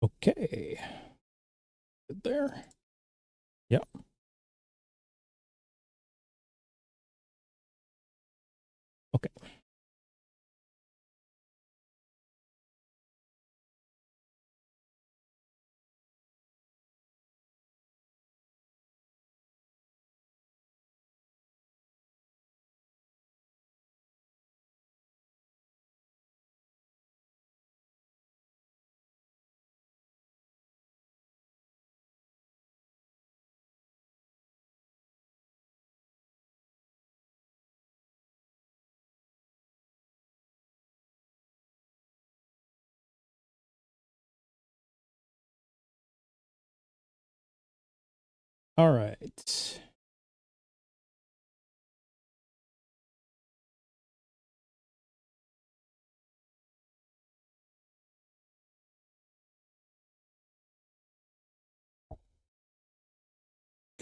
Okay. Good there. Yep. Okay. All right.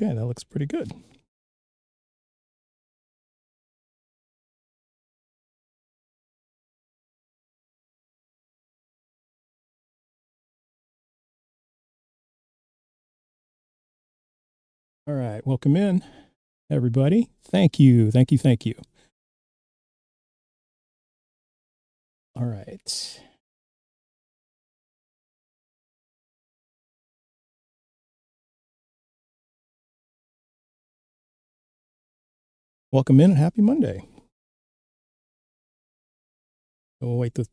Okay, that looks pretty good. All right. Welcome in, everybody. Thank you. Thank you. Thank you. All right. Welcome in and happy Monday. We'll wait for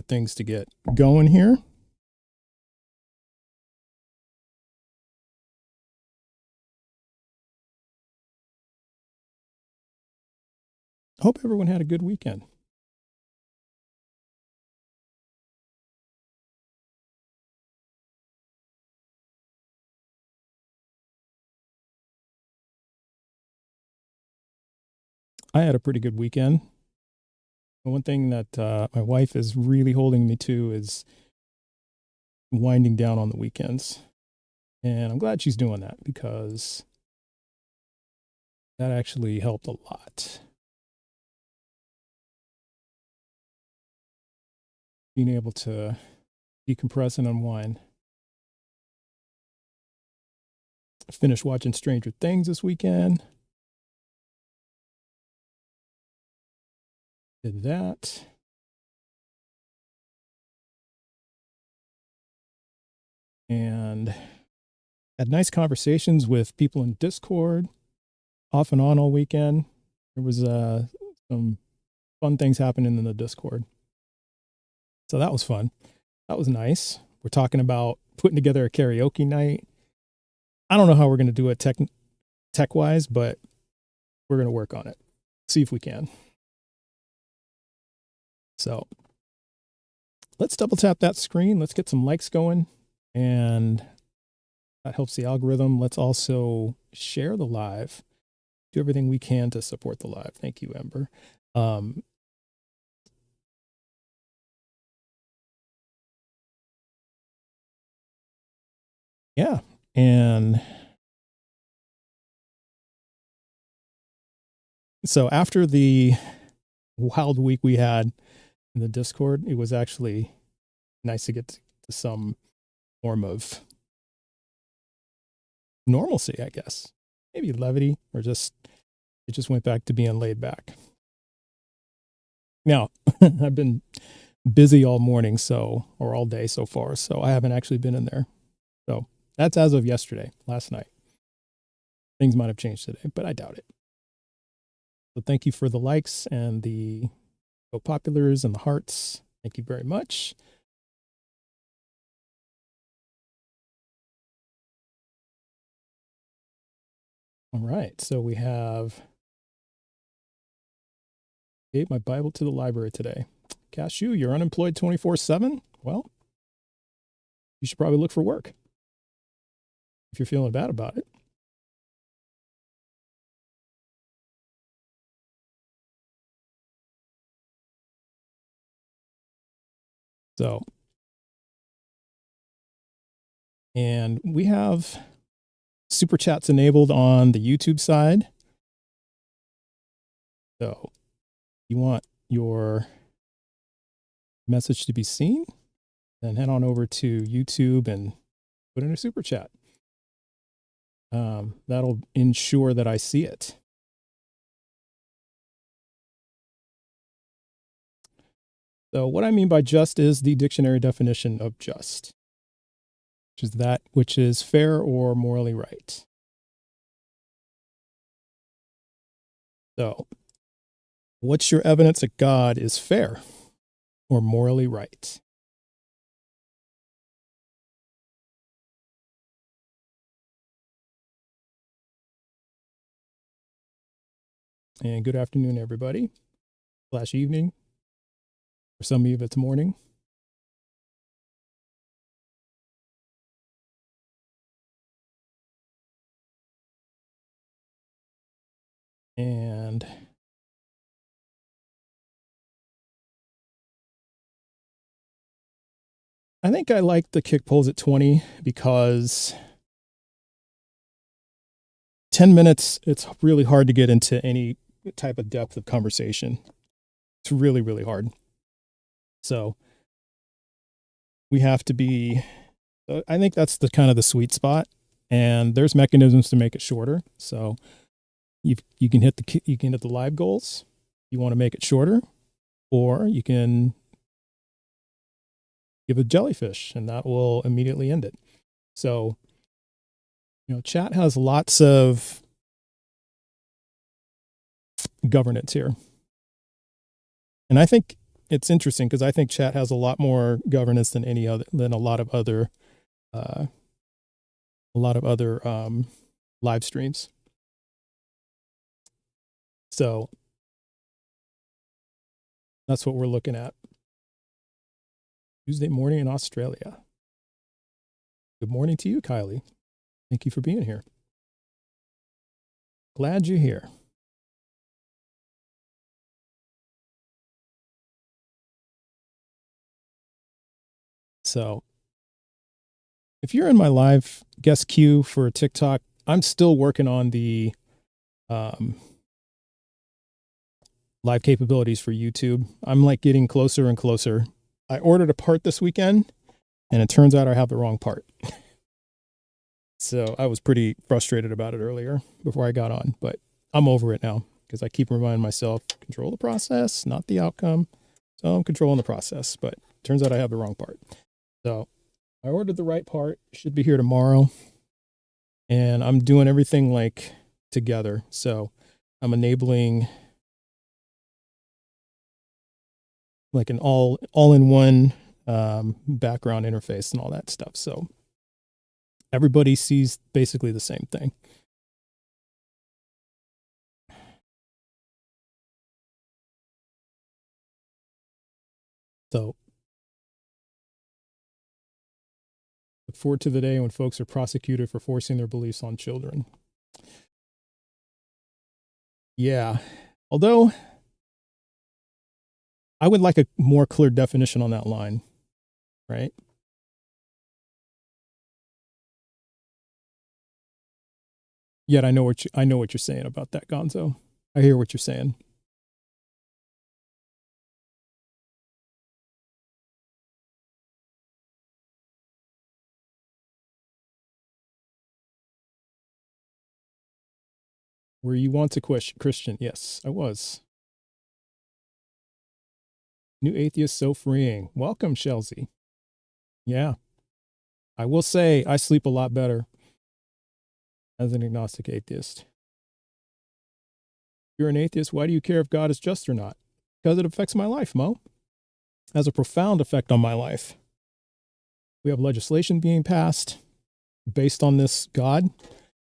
things to get going here. Hope everyone had a good weekend. I had a pretty good weekend. One thing that my wife is really holding me to is winding down on the weekends. And I'm glad she's doing that because that actually helped a lot. Being able to decompress and unwind. Finished watching Stranger Things this weekend. Did that. And had nice conversations with people in Discord off and on all weekend. There was some fun things happening in the Discord. So that was fun. That was nice. We're talking about putting together a karaoke night. I don't know how we're going to do it tech wise, but we're going to work on it. See if we can. So let's double tap that screen. Let's get some likes going. And that helps the algorithm. Let's also share the live. Do everything we can to support the live. Thank you, Ember. Yeah. And so after the wild week we had in the Discord, it was actually nice to get to some form of normalcy, I guess. Maybe levity, or just it just went back to being laid back. Now, I've been busy all morning, or all day so far, so I haven't actually been in there. So that's as of yesterday, last night. Things might have changed today, but I doubt it. So thank you for the likes and the populars and the hearts. Thank you very much. All right, so we have gave my Bible to the library today. Cashew, you're unemployed 24/7? Well, you should probably look for work if you're feeling bad about it. So, and we have super chats enabled on the YouTube side. So, you want your message to be seen, then head on over to YouTube and put in a super chat. That'll ensure that I see it. So what I mean by just is the dictionary definition of just, which is that which is fair or morally right. So what's your evidence that God is fair or morally right? And good afternoon, everybody. / evening. For some of you, it's morning. And I think I like the kick pulls at 20 because 10 minutes, it's really hard to get into any type of depth of conversation. It's really, really hard. So we have to be, I think that's the kind of the sweet spot, and there's mechanisms to make it shorter. So you can hit the live goals. You want to make it shorter, or you can give a jellyfish and that will immediately end it. So, chat has lots of governance here. And I think it's interesting because I think chat has a lot more governance than a lot of other live streams. So that's what we're looking at. Tuesday morning in Australia. Good morning to you, Kylie. Thank you for being here. Glad you're here. So if you're in my live guest queue for TikTok, I'm still working on the live capabilities for YouTube. I'm like getting closer and closer. I ordered a part this weekend and it turns out I have the wrong part. So I was pretty frustrated about it earlier before I got on, but I'm over it now because I keep reminding myself, control the process, not the outcome. So I'm controlling the process, but turns out I have the wrong part. So I ordered the right part, should be here tomorrow. And I'm doing everything like together. So I'm enabling like an all-in-one background interface and all that stuff. So everybody sees basically the same thing. So look forward to the day when folks are prosecuted for forcing their beliefs on children. Yeah. Although I would like a more clear definition on that line, right? Yet I know what you're saying about that, Gonzo. I hear what you're saying. Were you once a Christian? Yes, I was. New atheist, so freeing. Welcome, Chelsea. Yeah. I will say I sleep a lot better as an agnostic atheist. If you're an atheist, why do you care if God is just or not? Because it affects my life, Mo. It has a profound effect on my life. We have legislation being passed based on this God.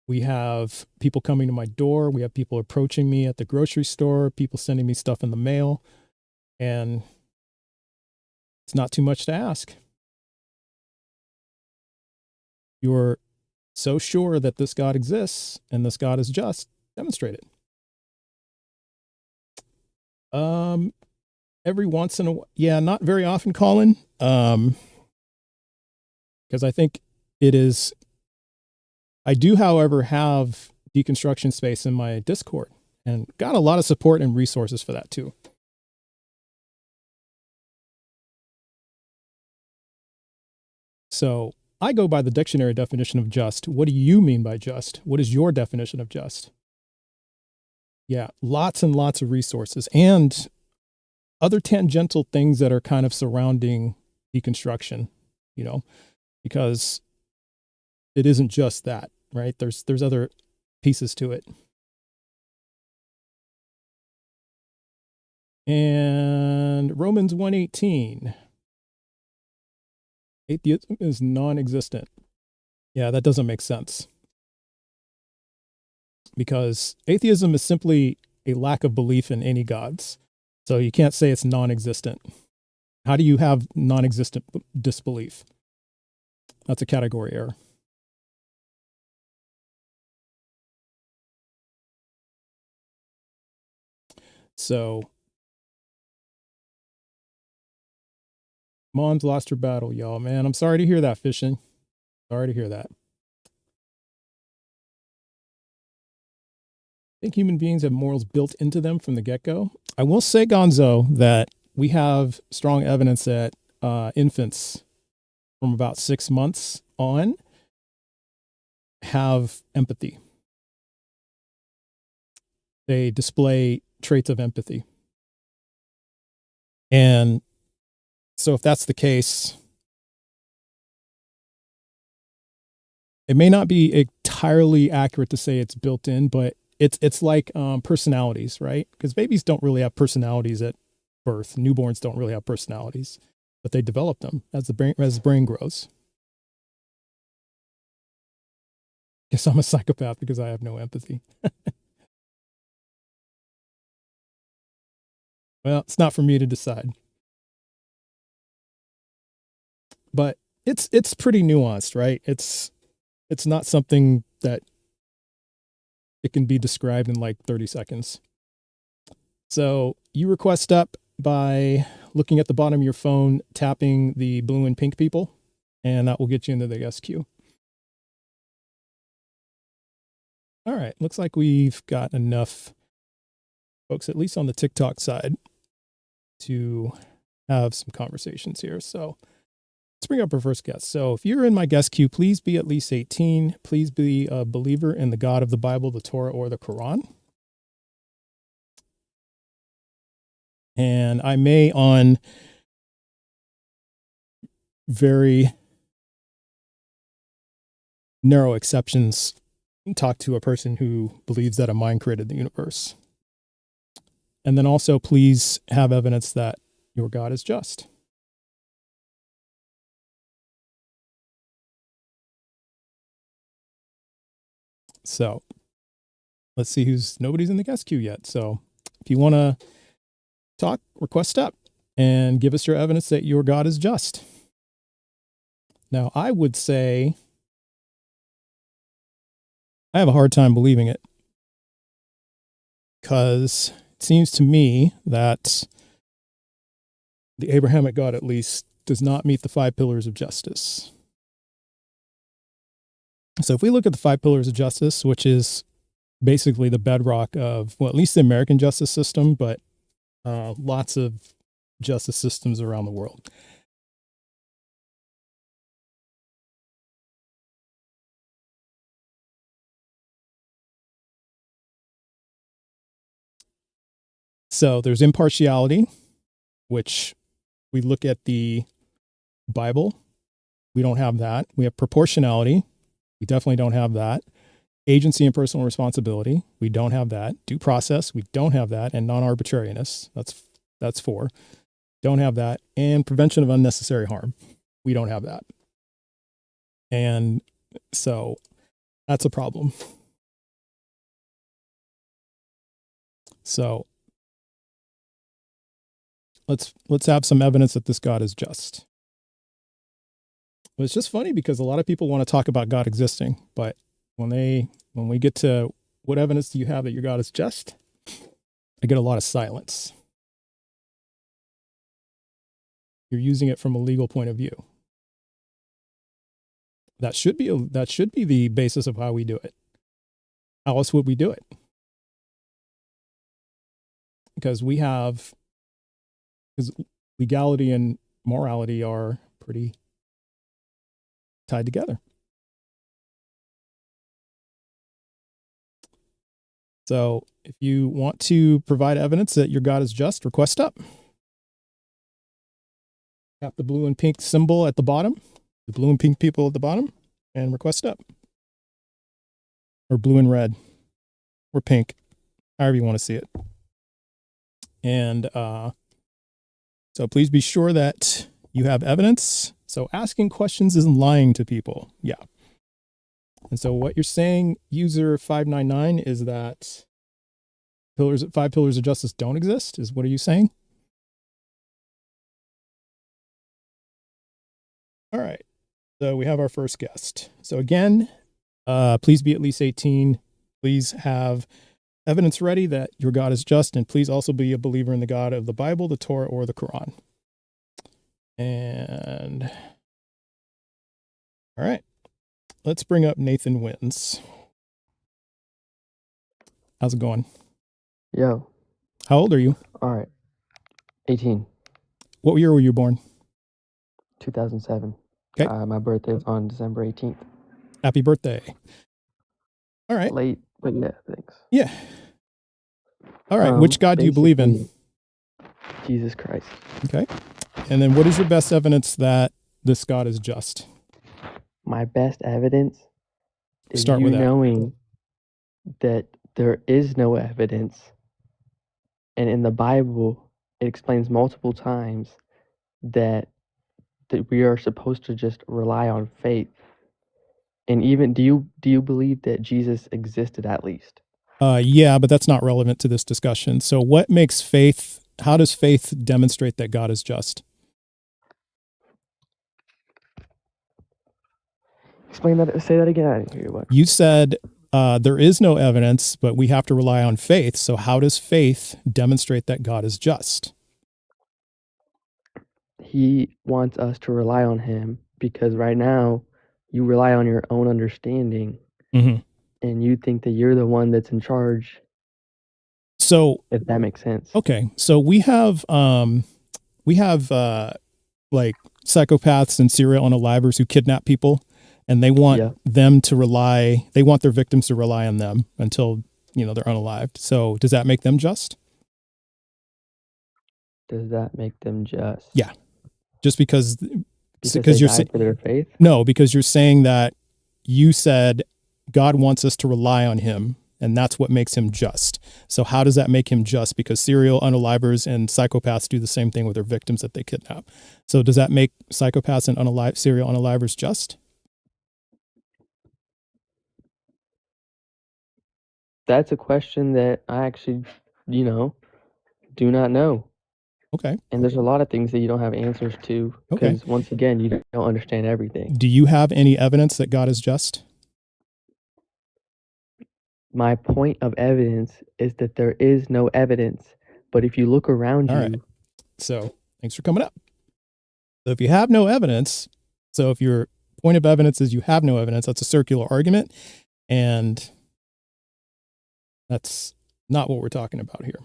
We have people coming to my door. We have people approaching me at the grocery store, people sending me stuff in the mail. And it's not too much to ask. You're so sure that this God exists and this God is just, demonstrate it. Every once in a while, yeah, not very often, Colin. Because I think it is. I do, however, have deconstruction space in my Discord and got a lot of support and resources for that too. So I go by the dictionary definition of just. What do you mean by just? What is your definition of just? Yeah, lots and lots of resources and other tangential things that are kind of surrounding deconstruction, you know, because it isn't just that, right? There's other pieces to it. And Romans 1:18. Atheism is non-existent. Yeah, that doesn't make sense. Because atheism is simply a lack of belief in any gods. So you can't say it's non-existent. How do you have non-existent disbelief? That's a category error. So Mom's lost her battle, y'all. Man, I'm sorry to hear that, Fishing. Sorry to hear that. I think human beings have morals built into them from the get-go. I will say, Gonzo, that we have strong evidence that infants from about 6 months on have empathy. They display traits of empathy. And so if that's the case, it may not be entirely accurate to say it's built in, but it's like personalities, right? Because babies don't really have personalities at birth. Newborns don't really have personalities, but they develop them as the brain grows. Guess I'm a psychopath because I have no empathy. Well, it's not for me to decide. But it's pretty nuanced, right? It's not something that it can be described in like 30 seconds. So you request up by looking at the bottom of your phone, tapping the blue and pink people, and that will get you into the guest queue. All right, looks like we've got enough folks, at least on the TikTok side, to have some conversations here. So let's bring up our first guest. So if you're in my guest queue, please be at least 18. Please be a believer in the God of the Bible, the Torah, or the Quran. And I may, on very narrow exceptions, talk to a person who believes that a mind created the universe. And then also, please have evidence that your God is just. So let's see nobody's in the guest queue yet. So if you want to talk, request up and give us your evidence that your God is just. Now, I would say I have a hard time believing it because it seems to me that the Abrahamic God, at least, does not meet the 5 pillars of justice. So if we look at the 5 pillars of justice, which is basically the bedrock of, well, at least the American justice system, but lots of justice systems around the world. So there's impartiality, which we look at the Bible. We don't have that. We have proportionality. We definitely don't have that. Agency and personal responsibility. We don't have that. Due process. We don't have that. And non-arbitrariness. That's 4. Don't have that. And prevention of unnecessary harm. We don't have that. And so that's a problem. So let's have some evidence that this God is just. But it's just funny because a lot of people want to talk about God existing, but when we get to what evidence do you have that your God is just, I get a lot of silence. You're using it from a legal point of view. That should be the basis of how we do it. How else would we do it? Because legality and morality are pretty tied together. So if you want to provide evidence that your God is just, request up. Tap the blue and pink symbol at the bottom, the blue and pink people at the bottom, and request up. Or blue and red, or pink, however you want to see it. And so please be sure that you have evidence. So asking questions isn't lying to people. Yeah. And so what you're saying, user 599, is that five pillars of justice don't exist? Is what are you saying? All right. So we have our first guest. So again, please be at least 18. Please have evidence ready that your God is just, and please also be a believer in the God of the Bible, the Torah, or the Quran. And all right, let's bring up Nathan Wins. How's it going? Yo. How old are you? All right. 18. What year were you born? 2007. Okay. My birthday was on December 18th. Happy birthday. All right. Late, but yeah, thanks. Yeah. All right. Which God do you believe in? Jesus Christ. Okay. And then what is your best evidence that this God is just? My best evidence is Start with that. knowing that there is no evidence. And in the Bible, it explains multiple times that we are supposed to just rely on faith. And even do you believe that Jesus existed at least? Yeah, but that's not relevant to this discussion. So what makes faith, how does faith demonstrate that God is just? Explain that, say that again. I didn't hear you. What? You said there is no evidence, but we have to rely on faith. So how does faith demonstrate that God is just? He wants us to rely on him because right now you rely on your own understanding and you think that you're the one that's in charge. So if that makes sense. Okay. So we have like psychopaths and serial unalivers who kidnap people, and they want them to rely, they want their victims to rely on them until, they're unalived. So does that make them just? Does that make them just? Yeah. Just because you're saying for their faith? No, because you're saying that you said God wants us to rely on him, and that's what makes him just. So how does that make him just? Because serial unalivers and psychopaths do the same thing with their victims that they kidnap. So does that make psychopaths and serial unalivers just? That's a question that I actually, do not know. Okay. And there's a lot of things that you don't have answers to because once again, you don't understand everything. Do you have any evidence that God is just? My point of evidence is that there is no evidence. But if you look around you. All right. So thanks for coming up. So if you have no evidence, so if your point of evidence is you have no evidence, that's a circular argument. And that's not what we're talking about here.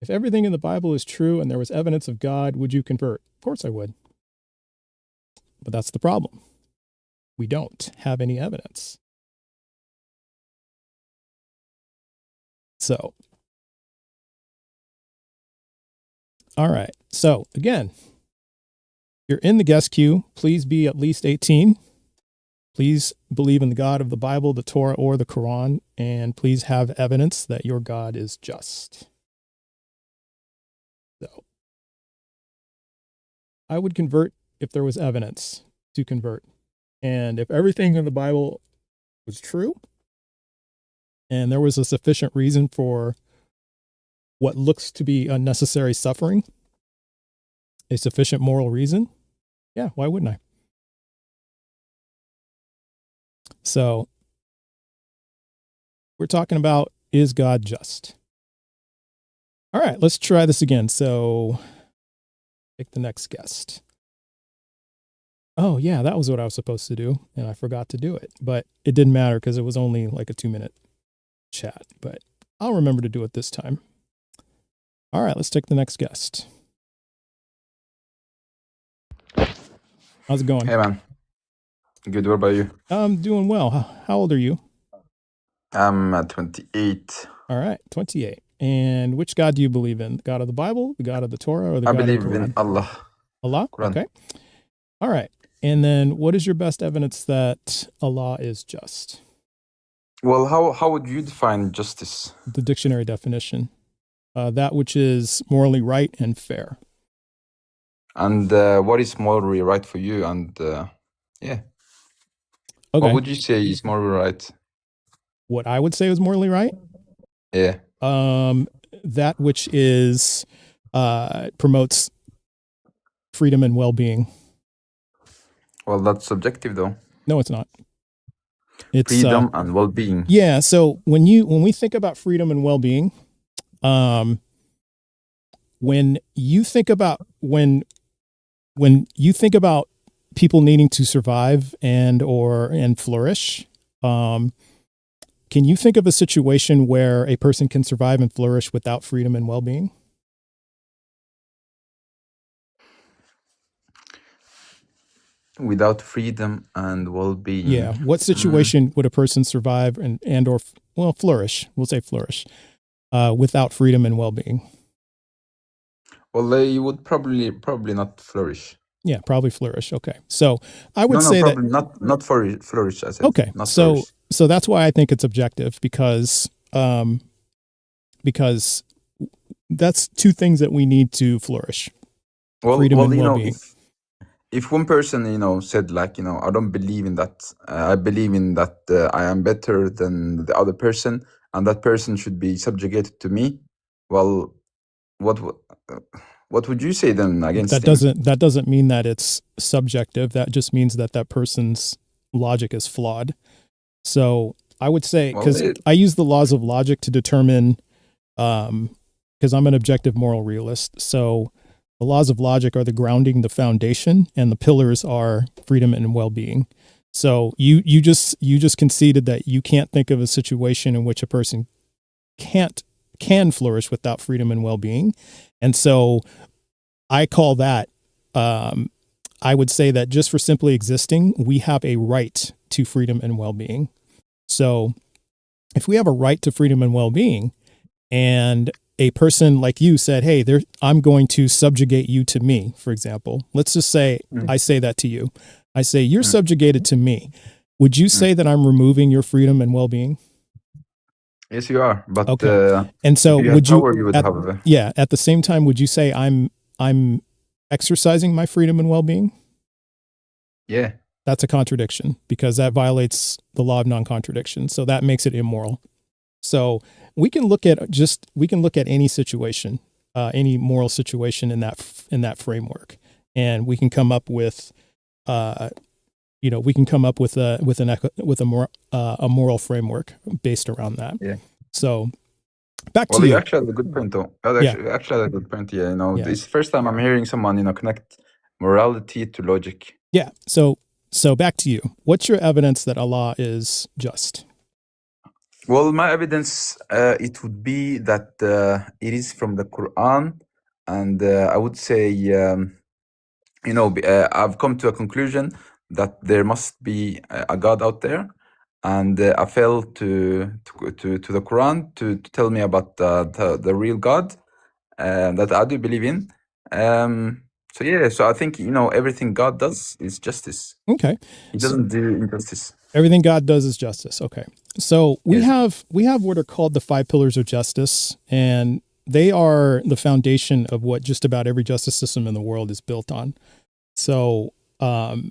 If everything in the Bible is true and there was evidence of God, would you convert? Of course I would. But that's the problem. We don't have any evidence. So, all right. So again, you're in the guest queue. Please be at least 18. Please believe in the God of the Bible, the Torah, or the Quran, and please have evidence that your God is just. So, I would convert if there was evidence to convert. And if everything in the Bible was true, and there was a sufficient reason for what looks to be unnecessary suffering, a sufficient moral reason, yeah, why wouldn't I? So we're talking about, is God just? All right, let's try this again. So pick the next guest. Oh yeah, that was what I was supposed to do, and I forgot to do it. But it didn't matter because it was only like a 2-minute chat. But I'll remember to do it this time. All right, let's take the next guest. How's it going? Hey man, good. What about you? I'm doing well. How old are you? I'm 28. All right, 28. And which God do you believe in? The God of the Bible, the God of the Torah, or the I God of the believe in Quran? Allah. Allah? Quran. Okay. All right. And then what is your best evidence that Allah is just? Well, how would you define justice? The dictionary definition. That which is morally right and fair. And what is morally right for you? And yeah, Okay. what would you say is morally right? What I would say is morally right? Yeah. That which is promotes freedom and well-being. Well, that's subjective though. No, it's not. It's freedom and well-being. Yeah. So when we think about freedom and well-being, when you think about people needing to survive and flourish, can you think of a situation where a person can survive and flourish without freedom and well-being? Without freedom and well-being. Yeah. What situation would a person survive and or flourish? We'll say flourish without freedom and well-being. Well, they would probably not flourish. Yeah, probably flourish. Okay. So I would say probably that not flourish. I said. Okay. Not so flourish. So that's why I think it's objective because that's two things that we need to flourish. Freedom and well-being. If one person, said like, I don't believe in that. I believe in that I am better than the other person, and that person should be subjugated to me. Well, what would you say then against that doesn't mean that it's subjective. That just means that person's logic is flawed. So I would say, because I use the laws of logic to determine, because I'm an objective moral realist. So the laws of logic are the grounding, the foundation, and the pillars are freedom and well-being. So you just conceded that you can't think of a situation in which a person can flourish without freedom and well-being. And so I call that, I would say that just for simply existing, we have a right to freedom and well-being. So if we have a right to freedom and well-being, and a person like you said, hey, I'm going to subjugate you to me, for example. Let's just say I say that to you. I say, you're subjugated to me. Would you say that I'm removing your freedom and well-being? Yes, you are. But okay. And so would you at the same time, would you say I'm exercising my freedom and well-being? Yeah. That's a contradiction because that violates the law of non-contradiction. So that makes it immoral. So we can look at any situation, any moral situation in that framework, and we can come up with, a moral framework based around that. Yeah. So back to you. You actually had a good point, though. Actually had a good point. Yeah, This is the first time I'm hearing someone, connect morality to logic. Yeah. So back to you. What's your evidence that Allah is just? Well, my evidence, it would be that it is from the Quran, and I would say, I've come to a conclusion that there must be a God out there, and I fell to the Quran to tell me about the real God that I do believe in. So I think everything God does is justice. Okay, He doesn't do injustice. Everything God does is justice. Okay, so we have what are called the 5 pillars of justice, and they are the foundation of what just about every justice system in the world is built on. So, so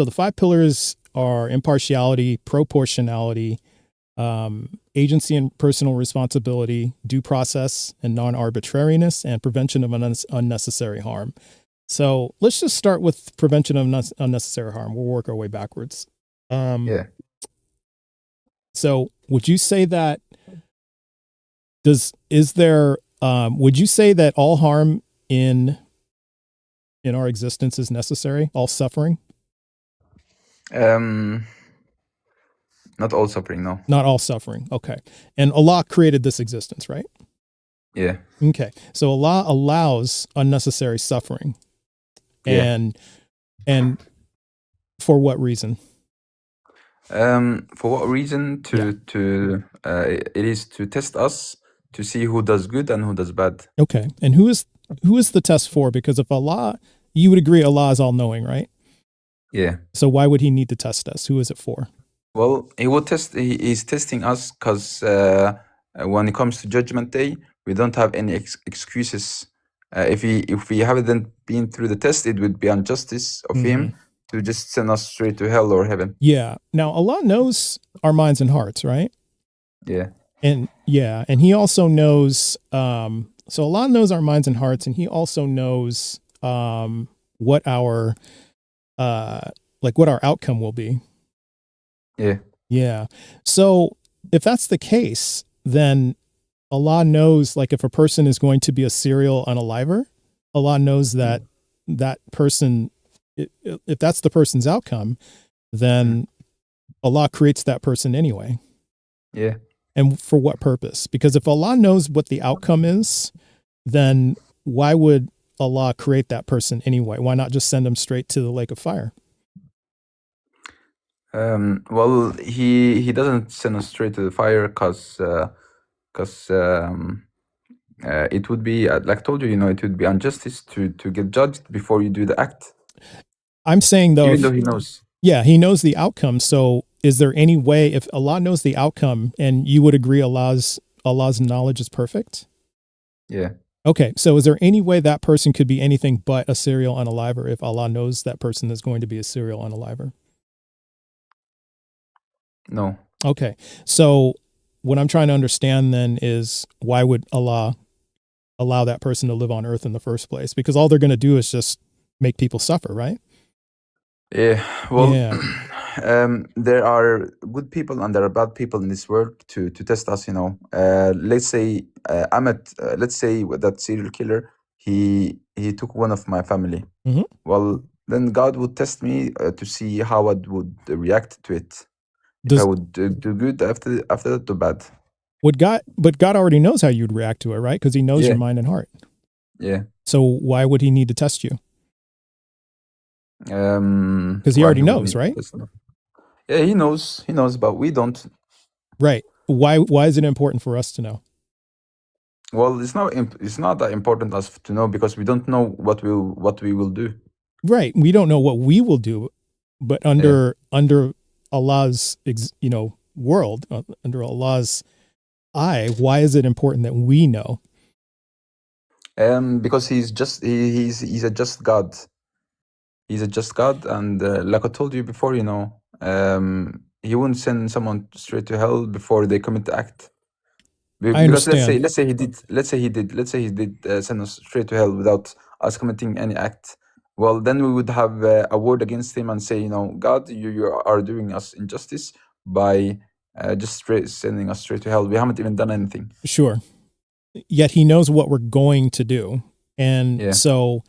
the 5 pillars are impartiality, proportionality, agency and personal responsibility, due process and non-arbitrariness, and prevention of unnecessary harm. So let's just start with prevention of unnecessary harm. We'll work our way backwards. So would you say that would you say that all harm in our existence is necessary? All suffering? Not all suffering, no. Not all suffering. Okay. And Allah created this existence, right? Yeah. Okay. So Allah allows unnecessary suffering. And And for what reason? For what reason? It is to test us to see who does good and who does bad. Okay. And who is the test for? Because if Allah, you would agree Allah is all knowing, right? Yeah. So why would he need to test us? Who is it for? Well, he's testing us because when it comes to Judgment Day, we don't have any excuses. If we haven't been through the test, it would be injustice of him to just send us straight to hell or heaven. Yeah. Now Allah knows our minds and hearts, right? Yeah. And he also knows, so Allah knows our minds and hearts, and he also knows what our what our outcome will be. Yeah. Yeah. So if that's the case, then Allah knows, like, if a person is going to be a serial unaliver, Allah knows that that person, if that's the person's outcome, then Allah creates that person anyway. Yeah. And for what purpose? Because if Allah knows what the outcome is, then why would Allah create that person anyway? Why not just send them straight to the lake of fire? Well, he doesn't send us straight to the fire because it would be, like I told you, it would be injustice to get judged before you do the act. I'm saying, though, even though he knows. Yeah, he knows the outcome. So is there any way, if Allah knows the outcome, and you would agree Allah's knowledge is perfect? Yeah. Okay, so is there any way that person could be anything but a serial unaliver if Allah knows that person is going to be a serial unaliver? No. Okay, so what I'm trying to understand then is, why would Allah allow that person to live on earth in the first place? Because all they're going to do is just make people suffer, right? Yeah. Well, there are good people and there are bad people in this world to test us. Let's say Ahmed. Let's say that serial killer. He took one of my family. Mm-hmm. Well, then God would test me to see how I would react to it. If I would do good after that, do bad. But God already knows how you'd react to it, right? Because he knows your mind and heart. Yeah. So why would he need to test you? Because he already knows, right? Yeah, he knows, but we don't. Right. Why is it important for us to know? Well, it's not that important as to know, because we don't know what we will do. Right. We don't know what we will do, but under Allah's world, under Allah's eye, why is it important that we know? Because he's a just God. He's a just God, and like I told you before, he wouldn't send someone straight to hell before they commit the act. I understand. Let's say he did send us straight to hell without us committing any act. Well, then we would have a word against him and say, God, you are doing us injustice by just sending us straight to hell. We haven't even done anything. Sure. Yet he knows what we're going to do. And so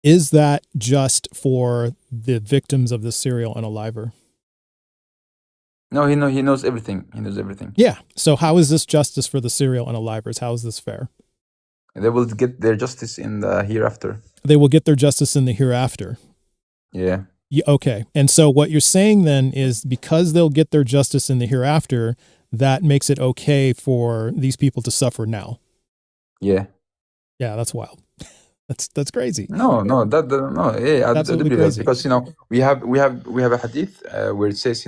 is that just for the victims of the serial unaliver? No, he knows everything. He knows everything. Yeah. So how is this justice for the serial unalivers? How is this fair? They will get their justice in the hereafter. They will get their justice in the hereafter. Yeah. Okay. And so what you're saying then is, because they'll get their justice in the hereafter, that makes it okay for these people to suffer now. Yeah. Yeah, that's wild. That's crazy. No, yeah, absolutely crazy. Because we have a hadith where it says,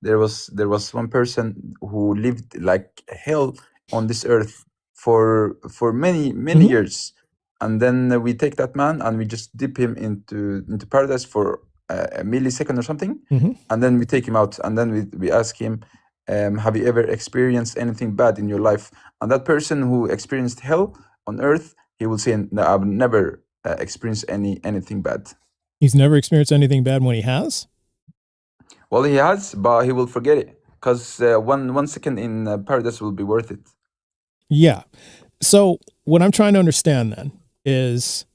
there was one person who lived like hell on this earth for many years, and then we take that man and we just dip him into paradise for a millisecond or something, and then we take him out, and then we ask him, have you ever experienced anything bad in your life? And that person who experienced hell on earth, he will say, no, I've never experienced anything bad. He's never experienced anything bad when he has? Well, he has, but he will forget it, because 1 second in paradise will be worth it. Yeah. So what I'm trying to understand then is,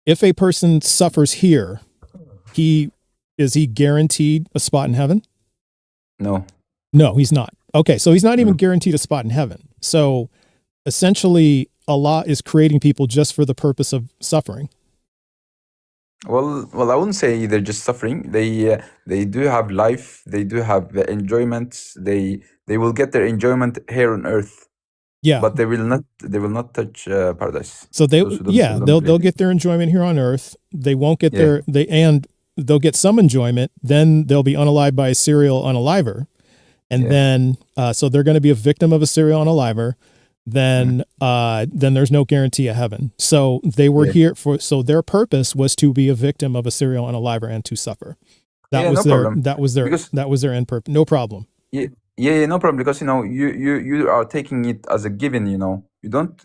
if a person suffers here, is he guaranteed a spot in heaven? No, he's not. Okay, so he's not even guaranteed a spot in heaven. So essentially, Allah is creating people just for the purpose of suffering. Well, I wouldn't say they're just suffering. They do have life. They do have enjoyment. They will get their enjoyment here on earth, Yeah. but they will not touch paradise. So Those who don't they'll believe. get their enjoyment here on earth. They won't get Yeah, they'll get some enjoyment. Then they'll be unalived by a serial unaliver. And yeah. then so they're going to be a victim of a serial unaliver. Then there's no guarantee of heaven. So they were Yeah. here so their purpose was to be a victim of a serial unaliver and to suffer. That Yeah, was no problem. Because that was their end purpose. No problem. yeah, no problem. Because you are taking it as a given. You don't.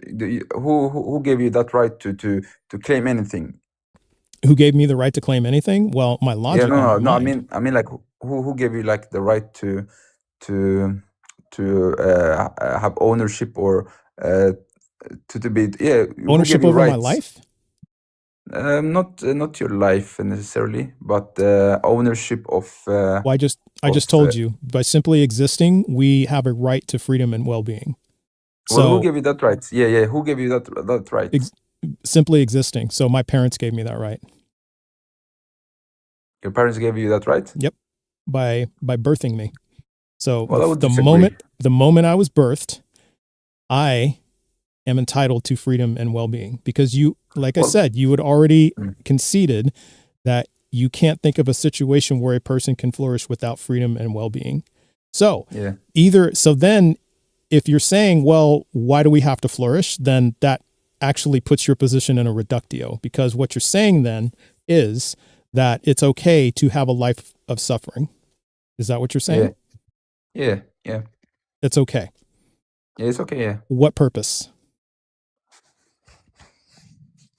Who gave you that right to claim anything? Who gave me the right to claim anything? Well, my Yeah, logic and my no. I mind. mean, like who gave you like the right to have ownership or to be who Ownership gave you over my rights? life? Not your life necessarily, but ownership of. Well, I just told you, by simply existing, we have a right to freedom and well-being. Well, who So gave you that right? Yeah. Who gave you that right? simply existing. So my parents gave me that right. Your parents gave you that right? Yep. By birthing me. So Well, I would the disagree. moment I was birthed, I am entitled to freedom and well-being, because you, like I said, you had already conceded that you can't think of a situation where a person can flourish without freedom and well-being. So Yeah. then if you're saying, well, why do we have to flourish? Then that actually puts your position in a reductio, because what you're saying then is that it's okay to have a life of suffering. Is that what you're saying? Yeah. It's okay. Yeah, it's okay. Yeah. What purpose?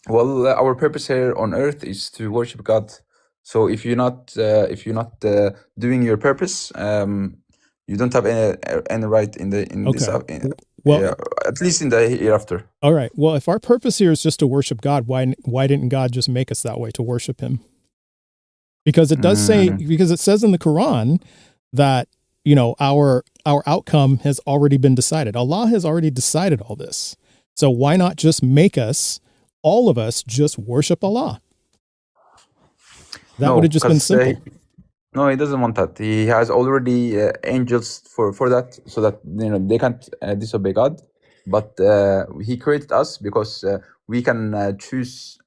Well, our purpose here on earth is to worship God. So if you're not doing your purpose, you don't have any right in this. Well, at least in the hereafter. all right. Well, if our purpose here is just to worship God, why didn't God just make us that way, to worship Him? Because it does say, because it says in the Quran that our outcome has already been decided. Allah has already decided all this. So why not just make us, all of us, just worship Allah? That would have just been simple. No, he doesn't want that. He has already angels for that, so that they can't disobey God. But he created us because we can choose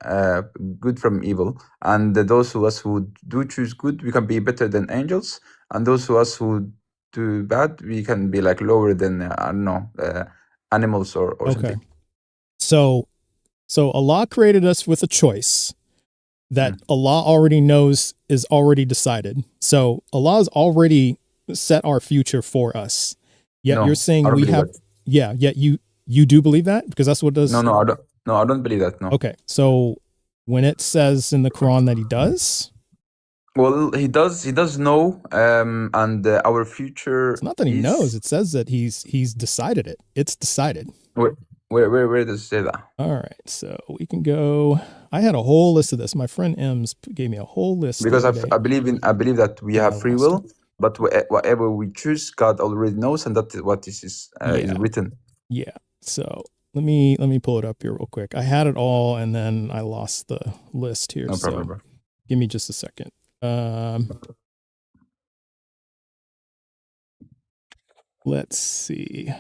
good from evil, and those of us who do choose good, we can be better than angels, and those of us who do bad, we can be like lower than I don't know, animals or something. So Allah created us with a choice that Allah already knows is already decided. So Allah has already set our future for us. Yet you're saying we have, yet you do believe that? Because that's what it does. No, I don't believe that. No. Okay. So when it says in the Quran that He does, well, he does know, and our future. It's not that He knows. It says that He's decided it. It's decided. Where does it say that? All right, so we can go. I had a whole list of this. My friend Ems gave me a whole list. Because I believe that we have free will, but whatever we choose, God already knows, and that's what this is written. Yeah. So let me pull it up here real quick. I had it all, and then I lost the list here. No problem, bro. Give me just a second. Let's see.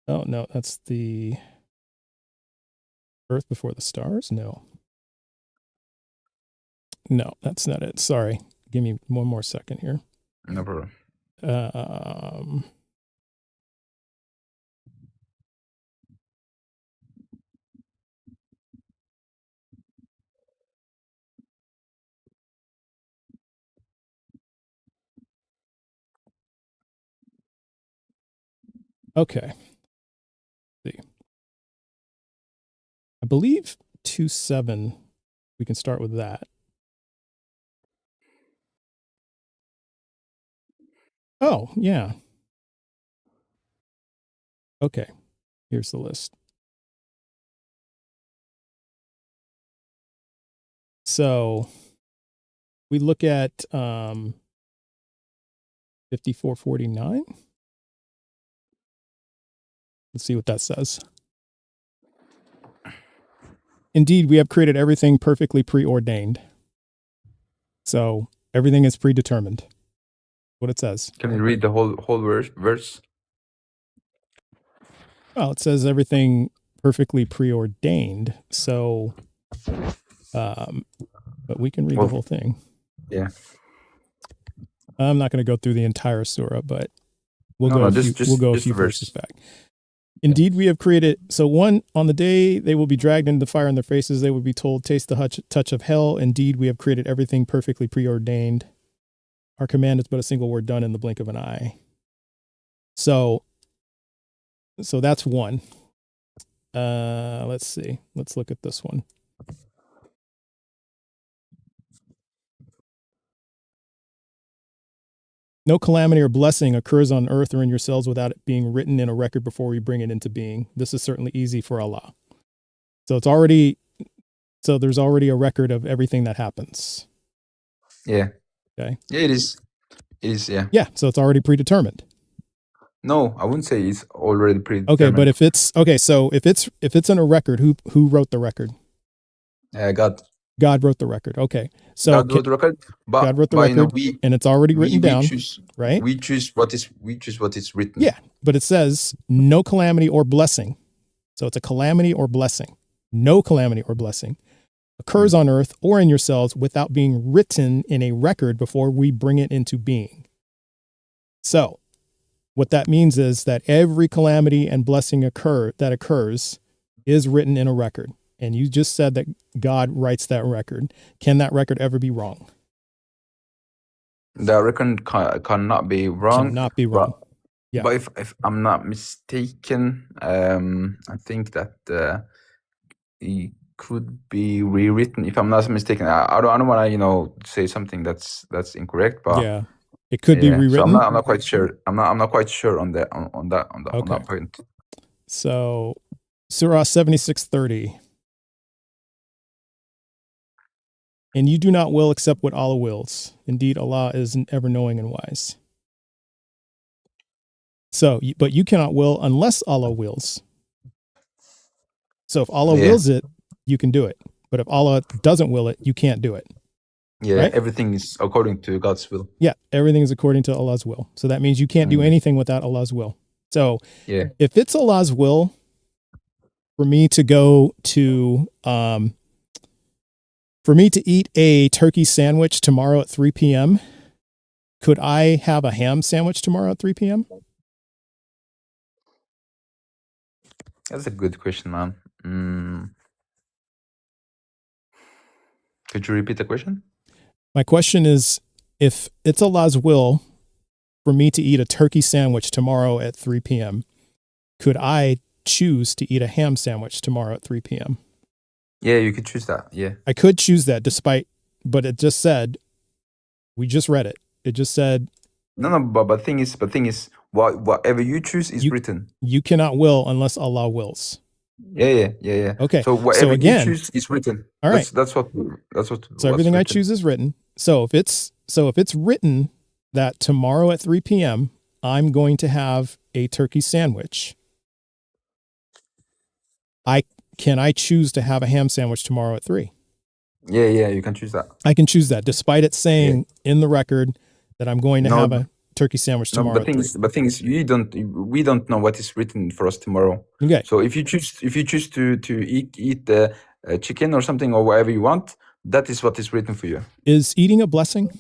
Oh no, that's the Earth Before the Stars. No, that's not it. Sorry. Give me one more second here. No problem. Okay. Let's see. I believe 2:7. We can start with that. Oh, yeah. Okay. Here's the list. So we look at 5449. Let's see what that says. Indeed, we have created everything perfectly preordained. So everything is predetermined. What it says. Can you read the whole verse? Well, it says everything perfectly preordained. So, but we can read the whole thing. Yeah. I'm not going to go through the entire surah, but we'll No, go no, a few verses back. Indeed, we have created. So one, on the day they will be dragged into the fire in their faces, they will be told, taste the touch of hell. Indeed, we have created everything perfectly preordained. Our command is but a single word done in the blink of an eye. So that's one. Let's see. Let's look at this one. No calamity or blessing occurs on earth or in yourselves without it being written in a record before we bring it into being. This is certainly easy for Allah. So there's already a record of everything that happens. Yeah. Okay. Yeah, it is. It is, yeah. Yeah, so it's already predetermined. No, I wouldn't say it's already predetermined. Okay, but if it's in a record, who wrote the record? God. God wrote the record. Okay. So God wrote the record, but God wrote the but, you know, record, and it's already written down, right? We choose what is written. Yeah, but it says no calamity or blessing. So it's a calamity or blessing. No calamity or blessing occurs on earth or in yourselves without being written in a record before we bring it into being. So what that means is that every calamity and blessing that occurs is written in a record. And you just said that God writes that record. Can that record ever be wrong? The record cannot be wrong. Cannot be wrong. Yeah. But if I'm not mistaken, I think that it could be rewritten. If I'm not mistaken, I don't want to say something that's incorrect. But yeah, it could be rewritten. So I'm not quite sure. I'm not quite sure on that point. So, Surah 76:30. And you do not will except what Allah wills. Indeed, Allah is ever knowing and wise. So, but you cannot will unless Allah wills. So if Allah wills it, you can do it. But if Allah doesn't will it, you can't do it. Yeah, right? Everything is according to God's will. Yeah, everything is according to Allah's will. So that means you can't do anything without Allah's will. So if it's Allah's will for me to go to for me to eat a turkey sandwich tomorrow at 3 p.m., could I have a ham sandwich tomorrow at 3 p.m.? That's a good question, man. Could you repeat the question? My question is, if it's Allah's will for me to eat a turkey sandwich tomorrow at 3 p.m., could I choose to eat a ham sandwich tomorrow at 3 p.m.? Yeah, you could choose that. Yeah. I could choose that but it just said, we just read it. It just said. No, but the thing is, whatever you choose is written. You cannot will unless Allah wills. Yeah. Okay. So whatever you choose is written. All right. That's what. So everything I choose is written. So if it's written that tomorrow at 3 p.m. I'm going to have a turkey sandwich, can I choose to have a ham sandwich tomorrow at 3? Yeah, you can choose that. I can choose that, despite it saying in the record that I'm going to have a turkey sandwich tomorrow. But the thing is, we don't know what is written for us tomorrow. Okay. So if you choose to eat the chicken or something or whatever you want, that is what is written for you. Is eating a blessing?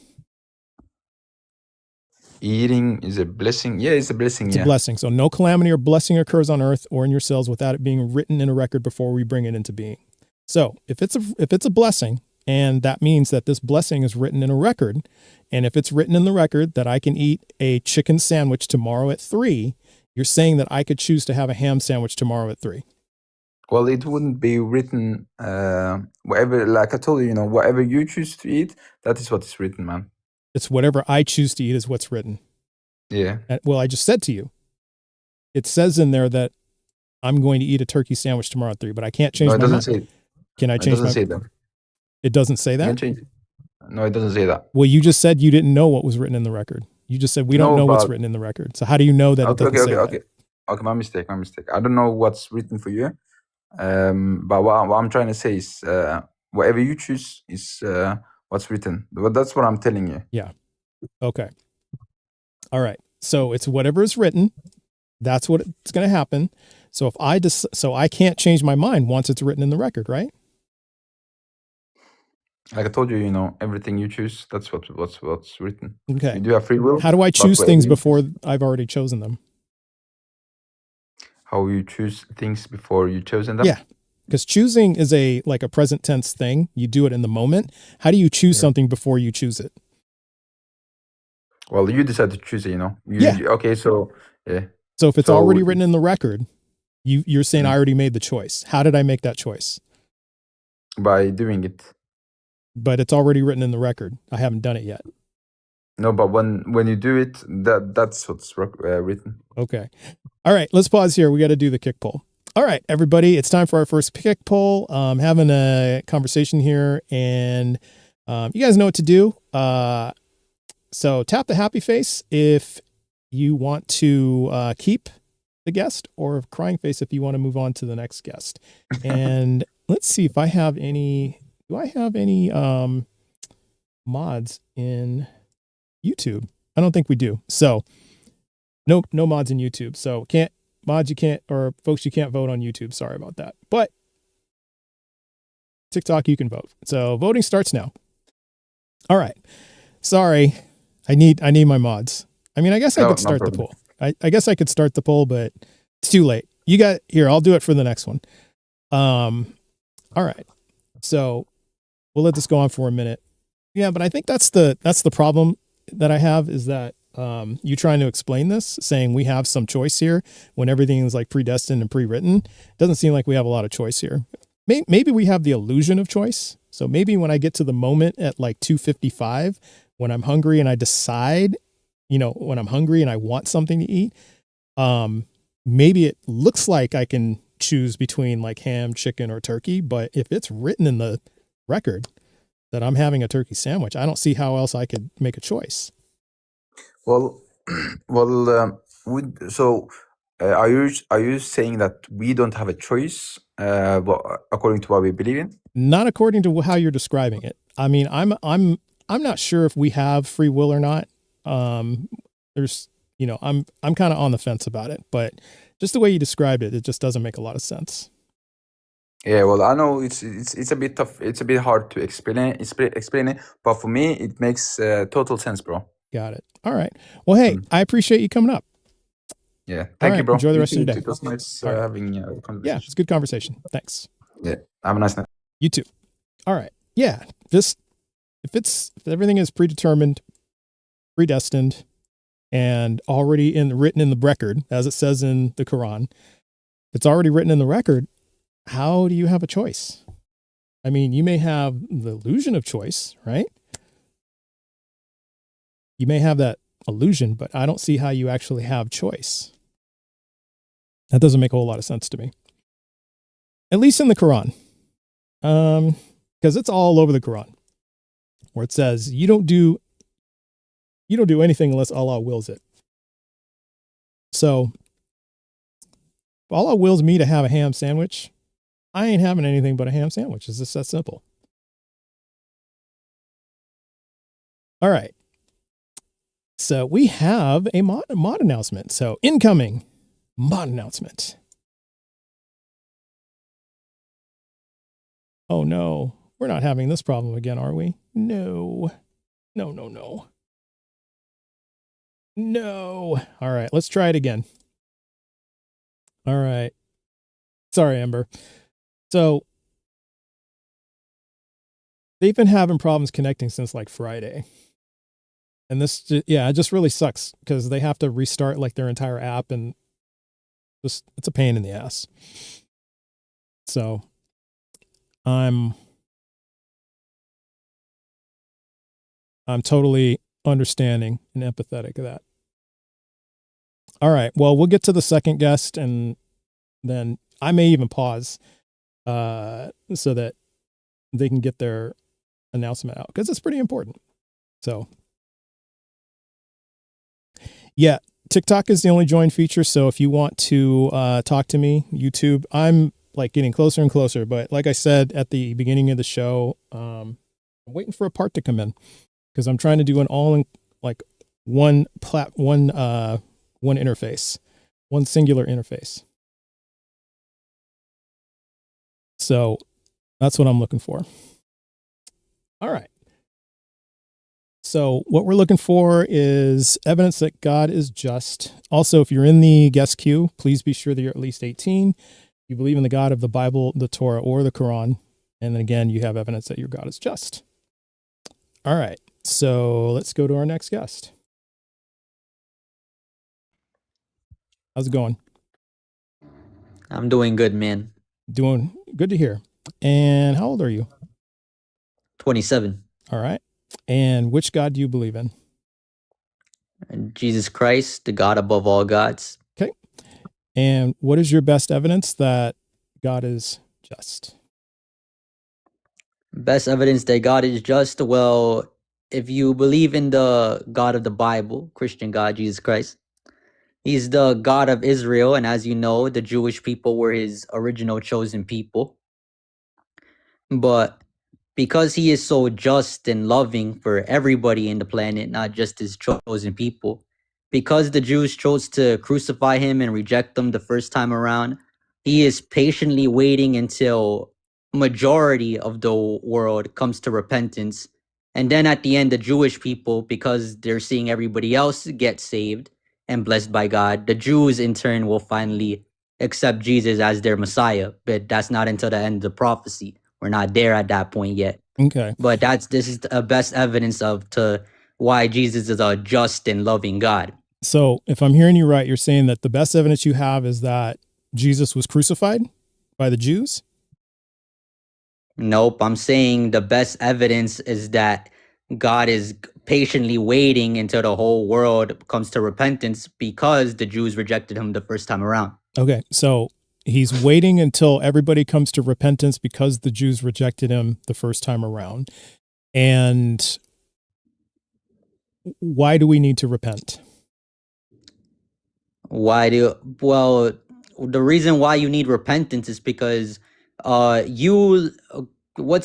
Eating is a blessing. Yeah, it's a blessing. It's a blessing. So no calamity or blessing occurs on earth or in yourselves without it being written in a record before we bring it into being. So if it's a blessing, and that means that this blessing is written in a record, and if it's written in the record that I can eat a chicken sandwich tomorrow at 3, you're saying that I could choose to have a ham sandwich tomorrow at 3. Well, it wouldn't be written. Whatever, like I told you, whatever you choose to eat, that is what is written, man. It's whatever I choose to eat is what's written. Yeah. Well, I just said to you, it says in there that I'm going to eat a turkey sandwich tomorrow at 3, but I can't change my mind. No, it doesn't say. Can I change my mind? It doesn't say that. It doesn't say that? No, it doesn't say that. Well, you just said you didn't know what was written in the record. You just said we don't know what's written in the record. So how do you know that it doesn't say that? Okay, my mistake. I don't know what's written for you. But what I'm trying to say is, whatever you choose is what's written. But that's what I'm telling you. Yeah. Okay. All right. So it's whatever is written. That's what it's going to happen. So if I can't change my mind once it's written in the record, right? Like I told you, everything you choose, that's what's written. Okay. You do have free will. How do I but choose whatever things you before choose- I've already chosen them? How you choose things before you chosen them? Yeah. Because choosing is a present tense thing. You do it in the moment. How do you choose Yeah. something before you choose it? Well, you decide to choose it. Yeah. Okay, so yeah. So if it's So already written in the record, you're saying Mm. I already made the choice. How did I make that choice? By doing it. But it's already written in the record. I haven't done it yet. No, but when you do it, that's what's written. Okay. All right. Let's pause here. We got to do the kick poll. All right, everybody. It's time for our first kick poll. Having a conversation here, and you guys know what to do. So tap the happy face if you want to keep the guest, or crying face if you want to move on to the next guest. And let's see if I have any. Do I have any mods in YouTube? I don't think we do. So no mods in YouTube. So you can't, or folks, you can't vote on YouTube. Sorry about that. But TikTok, you can vote. So voting starts now. All right. Sorry. I need my mods. I mean, I guess I No, could no start the problem. poll. I guess I could start the poll, but it's too late. I'll do it for the next one. All right. So we'll let this go on for a minute. Yeah, but I think that's the problem that I have, is that you trying to explain this, saying we have some choice here when everything is like predestined and pre-written. It doesn't seem like we have a lot of choice here. Maybe we have the illusion of choice. So maybe when I get to the moment at like 2:55, when I'm hungry and I decide, when I'm hungry and I want something to eat, maybe it looks like I can choose between like ham, chicken, or turkey. But if it's written in the record that I'm having a turkey sandwich, I don't see how else I could make a choice. Well, are you saying that we don't have a choice, according to what we believe in? Not according to how you're describing it. I mean, I'm not sure if we have free will or not. There's, I'm kind of on the fence about it, but just the way you described it, it just doesn't make a lot of sense. Yeah, well, I know it's a bit tough. It's a bit hard to explain it, but for me, it makes total sense, bro. Got it. All right. Well, hey, I appreciate you coming up. Yeah, thank you, right, bro. enjoy the rest of your too. day. It was nice All right. having a Yeah, conversation. it's a good conversation. Thanks. Yeah, have a nice night. You too. All right. Yeah. Just if everything is predetermined, predestined, and already written in the record, as it says in the Quran, if it's already written in the record, how do you have a choice? I mean, you may have the illusion of choice, right? You may have that illusion, but I don't see how you actually have choice. That doesn't make a whole lot of sense to me. At least in the Quran. Because it's all over the Quran, where it says you don't do anything unless Allah wills it. So if Allah wills me to have a ham sandwich, I ain't having anything but a ham sandwich. It's just that simple. All right. So we have a mod announcement. So incoming mod announcement. Oh no, we're not having this problem again, are we? No. No. All right, let's try it again. All right. Sorry, Ember. So they've been having problems connecting since like Friday. And this, it just really sucks because they have to restart like their entire app, and just, it's a pain in the ass. So I'm totally understanding and empathetic of that. All right. Well, we'll get to the second guest, and then I may even pause so that they can get their announcement out, because it's pretty important. So yeah, TikTok is the only join feature. So if you want to talk to me, YouTube, I'm like getting closer and closer. But like I said at the beginning of the show, I'm waiting for a part to come in because I'm trying to do an one interface, one singular interface. So that's what I'm looking for. All right. So what we're looking for is evidence that God is just. Also, if you're in the guest queue, please be sure that you're at least 18. You believe in the God of the Bible, the Torah, or the Quran. And then again, you have evidence that your God is just. All right. So let's go to our next guest. How's it going? I'm doing good, man. Doing good to hear. And how old are you? 27. All right. And which God do you believe in? Jesus Christ, the God above all gods. Okay. And what is your best evidence that God is just? Best evidence that God is just, well, if you believe in the God of the Bible, Christian God, Jesus Christ, he's the God of Israel. And as you know, the Jewish people were his original chosen people. But because he is so just and loving for everybody in the planet, not just his chosen people, because the Jews chose to crucify him and reject him the first time around, he is patiently waiting until majority of the world comes to repentance. And then at the end, the Jewish people, because they're seeing everybody else get saved and blessed by God, the Jews in turn will finally accept Jesus as their Messiah. But that's not until the end of the prophecy. We're not there at that point yet. Okay. But this is the best evidence to why Jesus is a just and loving God. So if I'm hearing you right, you're saying that the best evidence you have is that Jesus was crucified by the Jews? Nope. I'm saying the best evidence is that God is patiently waiting until the whole world comes to repentance because the Jews rejected him the first time around. Okay. So he's waiting until everybody comes to repentance because the Jews rejected him the first time around. And why do we need to repent? Well, the reason why you need repentance is because what's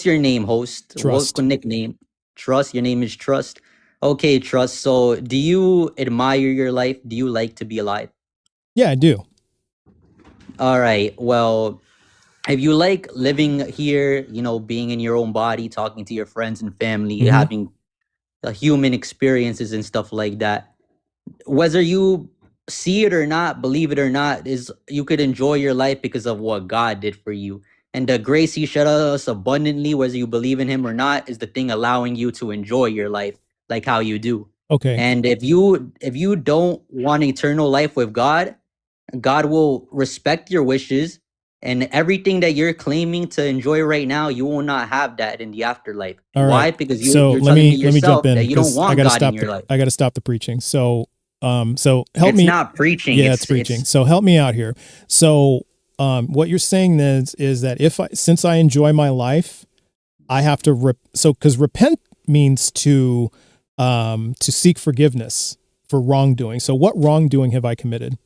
your name, host? Trust. What nickname? Trust. Your name is Trust. Okay, Trust. So do you admire your life? Do you like to be alive? Yeah, I do. All right. Well, if you like living here, being in your own body, talking to your friends and family, Mhm. having human experiences and stuff like that, whether you see it or not, believe it or not, is you could enjoy your life because of what God did for you. And the grace he shed on us abundantly, whether you believe in him or not, is the thing allowing you to enjoy your life like how you do. Okay. And if you don't want eternal life with God, God will respect your wishes, and everything that you're claiming to enjoy right now, you will not have that in the afterlife. All Why? right. Because So you're let telling me me yourself jump in that you don't because want I gotta God stop in your life. I gotta stop the preaching. So help It's me. not preaching. Yeah, it's preaching. So help me out here. So what you're saying is that since I enjoy my life, I have to because repent means to seek forgiveness for wrongdoing. So what wrongdoing have I committed?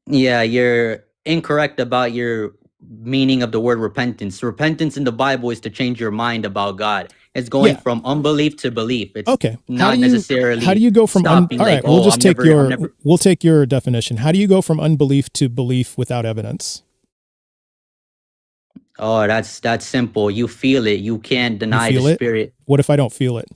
Yeah, you're incorrect about your meaning of the word repentance. Repentance in the Bible is to change your mind about God. It's going from unbelief to belief. It's Okay. not necessarily how do you go from stopping all right, like, we'll just take we'll take your definition. How do you go from unbelief to belief without evidence? Oh, that's simple. You feel it. You can't deny the spirit. What if I don't feel it?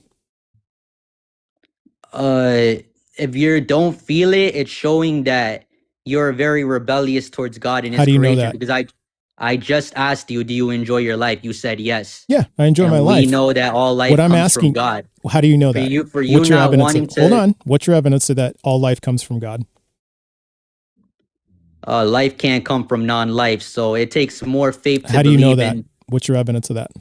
If you don't feel it, it's showing that you're very rebellious towards God and his How do you creation. know that? Because I just asked you, do you enjoy your life? You said yes. Yeah, I enjoy my life. We know that all life comes from God. How do you know that? For you What's your not evidence wanting to hold on. What's your evidence that all life comes from God? Life can't come from non-life, so it takes more faith to How do you know that? in. What's your evidence of that?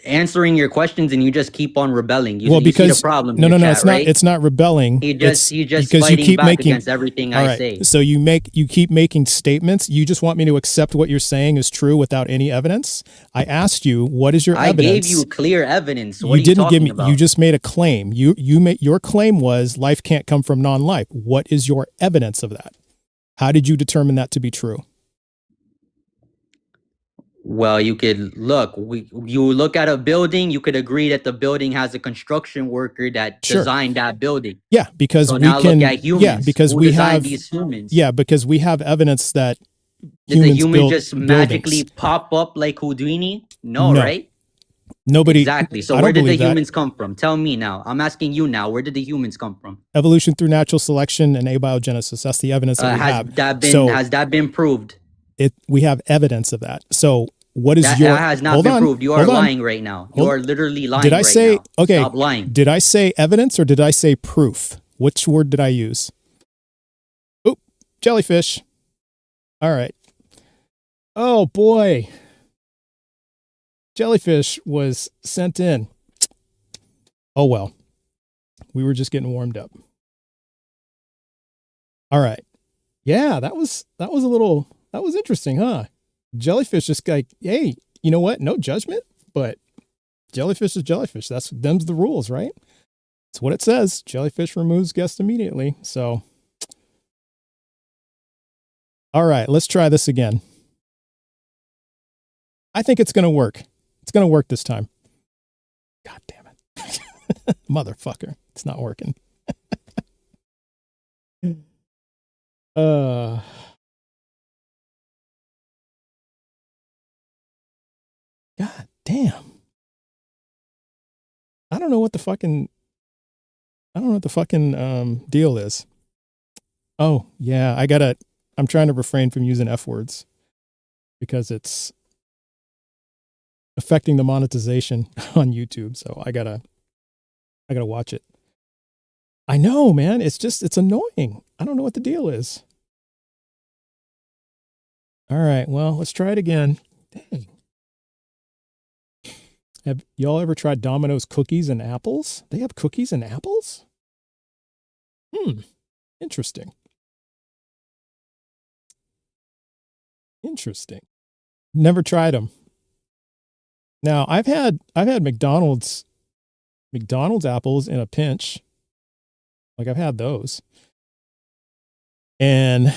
answering your questions and you just keep on rebelling. You, Well, you see the because problem no, in no, the no, chat, it's not. right? It's not rebelling. He It's just because you fighting keep back making. against everything All I right. say. So you keep making statements. You just want me to accept what you're saying is true without any evidence. I asked you, what is your I evidence? gave you clear evidence. What You are you didn't give talking me. about? You just made a claim. You made your claim was life can't come from non-life. What is your evidence of that? How did you determine that to be true? Well, you could look. You look at a building. You could agree that the building has a construction worker that Sure. designed that building. Yeah, because So we now can. look at humans. Yeah, because Who we designed have. these humans? Yeah, because we have evidence that Did the humans human built just buildings. magically pop up like Houdini? No, No. right? Nobody. Exactly. So I where don't did the believe that. humans come from? Tell me now. I'm asking you now. Where did the humans come from? Evolution through natural selection and abiogenesis. That's the evidence that we have. Has that been proved? We have evidence of that. So what is That your? has not Hold been on. proved. You are Hold on. lying right now. You Hold- are literally lying. Did I right say now. okay? Stop lying. Did I say evidence or did I say proof? Which word did I use? Oh, jellyfish. All right. Oh boy. Jellyfish was sent in. Oh well. We were just getting warmed up. All right. Yeah, that was interesting, huh? Jellyfish just like, hey, you know what? No judgment, but jellyfish is jellyfish. Them's the rules, right? It's what it says. Jellyfish removes guest immediately. So, all right, let's try this again. I think it's going to work. It's going to work this time. God damn it. Motherfucker. It's not working. God damn. I don't know what the fucking deal is. Oh, yeah, I'm trying to refrain from using F words because it's affecting the monetization on YouTube. So I gotta watch it. I know, man. It's annoying. I don't know what the deal is. All right. Well, let's try it again. Dang. Have y'all ever tried Domino's cookies and apples? They have cookies and apples? Interesting. Never tried them. Now, I've had McDonald's apples in a pinch. Like I've had those. And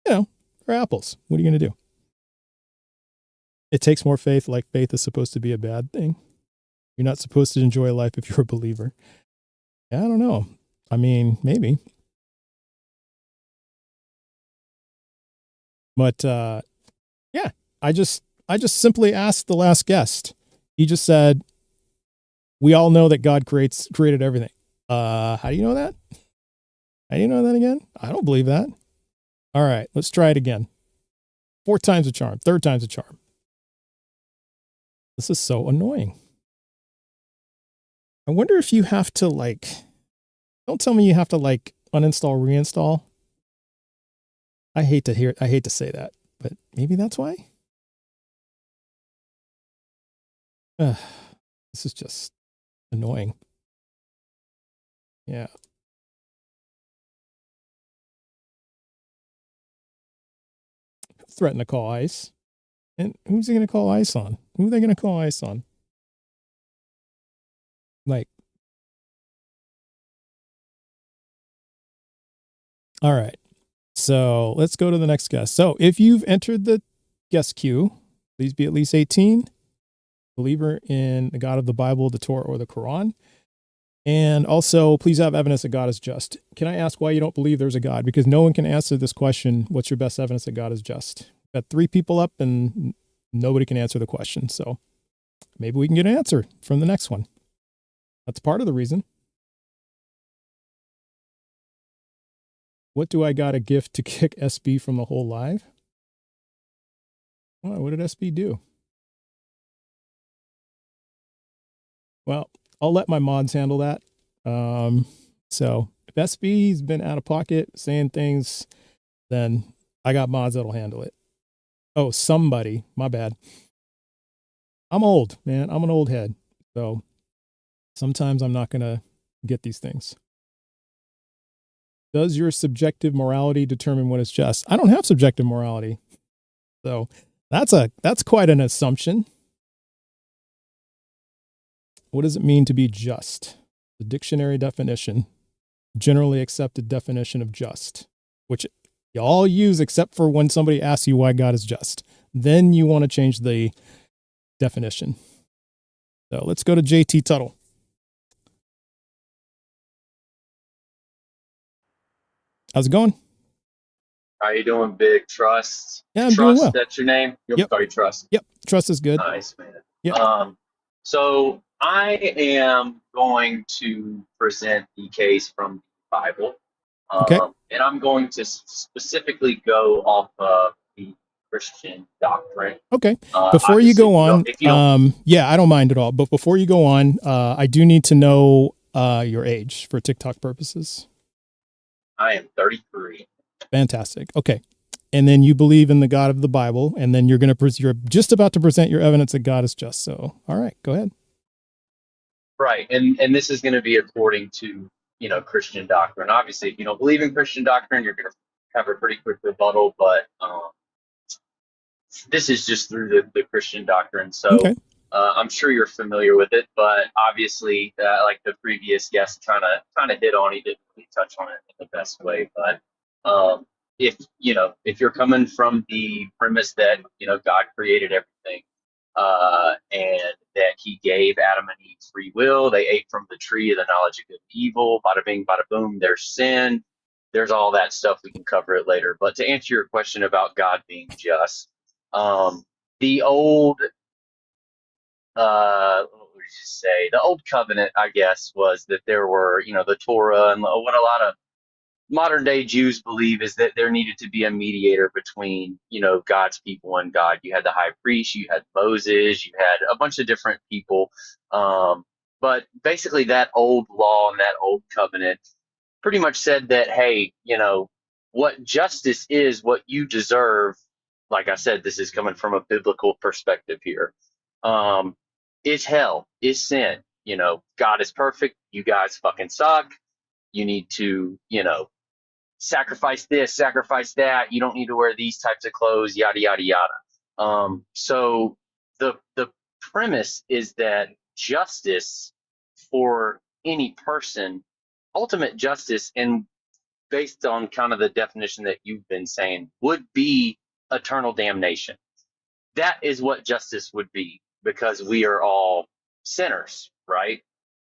they're apples. What are you going to do? It takes more faith, like faith is supposed to be a bad thing. You're not supposed to enjoy life if you're a believer. I don't know. I mean, maybe. But yeah, I just simply asked the last guest. He just said, we all know that God created everything. How do you know that? How do you know that again? I don't believe that. All right, let's try it again. 4 times a charm, 3rd time's a charm. This is so annoying. I wonder if you have to don't tell me you have to uninstall, reinstall. I hate to say that, but maybe that's why. This is just annoying. Yeah. Threaten to call ICE. And who's he going to call ICE on? Who are they going to call ICE on? All right. So let's go to the next guest. So if you've entered the guest queue, please be at least 18, believer in the God of the Bible, the Torah, or the Quran. And also, please have evidence that God is just. Can I ask why you don't believe there's a God? Because no one can answer this question, what's your best evidence that God is just? Got 3 people up and nobody can answer the question. So maybe we can get an answer from the next one. That's part of the reason. What do I got a gift to kick SB from the whole live? What did SB do? Well, I'll let my mods handle that. So if SB's been out of pocket saying things, then I got mods that'll handle it. Oh, somebody, my bad. I'm old, man. I'm an old head. So sometimes I'm not going to get these things. Does your subjective morality determine what is just? I don't have subjective morality. So that's quite an assumption. What does it mean to be just? The dictionary definition, generally accepted definition of just, which you all use except for when somebody asks you why God is just. Then you want to change the definition. So let's go to JT Tuttle. How's it going? How you doing, Big Trust? Yeah, I'm doing Trust, well. that's your name? You'll Yep. call you Trust. Yep. Trust is good. Nice, man. Yep. So I am going to present the case from the Bible. Okay. And I'm going to specifically go off of the Christian doctrine. Okay. Before you go on, if you don't, yeah, I don't mind at all. But before you go on, I do need to know your age for TikTok purposes. I am 33. Fantastic. Okay. And then you believe in the God of the Bible, and then you're just about to present your evidence that God is just. So, all right, go ahead. Right. And this is going to be according to, Christian doctrine. Obviously, if you don't believe in Christian doctrine, you're going to have a pretty quick rebuttal, but this is just through the Christian doctrine. So Okay. I'm sure you're familiar with it, but obviously, like the previous guest kind of hit on, he didn't really touch on it in the best way. But if you're coming from the premise that God created everything, and that He gave Adam and Eve free will, they ate from the tree of the knowledge of good and evil. Bada bing, bada boom. There's sin. There's all that stuff. We can cover it later. But to answer your question about God being just, the old what would you say? The old covenant, I guess, was that there were, the Torah, and what a lot of modern day Jews believe is that there needed to be a mediator between, God's people and God. You had the high priest, you had Moses, you had a bunch of different people. But basically that old law and that old covenant pretty much said that, hey, what justice is, what you deserve. Like I said, this is coming from a biblical perspective here. Is hell, is sin. God is perfect. You guys fucking suck. You need to, sacrifice this, sacrifice that. You don't need to wear these types of clothes, yada, yada, yada. So the premise is that justice for any person, ultimate justice, and based on kind of the definition that you've been saying, would be eternal damnation. That is what justice would be, because we are all sinners, right?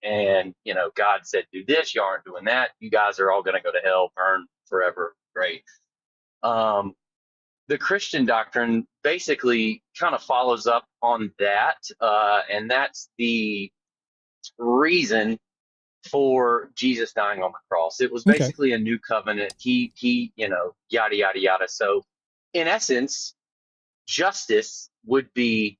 And, God said, do this, you aren't doing that. You guys are all going to go to hell, burn forever. Great. The Christian doctrine basically kind of follows up on that. And that's the reason for Jesus dying on the cross. It was basically a new covenant. He, yada, yada, yada. So in essence, justice would be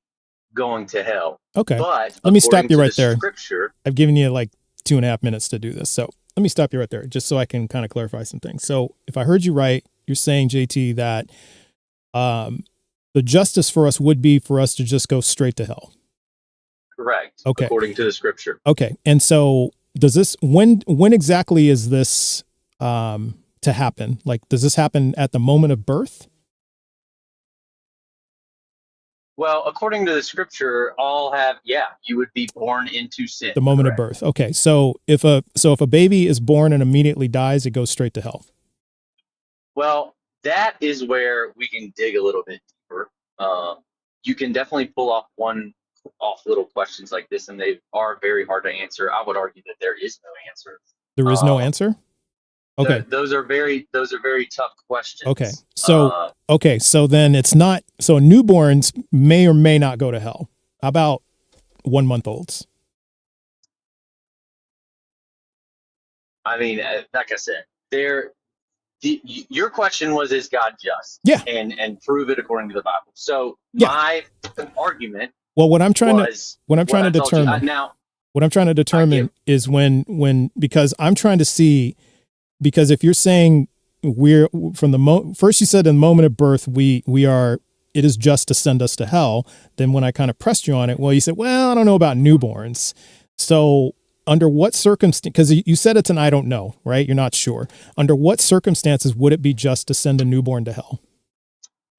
going to hell. Okay. But let me stop you right there. Scripture, I've given you like 2.5 minutes to do this. So let me stop you right there just so I can kind of clarify some things. So if I heard you right, you're saying, JT, that the justice for us would be for us to just go straight to hell. Correct. Okay. According to the scripture. Okay. And so does this, when exactly is this to happen? Like, does this happen at the moment of birth? Well, according to the scripture, you would be born into sin. The moment of birth. Okay. So if a baby is born and immediately dies, it goes straight to hell. Well, that is where we can dig a little bit deeper. You can definitely pull off little questions like this, and they are very hard to answer. I would argue that there is no answer. There is no answer? Okay. Those are very tough questions. Okay. So then it's not, so newborns may or may not go to hell. How about 1-month-olds? I mean, like I said, your question was, is God just? Yeah. And prove it according to the Bible. So my argument. Well, what I'm trying to determine is when because I'm trying to see, because if you're saying we're from first you said in the moment of birth we are it is just to send us to hell. Then when I kind of pressed you on it, well, you said, well, I don't know about newborns. So under what circumstance, because you said it's an I don't know, right? You're not sure. Under what circumstances would it be just to send a newborn to hell?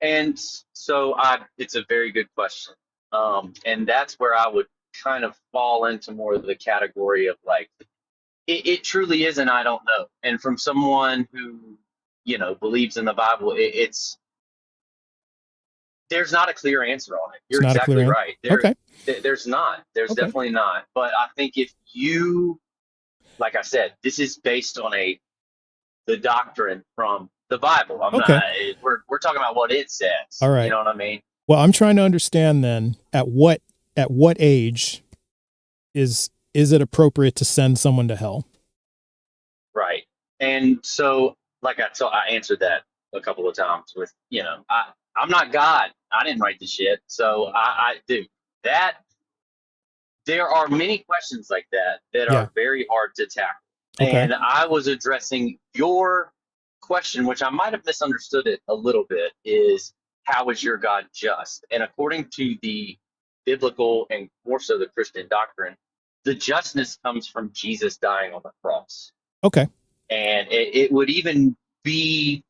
And so it's a very good question. And that's where I would kind of fall into more of the category of like, it truly is an I don't know. And from someone who, believes in the Bible, there's not a clear answer on it. You're It's not a exactly clear right. Okay. There's not. There's Okay. definitely not. But I think if you, like I said, this is based on the doctrine from the Bible. Okay. We're talking about what it says. All right. You know what I mean? Well, I'm trying to understand then at what age is it appropriate to send someone to hell? Right. And so, like I answered that a couple of times with, I'm not God. I didn't write the shit. So I do that. There are many questions like that Yeah. are very hard to tackle. Okay. And I was addressing your question, which I might have misunderstood it a little bit, is how is your God just? And according to the biblical and more so the Christian doctrine, the justness comes from Jesus dying on the cross. Okay. And it would even be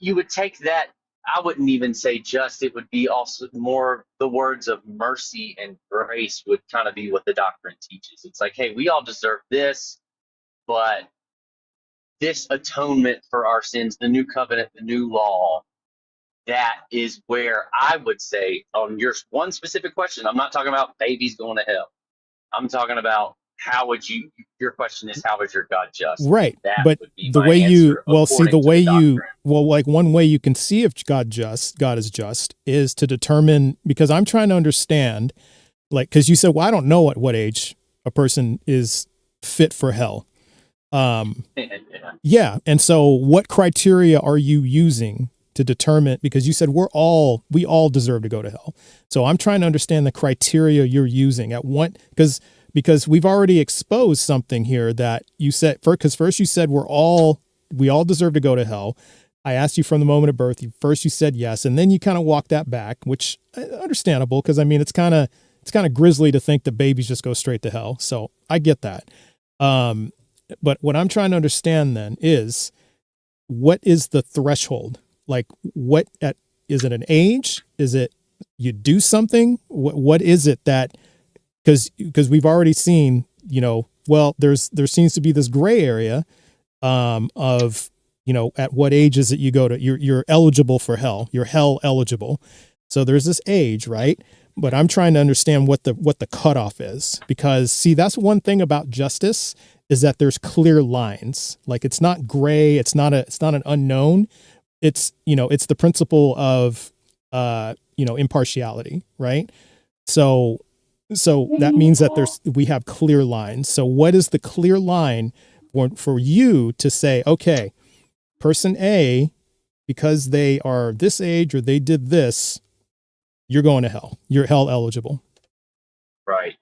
you would take that, I wouldn't even say just, it would be also more the words of mercy and grace would kind of be what the doctrine teaches. It's like, hey, we all deserve this, but this atonement for our sins, the new covenant, the new law, that is where I would say on your one specific question, I'm not talking about babies going to hell. I'm talking about your question is, how is your God just? Right. That But would be the my way answer according to the doctrine. like one way you can see if God is just is to determine, because I'm trying to understand, like, because you said, well, I don't know at what age a person is fit for hell. Yeah. And so what criteria are you using to determine, because you said we all deserve to go to hell. So I'm trying to understand the criteria you're using at what, because we've already exposed something here that you said, because first you said we all deserve to go to hell. I asked you from the moment of birth. First you said yes, and then you kind of walked that back, which understandable, because I mean it's kind of grisly to think that babies just go straight to hell. So I get that. But what I'm trying to understand then is, what is the threshold? Like, is it an age? Is it you do something? What is it that? Because we've already seen, well, there seems to be this gray area of, at what age is it you go to, you're eligible for hell, you're hell eligible. So there's this age, right? But I'm trying to understand what the cutoff is, because see, that's one thing about justice, is that there's clear lines. Like, it's not gray, it's not an unknown. It's, it's the principle of impartiality, right? So that means that we have clear lines. So what is the clear line for you to say, okay, person A, because they are this age or they did this, you're going to hell. You're hell eligible. Right.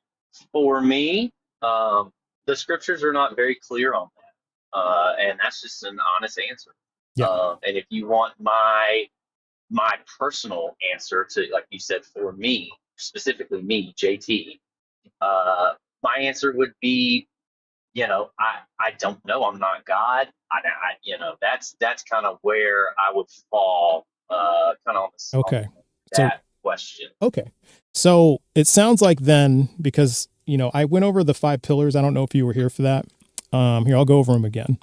For me, the scriptures are not very clear on that. And that's just an honest answer. Yeah. And if you want my personal answer to, like you said, for me, specifically me, JT, my answer would be, I don't know. I'm not God. That's kind of where I would fall, kind of on Okay. that question. Okay. So it sounds like then, because, I went over the 5 pillars. I don't know if you were here for that. Here, I'll go over them again.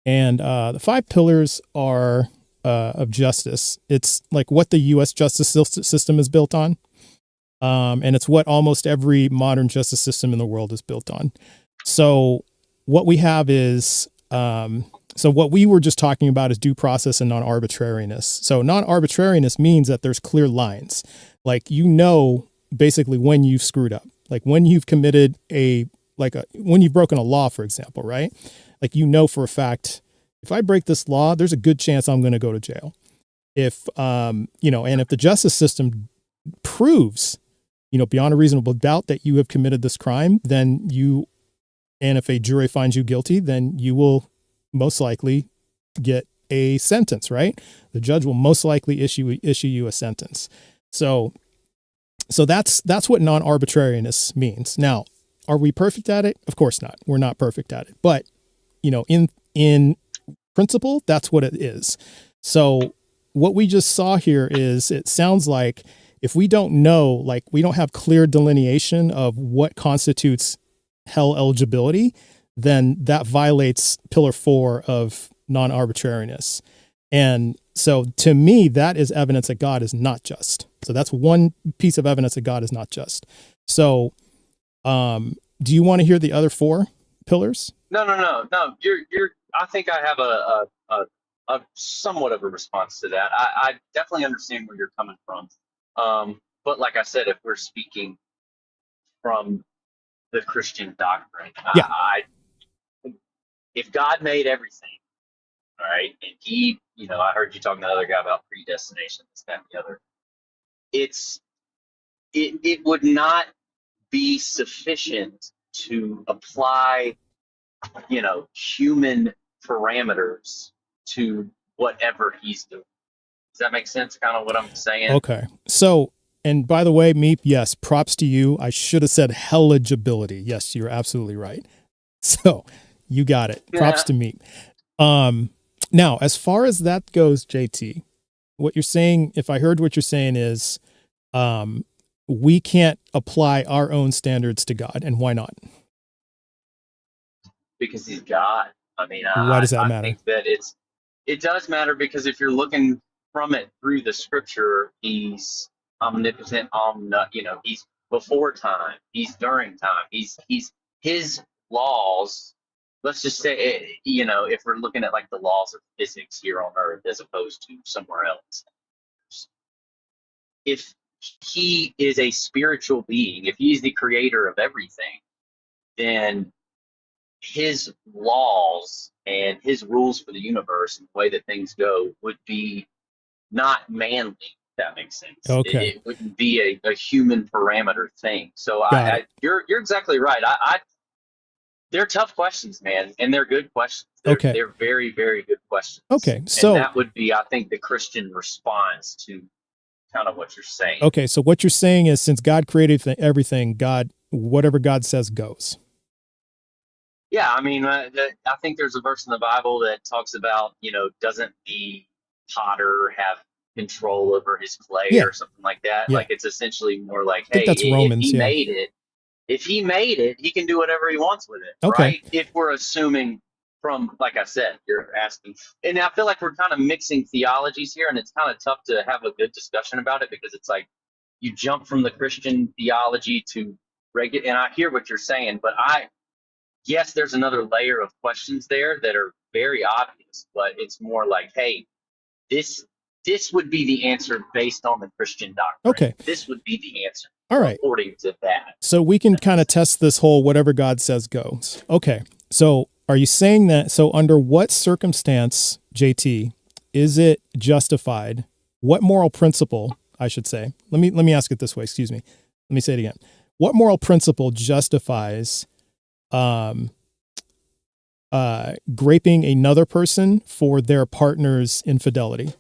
And the 5 pillars are of justice. It's like what the U.S. justice system is built on. And it's what almost every modern justice system in the world is built on. So what we have is, so what we were just talking about is due process and non-arbitrariness. So non-arbitrariness means that there's clear lines. Like, basically when you've screwed up, like when you've committed when you've broken a law, for example, right? Like, for a fact, if I break this law, there's a good chance I'm going to go to jail. If, and if the justice system proves, beyond a reasonable doubt that you have committed this crime, then and if a jury finds you guilty, then you will most likely get a sentence, right? The judge will most likely issue you a sentence. So that's what non-arbitrariness means. Now, are we perfect at it? Of course not. We're not perfect at it. But, in principle, that's what it is. So what we just saw here is, it sounds like if we don't know, like we don't have clear delineation of what constitutes hell eligibility, then that violates pillar 4 of non-arbitrariness. And so to me, that is evidence that God is not just. So that's one piece of evidence that God is not just. So do you want to hear the other 4 pillars? No. You're. I think I have a somewhat of a response to that. I definitely understand where you're coming from. But like I said, if we're speaking from the Christian doctrine, Yeah. if God made everything, all right, and He, I heard you talking to the other guy about predestination, this, that, and the other. It would not be sufficient to apply, human parameters to whatever He's doing. Does that make sense? Kind of what I'm saying? Okay. So, and by the way, Meep, yes, props to you. I should have said heligibility. Yes, you're absolutely right. So you got it. Props to Meep. Now, as far as that goes, JT, what you're saying, if I heard what you're saying is, we can't apply our own standards to God. And why not? Because He's God. I mean, Why does that matter? I think that it does matter, because if you're looking from it through the Scripture, He's omnipotent, He's before time, He's during time, He's His laws. Let's just say, if we're looking at like the laws of physics here on Earth as opposed to somewhere else, if He is a spiritual being, if He's the creator of everything, then His laws and His rules for the universe and the way that things go would be not manly, if that makes sense. Okay. It wouldn't be a human parameter thing. So you're exactly right. They're tough questions, man, and they're good questions. They're very, very good questions. Okay, so and that would be, I think, the Christian response to kind of what you're saying. Okay, so what you're saying is, since God created everything, whatever God says goes. Yeah, I mean, I think there's a verse in the Bible that talks about, doesn't the potter have control over his clay or something like that? Yeah. Like, it's essentially more like, I think that's Romans, if he made it, he can do whatever he wants with it, Okay. right? If we're assuming from, like I said, you're asking, and I feel like we're kind of mixing theologies here, and it's kind of tough to have a good discussion about it, because it's like you jump from the Christian theology to regular, and I hear what you're saying, but yes, there's another layer of questions there that are very obvious, but it's more like, hey, this would be the answer based on the Christian doctrine. Okay. This would be the answer. All right. According to that. So we can kind of test this whole whatever God says goes. Okay. So are you saying that, so under what circumstance, JT, is it justified? What moral principle, I should say, let me ask it this way, excuse me. Let me say it again. What moral principle justifies graping another person for their partner's infidelity?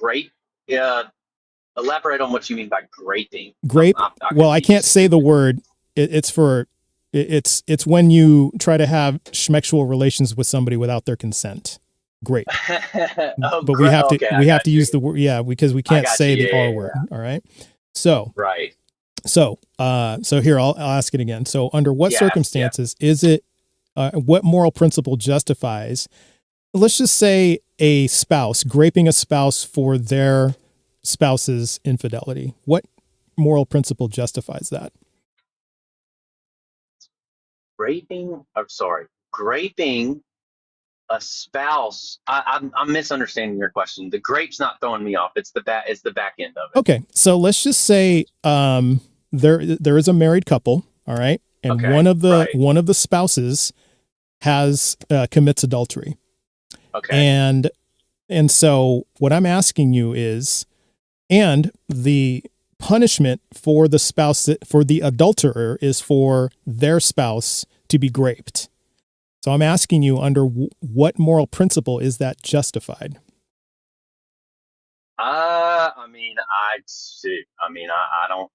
Great. Elaborate on what you mean by graping. Grape. Well, I can't say the word. It's when you try to have schmexual relations with somebody without their consent. Grape. But we have to use the word, because we can't say the R word. All right. So right. So here I'll ask it again. So under what circumstances is it? What moral principle justifies? Let's just say a spouse graping a spouse for their spouse's infidelity. What moral principle justifies that? Graping a spouse. I'm misunderstanding your question. The grape's not throwing me off. It's the back end of it. Okay, so let's just say there is a married couple, all right, and one of the spouses has commits adultery. Okay. And so what I'm asking you is, and the punishment for the spouse, for the adulterer, is for their spouse to be graped. So I'm asking you, under what moral principle is that justified? I mean, I don't.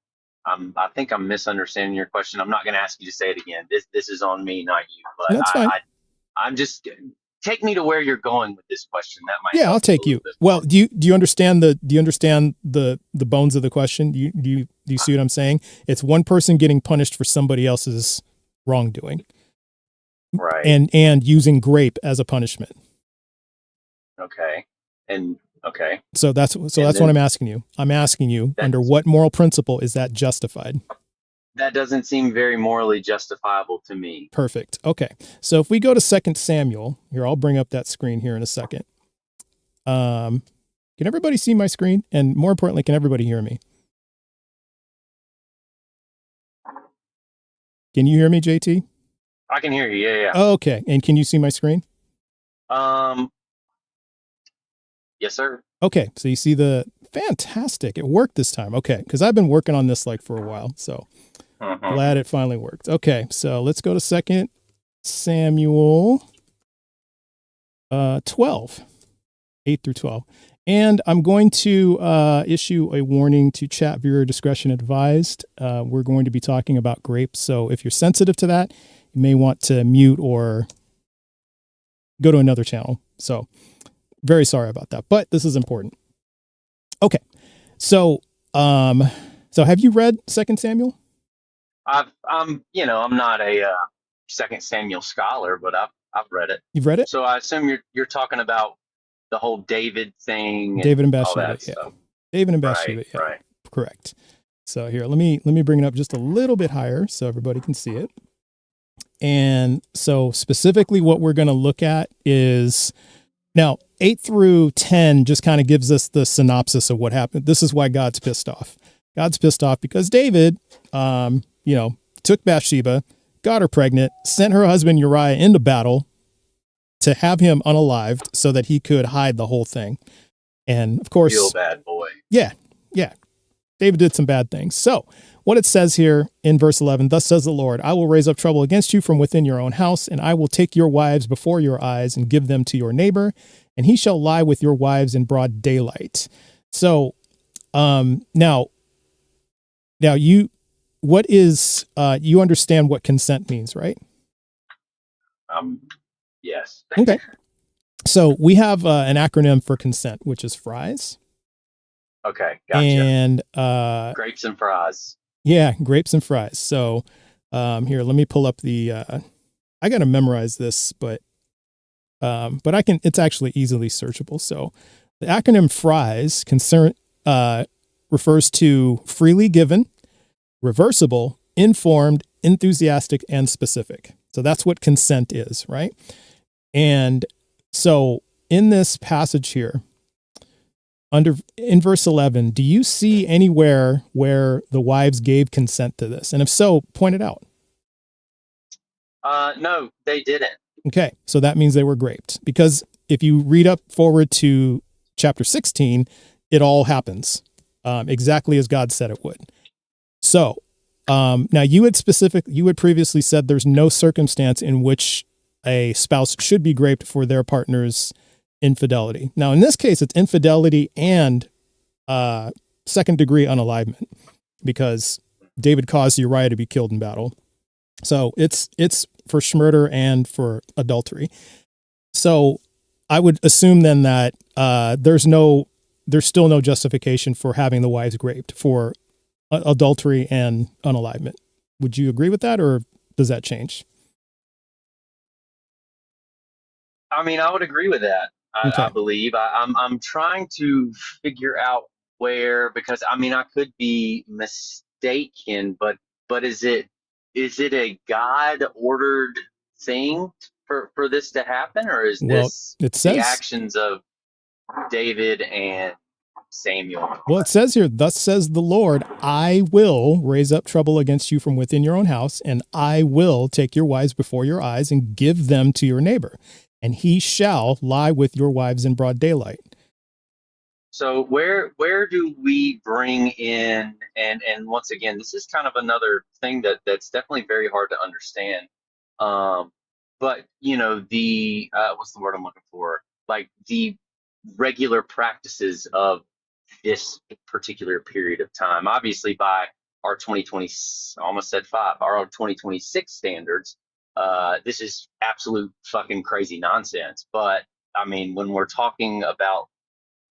I think I'm misunderstanding your question. I'm not going to ask you to say it again. This is on me, not you. But That's fine. I'm just take me to where you're going with this question. That might Yeah, help I'll a take little you. bit Well, more. do you understand the bones of the question? Do you see what I'm saying? It's one person getting punished for somebody else's wrongdoing, Right. and using grape as a punishment. Okay. And okay. So that's And what then I'm asking you. I'm asking you, under that's what moral principle is that justified? that doesn't seem very morally justifiable to me. Perfect. Okay. So if we go to 2 Samuel, here, I'll bring up that screen here in a second. Can everybody see my screen? And more importantly, can everybody hear me? Can you hear me, JT? I can hear you. Yeah, Okay. And can you see my screen? yeah. Yes, sir. Okay. So you see fantastic. It worked this time. Okay. Because I've been working on this for a while. So glad it finally worked. Okay. So let's go to 2 Samuel 12, 8 through 12. And I'm going to issue a warning to chat, viewer discretion advised. We're going to be talking about grapes. So if you're sensitive to that, you may want to mute or go to another channel. So very sorry about that, but this is important. Okay. So, so have you read 2 Samuel? I'm not a 2 Samuel scholar, but I've read it. You've read it? So I assume you're talking about the whole David thing, David and all Bathsheba. that Yeah. stuff. David and Bathsheba. Right, Yeah. right. Correct. So here, let me bring it up just a little bit higher so everybody can see it. And so specifically what we're going to look at is now 8 through 10 just kind of gives us the synopsis of what happened. This is why God's pissed off. God's pissed off because David, took Bathsheba, got her pregnant, sent her husband Uriah into battle to have him unalived so that he could hide the whole thing. And of course, Real bad boy. yeah, David did some bad things. So what it says here in verse 11, thus says the Lord, I will raise up trouble against you from within your own house, and I will take your wives before your eyes and give them to your neighbor, and he shall lie with your wives in broad daylight. So now you understand what consent means, right? Yes. Okay. So we have an acronym for consent, which is FRIES. Okay, gotcha. And Grapes and fries. yeah, grapes and fries. So here, let me pull up the I got to memorize this, but I can, it's actually easily searchable. So the acronym FRIES refers to freely given, reversible, informed, enthusiastic, and specific. So that's what consent is, right? And so in this passage here, in verse 11, do you see anywhere where the wives gave consent to this? And if so, point it out. No, they didn't. Okay, so that means they were graped, because if you read up forward to chapter 16, it all happens exactly as God said it would. So now you had previously said there's no circumstance in which a spouse should be graped for their partner's infidelity. Now, in this case, it's infidelity and second degree unalivement, because David caused Uriah to be killed in battle. So it's for murder and for adultery. So I would assume then that there's still no justification for having the wives graped for adultery and unalivement. Would you agree with that, or does that change? I mean, I would agree with that. Okay. I believe I'm trying to figure out where, because I mean I could be mistaken, but is it a God ordered thing for this to happen, or is this it the says, actions of David and Samuel? well, it says here, thus says the Lord, I will raise up trouble against you from within your own house, and I will take your wives before your eyes and give them to your neighbor, and he shall lie with your wives in broad daylight. So where do we bring in, and once again, this is kind of another thing that's definitely very hard to understand. but you know, the what's the word I'm looking for? Like the regular practices of this particular period of time. Obviously, by our 2020, I almost said five, our 2026 standards, this is absolute fucking crazy nonsense. But I mean, when we're talking about,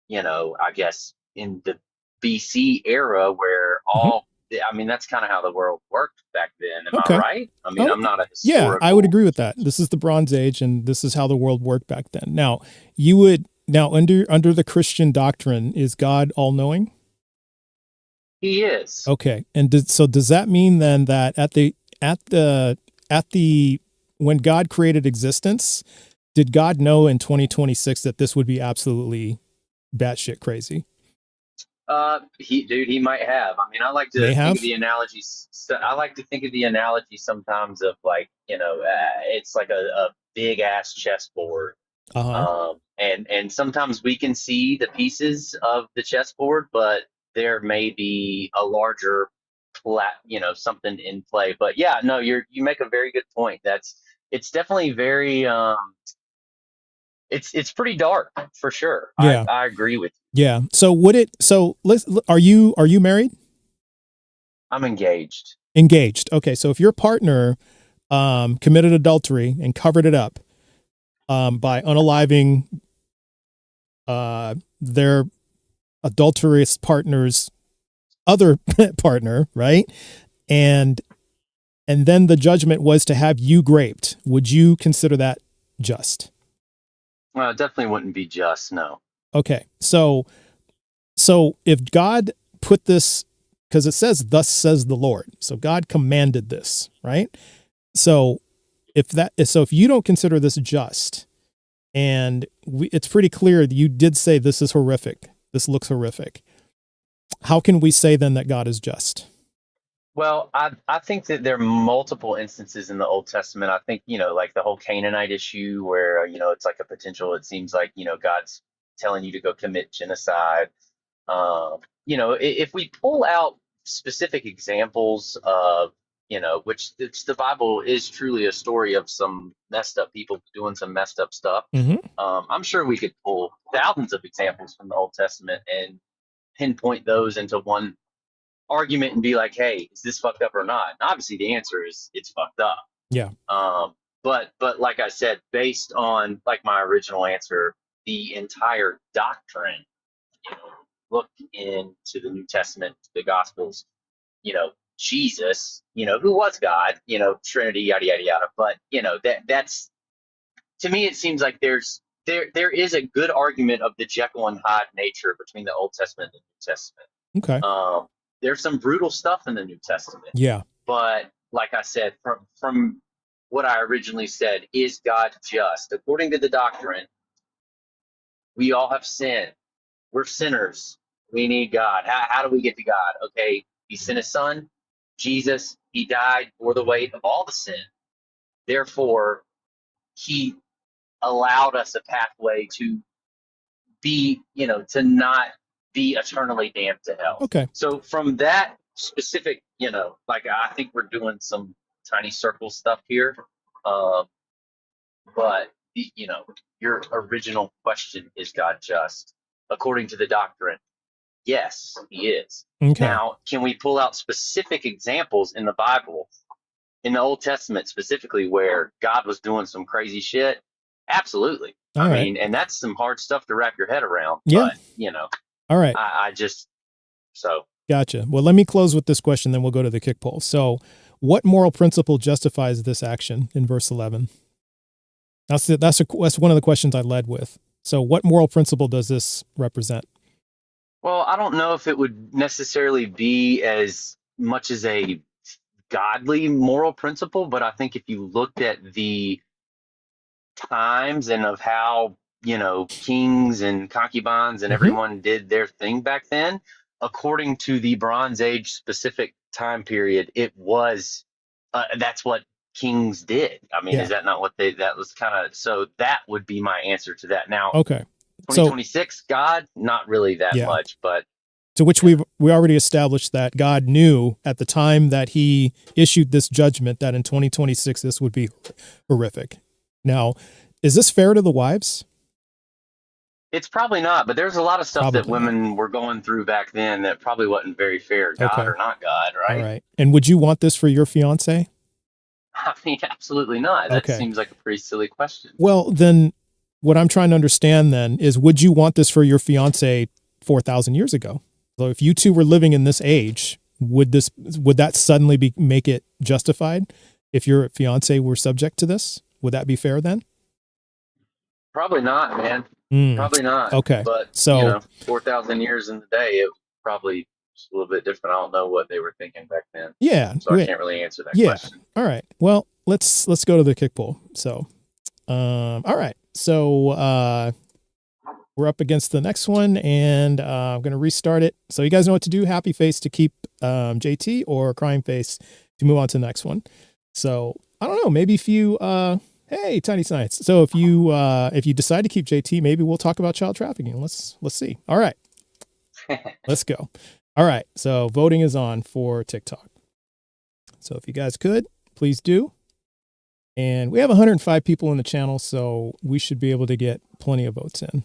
you know, I guess in the BC era where Mhm. all, I mean, that's kind of how the world worked back then. Am Okay. I right? I mean, Oh, I'm not a yeah, I would historical. agree with that. This is the Bronze Age, and this is how the world worked back then. Now, under the Christian doctrine, is God all knowing? He is. Okay, and does that mean then that at the when God created existence, did God know in 2026 that this would be absolutely batshit crazy? He might have. I mean, I like May to think of have. the analogies. I like to think of the analogy sometimes of like, you know, it's like a big ass chessboard. Uh-huh. And sometimes we can see the pieces of the chessboard, but there may be a larger you know, something in play. But yeah, no, you make a very good point. It's definitely very, it's pretty dark for sure. Yeah. I agree with you. Yeah. So are you married? I'm engaged. Engaged. Okay. So if your partner committed adultery and covered it up by unaliving their adulterous partner's other partner, right? And then the judgment was to have you graped, would you consider that just? Well, it definitely wouldn't be just, no. Okay. So if God put this, because it says, thus says the Lord. So God commanded this, right? So if you don't consider this just, and it's pretty clear that you did say this is horrific, this looks horrific, how can we say then that God is just? Well, I think that there are multiple instances in the Old Testament. I think, you know, like the whole Canaanite issue where, you know, it's like a potential, it seems like, you know, God's telling you to go commit genocide. You know, if we pull out specific examples of, you know, which the Bible is truly a story of some messed up people doing some messed up stuff. Mm-hmm. I'm sure we could pull thousands of examples from the Old Testament and pinpoint those into one argument and be like, hey, is this fucked up or not? And obviously the answer is it's fucked up. Yeah. But like I said, based on like my original answer, the entire doctrine, you know, look into the New Testament, the Gospels, you know, Jesus, you know, who was God, you know, Trinity, yada yada yada. But you know, that's to me, it seems like there is a good argument of the Jekyll and Hyde nature between the Old Testament and the New Testament. Okay. There's some brutal stuff in the New Testament. Yeah. But like I said, from what I originally said, is God just? According to the doctrine, we all have sinned. We're sinners. We need God. How do we get to God? Okay, He sent His Son, Jesus. He died for the weight of all the sin. Therefore, He allowed us a pathway to be, you know, to not be eternally damned to hell. Okay. So from that specific, you know, like I think we're doing some tiny circle stuff here. But, you know, your original question, is God just? According to the doctrine, yes, He is. Okay. Now, can we pull out specific examples in the Bible, in the Old Testament specifically, where God was doing some crazy shit? Absolutely. All right. mean, and that's some hard stuff to wrap your head around. Yeah. But, you know, All right. I just, so. Gotcha. Well, let me close with this question, then we'll go to the kick poll. So, what moral principle justifies this action in verse 11? That's one of the questions I led with. So, what moral principle does this represent? Well, I don't know if it would necessarily be as much as a godly moral principle, but I think if you looked at the times and of how, you know, kings and concubines and everyone did their thing back then, according to the Bronze Age specific time period, it was that's what kings did. I mean, Yeah. is that not what that was kind of, so that would be my answer to that. Now, Okay. 2026, God, not really that Yeah. much, but To which we already established that God knew at the time that He issued this judgment that in 2026 this would be horrific. Now, is this fair to the wives? It's probably not, but there's a lot of stuff that Probably not. women were going through back then that probably wasn't very fair, God Okay. or not God, All right? right. And would you want this for your fiance? I mean, absolutely not. That Okay. seems like a pretty silly question. Well, then what I'm trying to understand then is, would you want this for your fiance 4,000 years ago? So if you two were living in this age, would that suddenly make it justified if your fiance were subject to this? Would that be fair then? Probably not, man. Mm, Probably not. okay. But, So 4,000 years in the day, it was probably just a little bit different. I don't know what they were thinking back then. yeah, So I can't really answer that yeah. question. All right. Well, let's go to the kick poll. So, all right. So we're up against the next one, and I'm going to restart it. So you guys know what to do. Happy face to keep JT, or crying face to move on to the next one. So I don't know. Maybe if you hey, Tiny Science. So if you decide to keep JT, maybe we'll talk about child trafficking. Let's see. All right. Let's go. All right. So voting is on for TikTok. So if you guys could, please do. And we have 105 people in the channel, so we should be able to get plenty of votes in.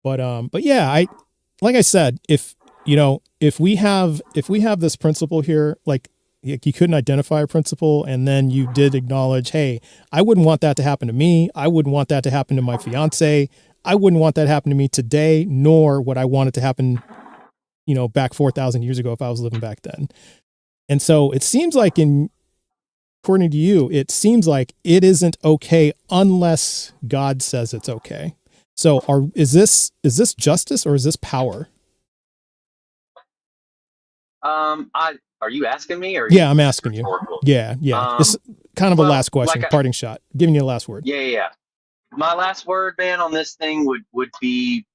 But yeah, like I said, if we have this principle here, like you couldn't identify a principle, and then you did acknowledge, hey, I wouldn't want that to happen to me. I wouldn't want that to happen to my fiance. I wouldn't want that to happen to me today, nor would I want it to happen, back 4,000 years ago if I was living back then. And so it seems like, according to you, it seems like it isn't okay unless God says it's okay. So is this justice, or is this power? Are you asking me, or Yeah, I'm asking you. rhetorical? Yeah. This is kind of a last question, like parting shot. Giving you a last word. Yeah. My last word, man, on this thing would be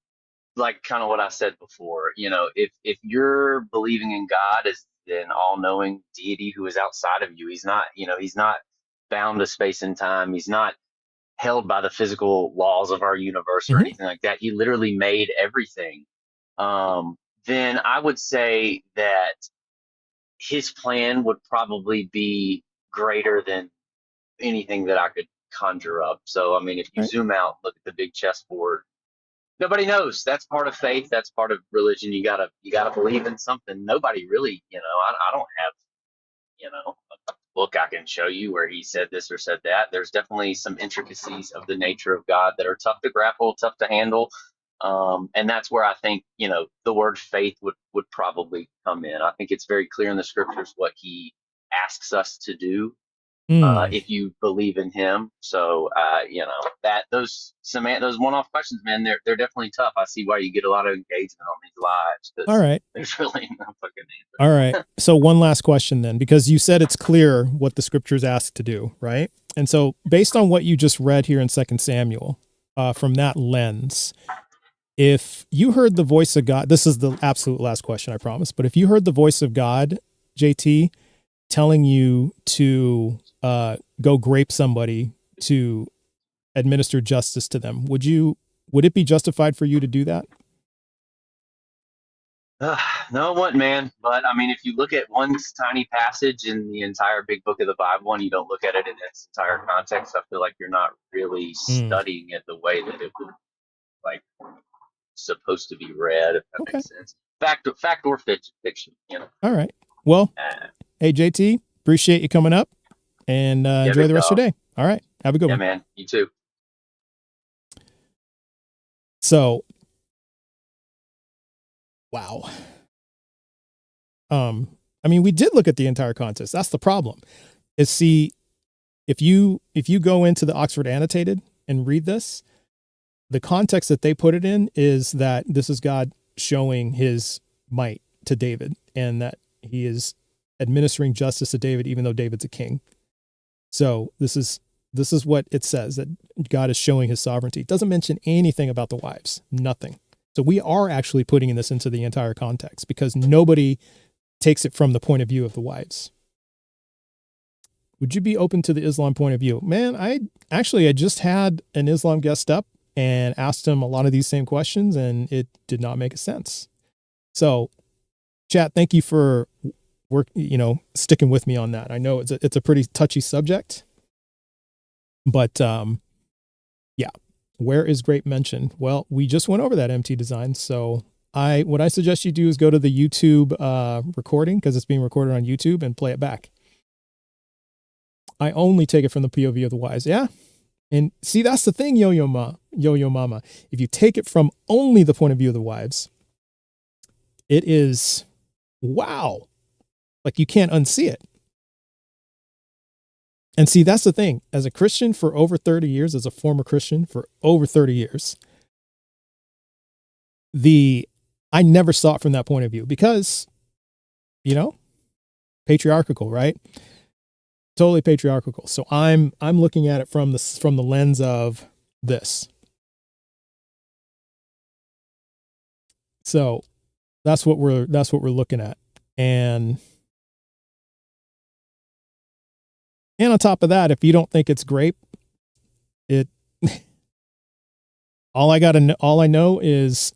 like kind of what I said before. If you're believing in God as an all-knowing deity who is outside of you, he's not bound to space and time. He's not held by the physical laws of our universe or anything like that. He literally made everything. Then I would say that his plan would probably be greater than anything that I could conjure up. So, I mean, if you zoom out, look at the big chessboard, nobody knows. That's part of faith. That's part of religion. You gotta believe in something. Nobody really, I don't have, a book I can show you where he said this or said that. There's definitely some intricacies of the nature of God that are tough to grapple, tough to handle. And that's where I think, the word faith would probably come in. I think it's very clear in the scriptures what he asks us to do. If you believe in him. So, those one-off questions, man, they're definitely tough. I see why you get a lot of engagement on these lives. All right. There's really no fucking answer. All right. So one last question then, because you said it's clear what the scriptures ask to do, right? And so based on what you just read here in 2 Samuel, from that lens, if you heard the voice of God, this is the absolute last question, I promise, but if you heard the voice of God, JT, telling you to go grape somebody to administer justice to them, would it be justified for you to do that? No, it wouldn't, man. But I mean, if you look at one tiny passage in the entire big book of the Bible and you don't look at it in its entire context, I feel like you're not really studying it the way that it would supposed to be read, if that makes sense. Fact or fiction, All right. Well, hey JT, appreciate you coming up, and enjoy the rest of your day. All right. Have a good one. Yeah, man. You too. So, wow. I mean, we did look at the entire context. That's the problem. If you go into the Oxford Annotated and read this, the context that they put it in is that this is God showing his might to David, and that he is administering justice to David, even though David's a king. So this is what it says, that God is showing his sovereignty. It doesn't mention anything about the wives, nothing. So we are actually putting this into the entire context, because nobody takes it from the point of view of the wives. Would you be open to the Islam point of view? Man, I just had an Islam guest up and asked him a lot of these same questions, and it did not make sense. So, chat, thank you for sticking with me on that. I know it's a pretty touchy subject, But yeah, where is grape mentioned? Well, we just went over that MT design. So what I suggest you do is go to the YouTube recording, because it's being recorded on YouTube, and play it back. I only take it from the POV of the wise. Yeah. And see, that's the thing, Yo-Yo Mama. If you take it from only the point of view of the wives, it is, wow. Like, you can't unsee it. And see, that's the thing. As a Christian for over 30 years, as a former Christian for over 30 years, I never saw it from that point of view because, patriarchal, right? Totally patriarchal. So I'm looking at it from the lens of this. So that's what we're looking at. And on top of that, if you don't think it's grape, all I know is,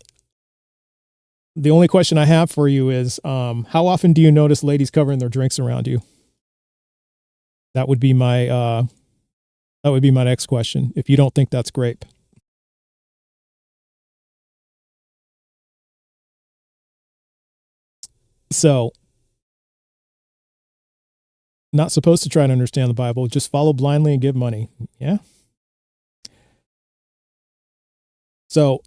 the only question I have for you is, how often do you notice ladies covering their drinks around you? That would be my next question. If you don't think that's grape. So, not supposed to try to understand the Bible. Just follow blindly and give money. Yeah. So,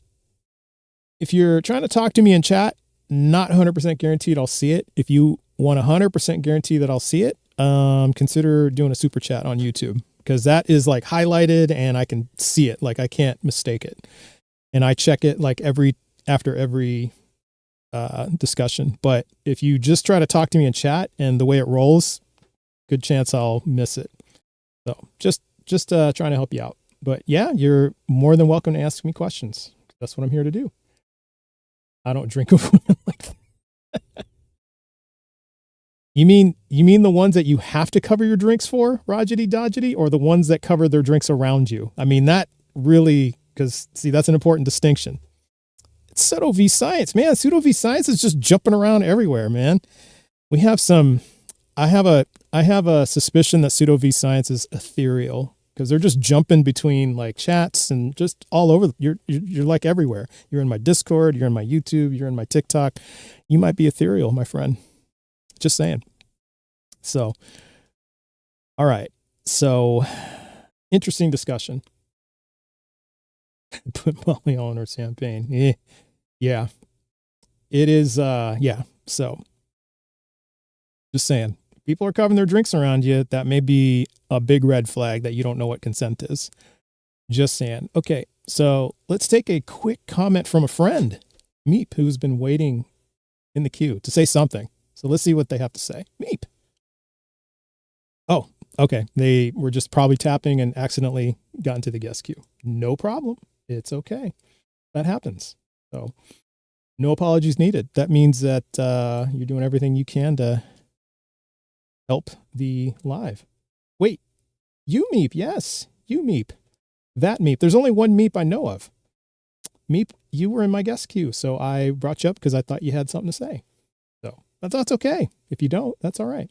if you're trying to talk to me in chat, not 100% guaranteed I'll see it. If you want 100% guarantee that I'll see it, consider doing a super chat on YouTube, because that is like highlighted and I can see it. Like, I can't mistake it. And I check it like after every discussion. But if you just try to talk to me in chat and the way it rolls, good chance I'll miss it. So just trying to help you out. But yeah, you're more than welcome to ask me questions. That's what I'm here to do. I don't drink with women like that. You mean the ones that you have to cover your drinks for, Rajity Dodgety, or the ones that cover their drinks around you? I mean, that really, because see, that's an important distinction. It's pseudo v science, man. Pseudo v science is just jumping around everywhere, man. We have I have a suspicion that pseudo v science is ethereal, because they're just jumping between like chats and just all over. You're like everywhere. You're in my Discord, you're in my YouTube, you're in my TikTok. You might be ethereal, my friend. Just saying. So, all right. So, interesting discussion. Put Molly on her champagne. Yeah. It is, yeah. So, just saying. People are covering their drinks around you. That may be a big red flag that you don't know what consent is. Just saying. Okay. So, let's take a quick comment from a friend, Meep, who's been waiting in the queue to say something. So let's see what they have to say. Meep. Oh, okay. They were just probably tapping and accidentally got into the guest queue. No problem. It's okay. That happens. So no apologies needed. That means that you're doing everything you can to help the live. Wait, you Meep. Yes, you Meep. That Meep. There's only one Meep I know of. Meep, you were in my guest queue, so I brought you up because I thought you had something to say. But that's okay. If you don't, that's all right.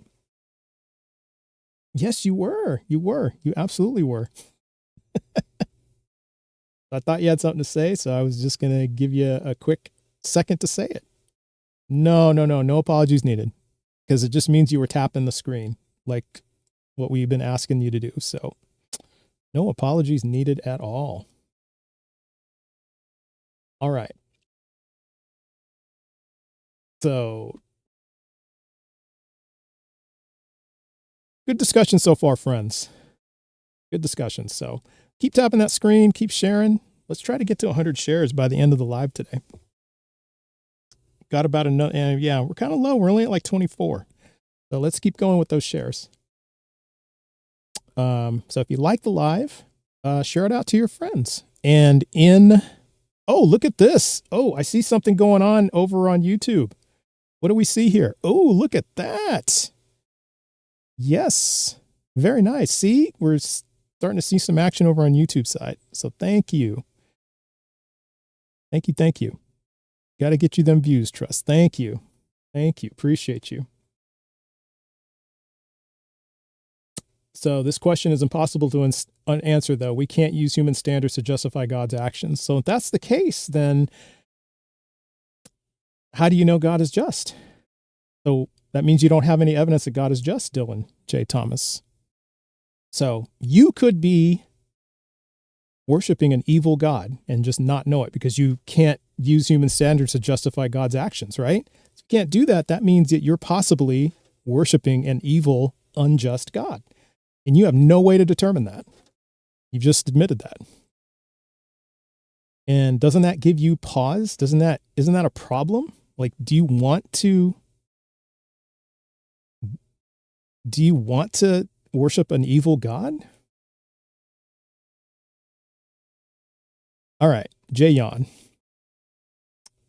Yes, you were. You were. You absolutely were. I thought you had something to say, so I was just going to give you a quick second to say it. No apologies needed, because it just means you were tapping the screen like what we've been asking you to do. So no apologies needed at all. All right. So good discussion so far, friends. Good discussion. So keep tapping that screen, keep sharing. Let's try to get to 100 shares by the end of the live today. Got about another, yeah, we're kind of low. We're only at like 24. So let's keep going with those shares. So if you like the live, share it out to your friends. And oh, look at this. Oh, I see something going on over on YouTube. What do we see here? Oh, look at that. Yes. Very nice. See, we're starting to see some action over on YouTube side. So thank you. Thank you. Got to get you them views, Trust. Thank you. Appreciate you. So this question is impossible to answer, though. We can't use human standards to justify God's actions. So if that's the case, then how do you know God is just? So that means you don't have any evidence that God is just, Dylan J. Thomas. So you could be worshiping an evil God and just not know it because you can't use human standards to justify God's actions, right? If you can't do that, that means that you're possibly worshiping an evil, unjust God. And you have no way to determine that. You've just admitted that. And doesn't that give you pause? Isn't that a problem? Like, do you want to worship an evil God? All right, Jayon.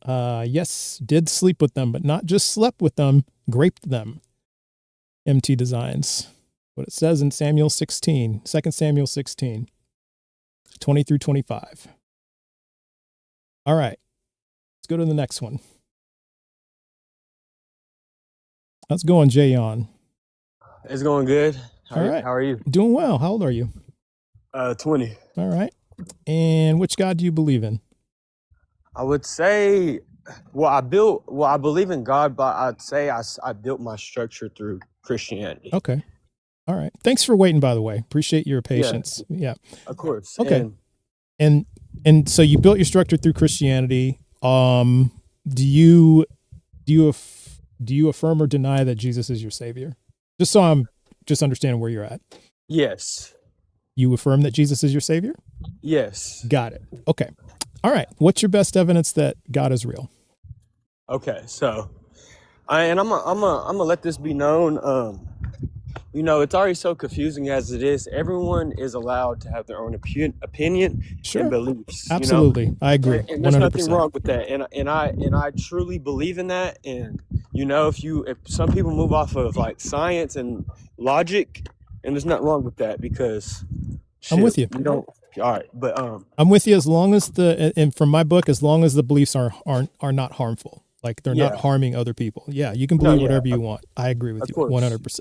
Yes, did sleep with them, but not just slept with them, graped them. MT Designs. What it says in Samuel 16, 2 Samuel 16, 20 through 25. All right, let's go to the next one. How's it going, Jayon? It's going good. All right. How are you? Doing well. How old are you? 20. All right. And which God do you believe in? I would say, I believe in God, but I'd say I built my structure through Christianity. Okay. All right. Thanks for waiting, by the way. Appreciate your patience. Yeah. Of course. Okay. And so you built your structure through Christianity. Do you affirm or deny that Jesus is your savior? Just so I'm just understanding where you're at. Yes. You affirm that Jesus is your savior? Yes. Got it. Okay. All right. What's your best evidence that God is real? Okay. So, I'm gonna let this be known. It's already so confusing as it is. Everyone is allowed to have their own opinion Sure. and beliefs. Absolutely. I agree. And there's 100%. nothing wrong with that. And I truly believe in that. And if some people move off of like science and logic, and there's nothing wrong with that because I'm with you. All right, but I'm with you as long as and from my book, as long as the beliefs are not harmful, like they're not harming other people. Yeah, you can believe whatever you want. I agree with you 100%.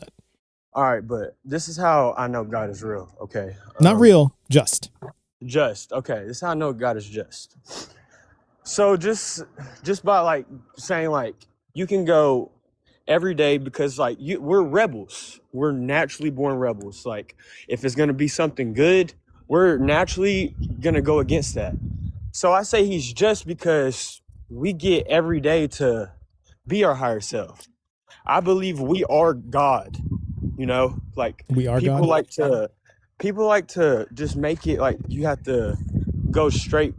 All right, but this is how I know God is real. Okay, not real, just. Just okay. This is how I know God is just. So just by like saying like you can go every day because like we're rebels. We're naturally born rebels. Like if it's gonna be something good, we're naturally gonna go against that. So I say he's just because we get every day to be our higher self. I believe we are God. Like we are people God. People like to just make it like you have to go straight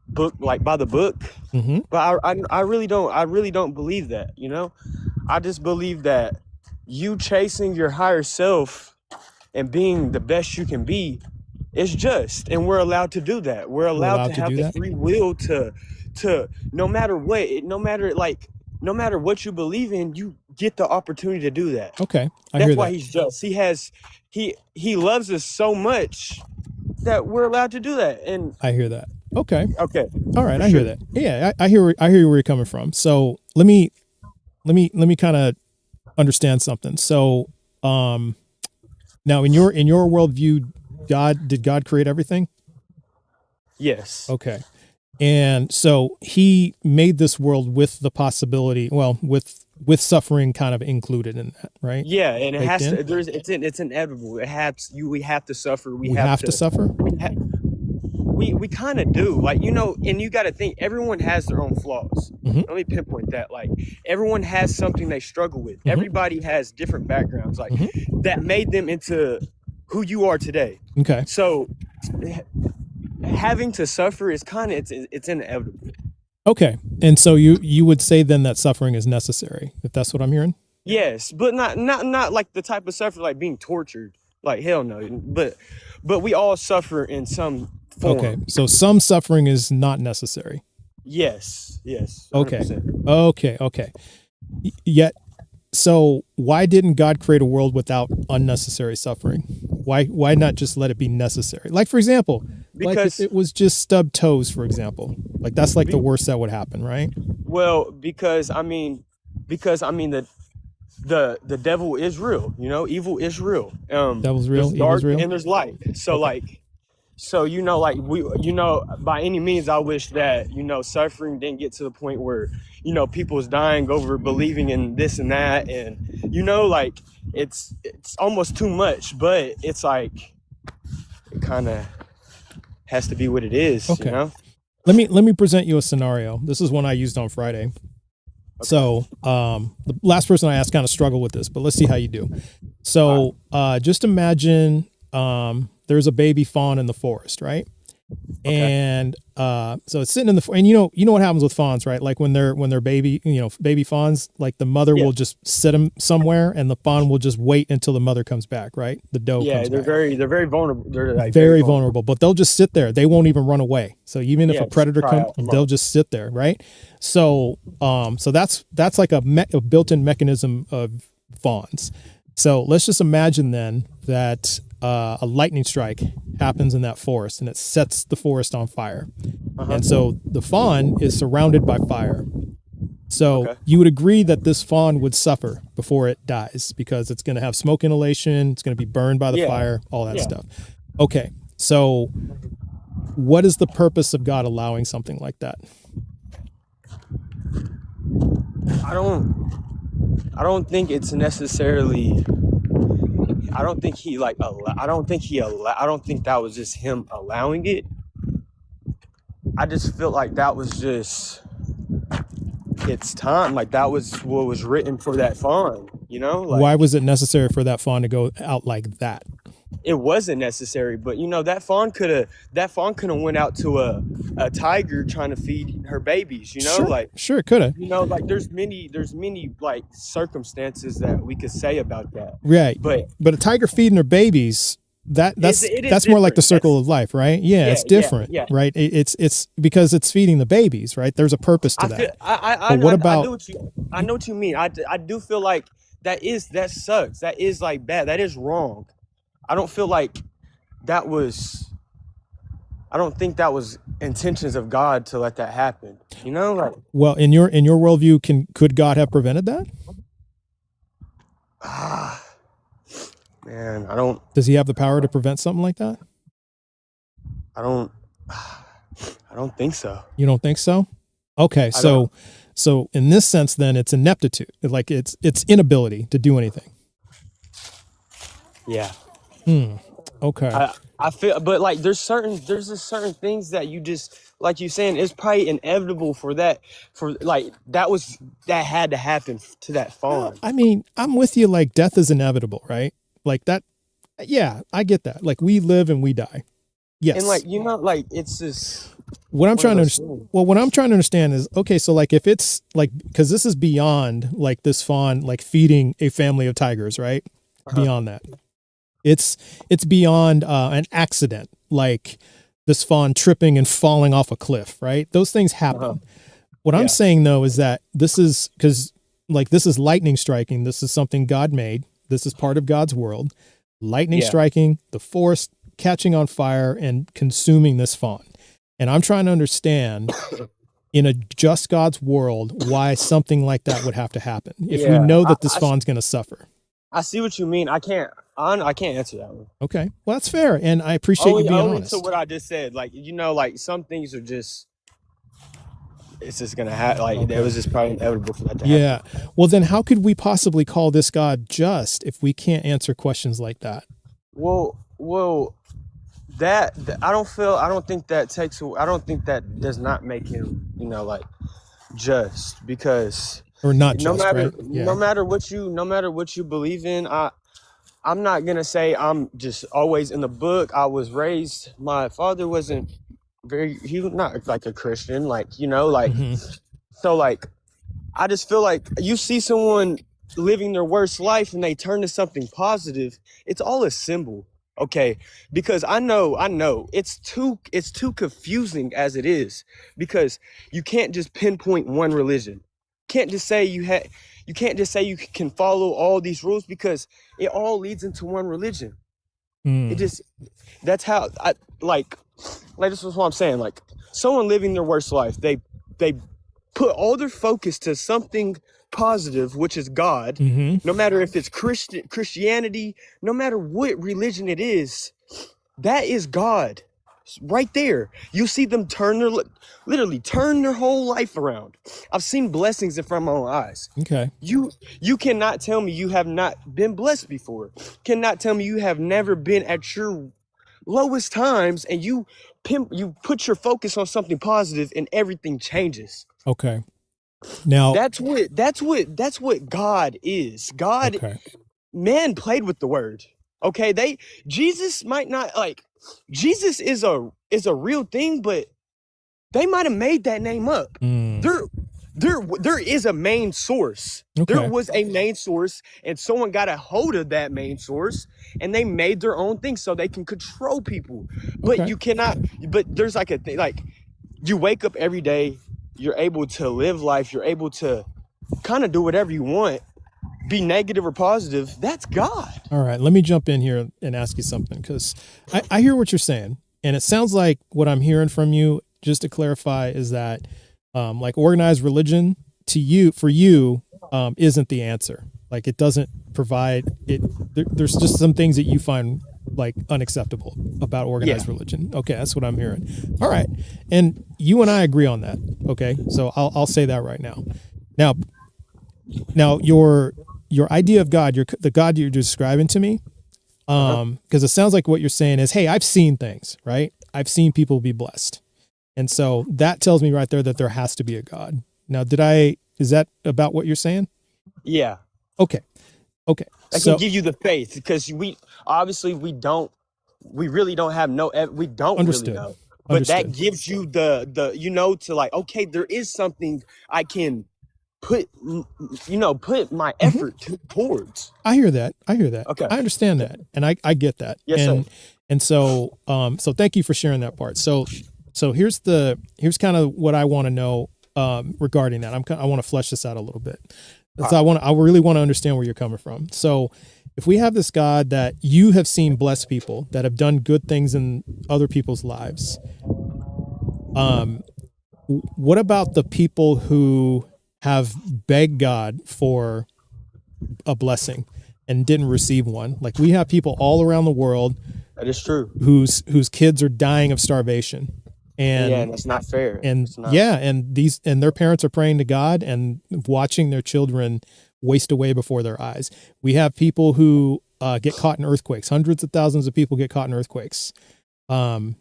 book like by the book. Mm-hmm. But I really don't believe that. I just believe that you chasing your higher self and being the best you can be is just, and we're allowed to do that. We're allowed to have the free will to no matter what you believe in, you get the opportunity to do that. Okay, that's why he's just. He loves us so much that we're allowed to do that. And I hear that. Okay. All right, I hear that. Yeah, I hear where you're coming from. So let me kind of understand something. So now in your worldview, did God create everything? Yes. Okay. And so he made this world with the possibility, with suffering kind of included in that, right? Yeah, and it has to. It's inevitable. We have to suffer. We have to suffer. We kind of do, like and you got to think. Everyone has their own flaws. Mm-hmm. Let me pinpoint that. Like everyone has something they struggle with. Mm-hmm. Everybody has different backgrounds, like that made them into who you are today. Okay. So having to suffer is kind of it's inevitable. Okay. And so you would say then that suffering is necessary, if that's what I'm hearing? Yes, but not like the type of suffering like being tortured. Like hell no. But we all suffer in some form. Okay. So some suffering is not necessary. Yes. 100%. Okay. Yet so why didn't God create a world without unnecessary suffering? Why not just let it be necessary? Like, for example, because like if it was just stubbed toes, for example, like that's like the worst that would happen, right? Well, because I mean the the devil is real, you know, evil is real. Devil's real, There's evil's dark real. and there's light. So Okay. like, so you know, like by any means, I wish that suffering didn't get to the point where people's dying over believing in this and that, and like it's almost too much. But it's like it kind of has to be what it is, Okay. you know. Let me present you a scenario. This is one I used on Friday. So the last person I asked kind of struggled with this, but let's see how you do. So just imagine there's a baby fawn in the forest, right? Okay. And so it's sitting in the and you know what happens with fawns, right? Like when they're baby baby fawns, like the mother Yeah. will just sit them somewhere, and the fawn will just wait until the mother comes back, right? The doe Yeah, comes they're back. very vulnerable. They're like Very vulnerable, but they'll just sit there. They won't even run away. So even if Yeah, a just predator cry comes, out, come they'll on. just sit there, right? So so that's like a built-in mechanism of fawns. So let's just imagine then that a lightning strike happens in that forest and it sets the forest on fire. Uh-huh. And so the fawn is surrounded by fire. So Okay. you would agree that this fawn would suffer before it dies because it's going to have smoke inhalation, it's going to be burned by the Yeah. fire, all that Yeah. stuff. Okay. So what is the purpose of God allowing something like that? I don't think it's necessarily. I don't think he like. I don't think that was just him allowing it. I just feel like that was just its time. Like that was what was written for that fawn. You know, like Why was it necessary for that fawn to go out like that? it wasn't necessary, but that fawn could have went out to a tiger trying to feed her babies. You know, Sure, like. sure, it could have. Like there's many like circumstances that we could say about that. Right. But But a tiger feeding her babies, that's it is that's more like the different. circle of life, right? Yeah, it's Yeah, different, yeah. right? It's because it's feeding the babies, right? There's a purpose to I that. feel But what about- I know what you mean. I do feel like that sucks. That is like bad. That is wrong. I don't feel like that was. I don't think that was intentions of God to let that happen. You know, like Well, in your worldview, could God have prevented that? man, I don't Does he have the power to prevent something like that? think so. You don't think so? Okay, don't. so in this sense, then it's ineptitude, like it's inability to do anything. Yeah. Okay. I feel, but like there's just certain things that you just like you saying it's probably inevitable for that had to happen to that fawn. I mean, I'm with you. Like death is inevitable, right? Like that. Yeah, I get that. Like we live and we die. Yes. And like like it's just what I'm one trying to of those understand. things. Well, what I'm trying to understand is okay. So like if it's like because this is beyond like this fawn like feeding a family of tigers, right? Uh-huh. Beyond that, it's beyond an accident like this fawn tripping and falling off a cliff, right? Those things happen. Uh-huh. What Yeah. I'm saying though is that this is because like this is lightning striking. This is something God made. This is part of God's world. Lightning Yeah. striking, the forest catching on fire and consuming this fawn. And I'm trying to understand in a just God's world why something like that would have to happen if we Yeah, know that this I fawn's going to suffer. I see what you mean. I can't answer that one. Okay, well that's fair, and I appreciate you being Only honest. to what I just said. Like like some things are just. It's just gonna happen. Like Okay. it was just probably inevitable for that to happen. Yeah. Well, then how could we possibly call this God just if we can't answer questions like that? Well, that I don't think that does not make him, like just because Or not no just, matter right? Yeah. no matter what you believe in, I'm not gonna say I'm just always in the book. I was raised. My father wasn't he was not like a Christian, like like Mhm. so like I just feel like you see someone living their worst life and they turn to something positive. It's all a symbol, okay? Because I know it's too confusing as it is because you can't just pinpoint one religion. Can't just say you can't just say you can follow all these rules because it all leads into one religion. Mm. It just that's how I like this is what I'm saying. Like someone living their worst life, they put all their focus to something positive, which is God, Mm-hmm. no matter if it's Christianity, no matter what religion it is, that is God. Right there. You see them literally turn their whole life around. I've seen blessings in front of my own eyes. Okay. You cannot tell me you have not been blessed before. Cannot tell me you have never been at your lowest times and you put your focus on something positive and everything changes. Okay. Now, That's what God is. God, okay. man played with the word. Okay, Jesus might not like Jesus is a real thing, but they might have made that name up. Mm, There is a main source. There okay. was a main source, and someone got a hold of that main source, and they made their own thing so they can control people. But Okay. you cannot. But there's like a thing, like you wake up every day, you're able to live life, you're able to kind of do whatever you want, be negative or positive. That's God. All right. Let me jump in here and ask you something, because I hear what you're saying, and it sounds like what I'm hearing from you, just to clarify, is that like organized religion for you isn't the answer. Like it doesn't provide it. There's just some things that you find like unacceptable about organized religion. Okay, that's what I'm hearing. All right, and you and I agree on that. Okay, so I'll say that right now. Now your idea of God, the God you're describing to me, because it sounds like what you're saying is, hey, I've seen things, right? I've seen people be blessed. And so that tells me right there that there has to be a God. Now, is that about what you're saying? Yeah. Okay. I So, can give you the faith because we really don't have we don't Understood. really know. But that Understood. gives you the to like, okay, there is something I can put my effort towards. I hear that. Okay. I understand that. And I get that. Yes, sir. And so, so thank you for sharing that part. So here's kind of what I want to know, regarding that. I want to flesh this out a little bit. So I really want to understand where you're coming from. So if we have this God that you have seen bless people that have done good things in other people's lives, what about the people who have begged God for a blessing and didn't receive one? Like we have people all around the world That is true. whose kids are dying of starvation. And that's not fair. and It's not. and their parents are praying to God and watching their children waste away before their eyes. We have people who get caught in earthquakes. Hundreds of thousands of people get caught in earthquakes. And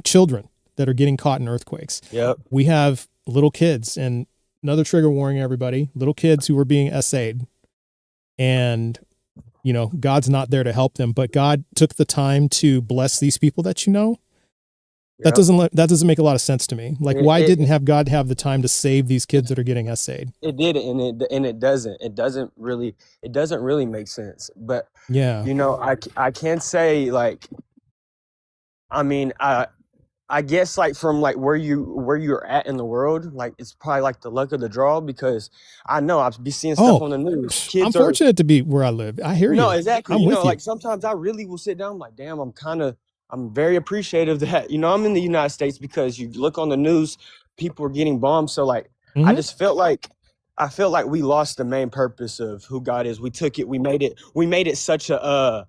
children that are getting caught in earthquakes. Yep. We have little kids, and another trigger warning, everybody, little kids who are being essayed, and God's not there to help them, but God took the time to bless these people that That doesn't make a lot of sense to me. Like, why didn't have God have the time to save these kids that are getting essayed? It did, and it doesn't. It doesn't really make sense. But Yeah. I can say, like, I mean, I guess like from like where you're at in the world, like it's probably like the luck of the draw, because I know I'll be seeing stuff on the news. Kids I'm fortunate to be where I live. I hear you. No, exactly. I'm with you. Like sometimes I really will sit down, like, damn, I'm very appreciative that, I'm in the United States, because you look on the news, people are getting bombed. So like, I just felt like we lost the main purpose of who God is. We made it such a,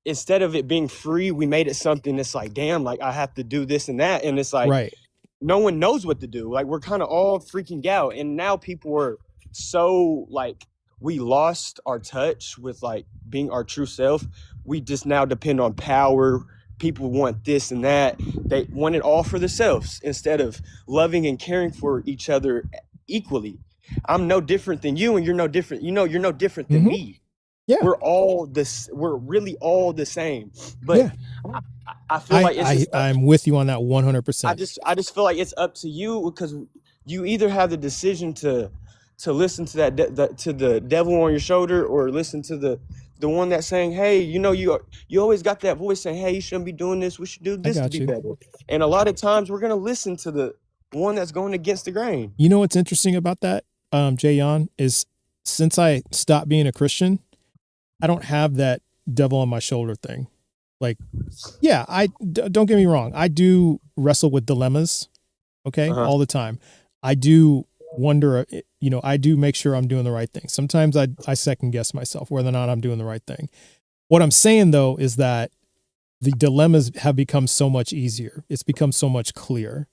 instead of it being free, we made it something that's like, damn, like I have to do this and that. And it's like, right. No one knows what to do. Like we're kind of all freaking out. And now people are so like, we lost our touch with like being our true self. We just now depend on power. People want this and that. They want it all for themselves instead of loving and caring for each other equally. I'm no different than you, and you're no different. You're no different than me. Yeah. We're really all the same. But I feel like I'm with you on that 100%. I just feel like it's up to you, because you either have the decision to listen to to the devil on your shoulder, or listen to the one that's saying, hey, you always got that voice saying, hey, you shouldn't be doing this, we should do this to be better. And a lot of times we're going to listen to the one that's going against the grain. You know what's interesting about that, Jayon, is since I stopped being a Christian, I don't have that devil on my shoulder thing. Like, yeah, don't get me wrong, I do wrestle with dilemmas Okay. Uh-huh. All the time. I do wonder, I do make sure I'm doing the right thing. Sometimes I second guess myself whether or not I'm doing the right thing. What I'm saying though is that the dilemmas have become so much easier. It's become so much clearer.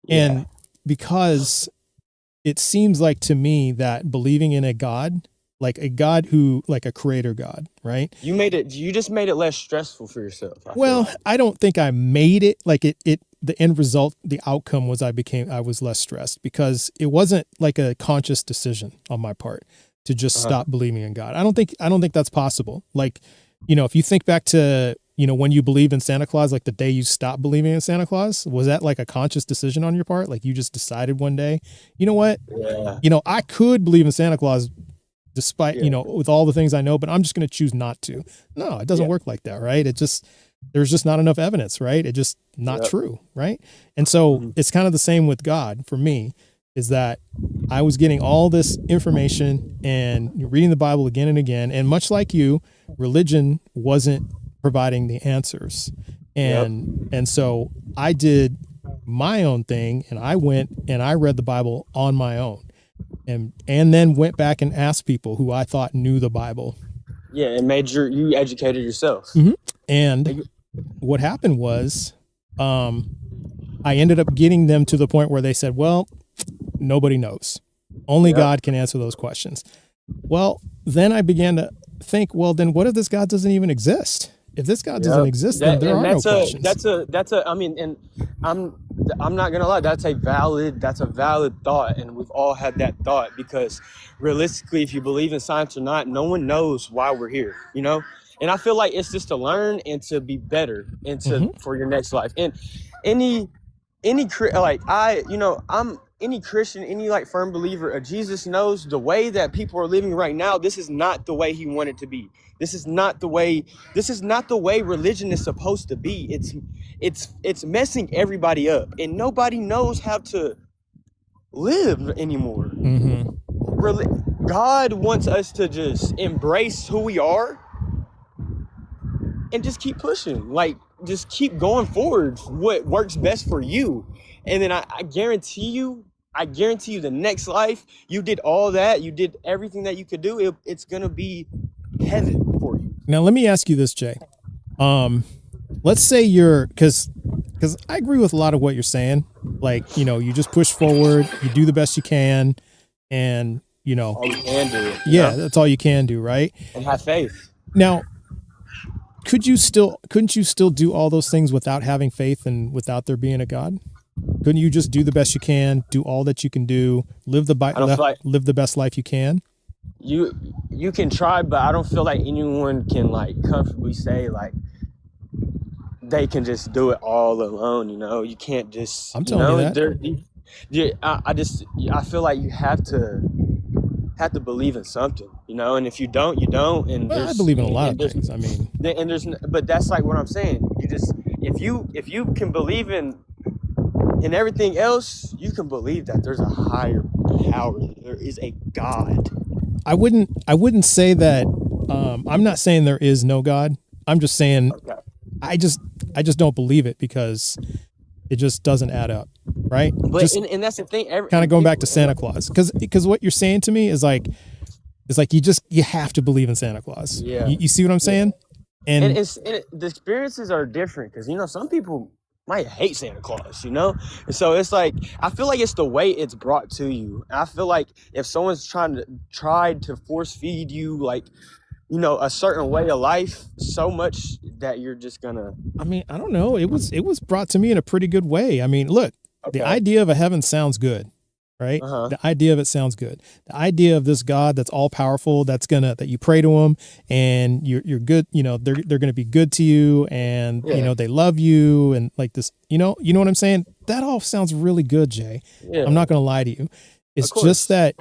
And because it seems like to me that believing in a God, like a God who, like a creator God, right? You just made it less stressful for yourself. I feel Well, like. I don't think I made it like the end result, the outcome was I was less stressed because it wasn't like a conscious decision on my part to just stop believing in God. I don't think that's possible. Like, if you think back to, when you believe in Santa Claus, like the day you stopped believing in Santa Claus, was that like a conscious decision on your part? Like you just decided one day, you know what? Yeah. I could believe in Santa Claus despite, with all the things I know, but I'm just going to choose not to. No, it doesn't work like that, right? There's just not enough evidence, right? It just not true, right? And so it's kind of the same with God for me, is that I was getting all this information and reading the Bible again and again. And much like you, religion wasn't providing the answers. And so I did my own thing, and I went and I read the Bible on my own. And then went back and asked people who I thought knew the Bible. Yeah, and you educated yourself. Mm-hmm. And what happened was, I ended up getting them to the point where they said, well, nobody knows. Only God can answer those questions. Well, then I began to think, well, then what if this God doesn't even exist? If this God doesn't exist, then there are no questions. I mean, and I'm not gonna lie, that's a valid thought, and we've all had that thought, because realistically, if you believe in science or not, no one knows why we're here, And I feel like it's just to learn and to be better and for your next life. And any Christian, any like firm believer of Jesus knows the way that people are living right now. This is not the way he wanted to be. This is not the way religion is supposed to be. It's messing everybody up, and nobody knows how to live anymore. God wants us to just embrace who we are and just keep pushing, like just keep going forward, what works best for you. And then I guarantee you the next life, you did all that, you did everything that you could do, it's gonna be heaven for you. Now let me ask you this, Jay. Let's say because I agree with a lot of what you're saying. Like, you just push forward, you do the best you can, and all you can do. That's all you can do, right? And have faith. Now, couldn't you still do all those things without having faith and without there being a God? Couldn't you just do the best you can, do all that you can do, live the best life you can? You can try, but I don't feel like anyone can like comfortably say like they can just do it all alone. You can't just. I'm telling you that. I feel like you have to believe in something, and if you don't, you don't. And I believe in a lot of things. I mean, but that's like what I'm saying. If you can believe in everything else, you can believe that there's a higher power. There is a God. I wouldn't say that. I'm not saying there is no God. I'm just saying I just don't believe it because it just doesn't add up, right? But and that's the thing. Kind of going back to Santa Claus, because what you're saying to me is like you have to believe in Santa Claus. Yeah. You see what I'm saying? And the experiences are different because some people might hate Santa Claus, and so it's like I feel like it's the way it's brought to you. And I feel like if someone's tried to force feed you like a certain way of life so much that you're just gonna. I mean, I don't know. It was brought to me in a pretty good way. I mean, look, the idea of a heaven sounds good, right? The idea of it sounds good. The idea of this God that's all powerful, that you pray to him and you're good. They're gonna be good to you, and they love you, and like this. You know what I'm saying? That all sounds really good, Jay. Yeah. I'm not gonna lie to you. It's just that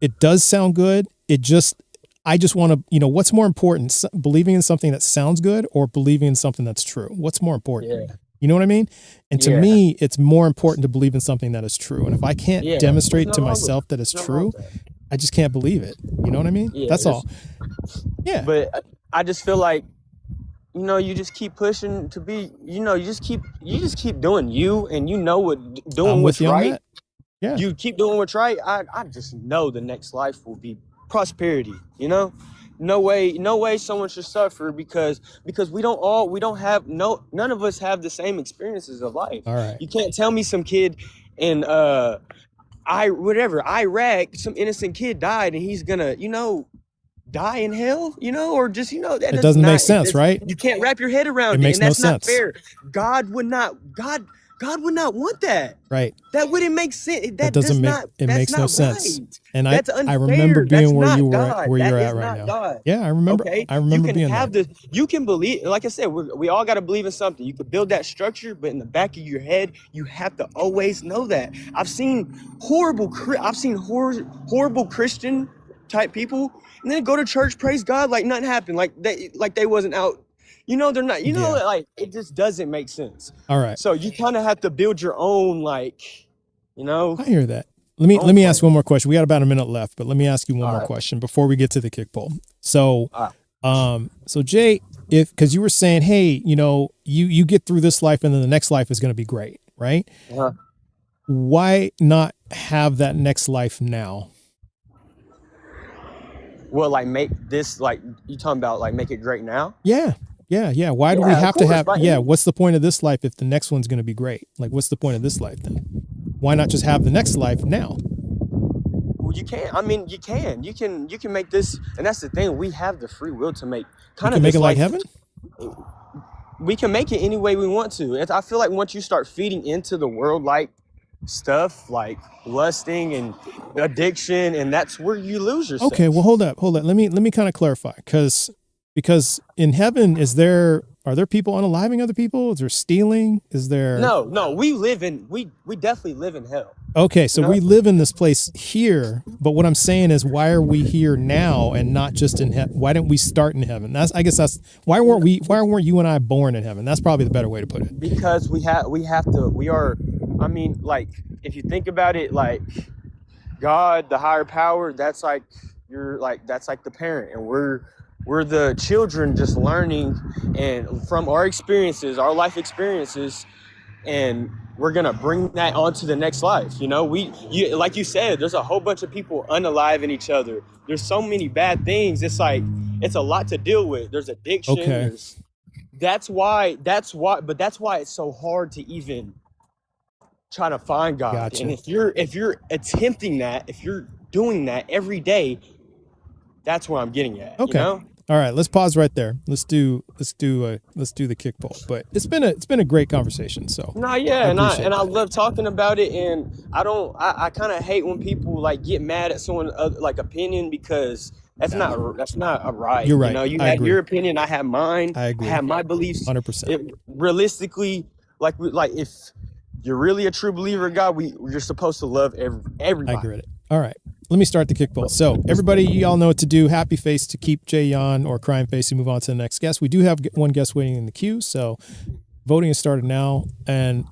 it does sound good. I just want to, what's more important, believing in something that sounds good or believing in something that's true? What's more important? Yeah. You know what I mean? And to me, it's more important to believe in something that is true. And if I can't demonstrate to myself that it's true, I just can't believe it. You know what I mean? Yeah, that's all. Yeah. But I just feel like you just keep pushing to be, you just keep doing you, and doing I'm with what's you on right. that. Yeah. You keep doing what's right. I just know the next life will be prosperity. No way someone should suffer because none of us have the same experiences of life. All right. You can't tell me some kid in Iraq, some innocent kid died and he's gonna, die in hell, or just, that It doesn't make sense, right? You can't wrap your head around It it, makes and that's no not sense. fair. God would not want that. Right. That wouldn't make sense. That doesn't make That's makes no not sense. right. And That's I remember unfair. being That's where not where God. you're That at is right not now. God. Yeah, I remember. Okay, I remember you can being have there. you can believe, like I said, we all got to believe in something. You could build that structure, but in the back of your head, you have to always know that. I've seen horrible Christian type people, and then go to church, praise God, like nothing happened, like they wasn't out. They're not. Yeah. Like it just doesn't make sense. All right. So you kind of have to build your own, I hear that. Let own me ask plan. one more question. We got about a minute left, but let me ask you one All more right. question before we get to the kick bowl. So, All so Jay, because you were saying, hey, you get through this life and then the next life is going to be great, right? Uh-huh. Why not have that next life now? Well, like make this, like you talking about, like make it great now. Yeah. Why do we Yeah, of have to course, have? but Yeah. What's the point of this life if the next one's going to be great? Like, what's the point of this life then? Why not just have the next life now? Well, you can. I mean, you can make this, and that's the thing. We have the free will to make You kind can of make this it like life. heaven. We can make it any way we want to. I feel like once you start feeding into the world like stuff, like lusting and addiction, and that's where you lose yourself. Okay, well, hold up. Let me kind of clarify, because in heaven, are there people unaliving other people? Is there stealing? Is there? No, we definitely live in hell. Okay, so No. we live in this place here, but what I'm saying is, why are we here now and not just in heaven? Why didn't we start in heaven? Why weren't you and I born in heaven? That's probably the better way to put it. Because we are, I mean, like, if you think about it, like God, the higher power, that's like the parent, and we're the children just learning and from our experiences, our life experiences, and we're gonna bring that on to the next life. Like you said, there's a whole bunch of people unaliving each other. There's so many bad things. It's like, it's a lot to deal with. There's addiction. Okay. That's why it's so hard to even try to find God. Gotcha. And if you're attempting that, if you're doing that every day, that's where I'm getting at. Okay. All right, let's pause right there. Let's do the kick bowl. But it's been a great conversation. So And appreciate I that. love talking about it, and I kind of hate when people like get mad at someone like opinion, because that's not a right. You're right. You I have agree. your opinion, I have mine. I agree. I have my beliefs. 100%. Realistically, like if you're really a true believer of God, you're supposed to love everybody. I agree with it. All right. Let me start the kick bowl. So everybody, you all know what to do. Happy face to keep Jay on, or crying face to move on to the next guest. We do have one guest waiting in the queue, so voting has started now, and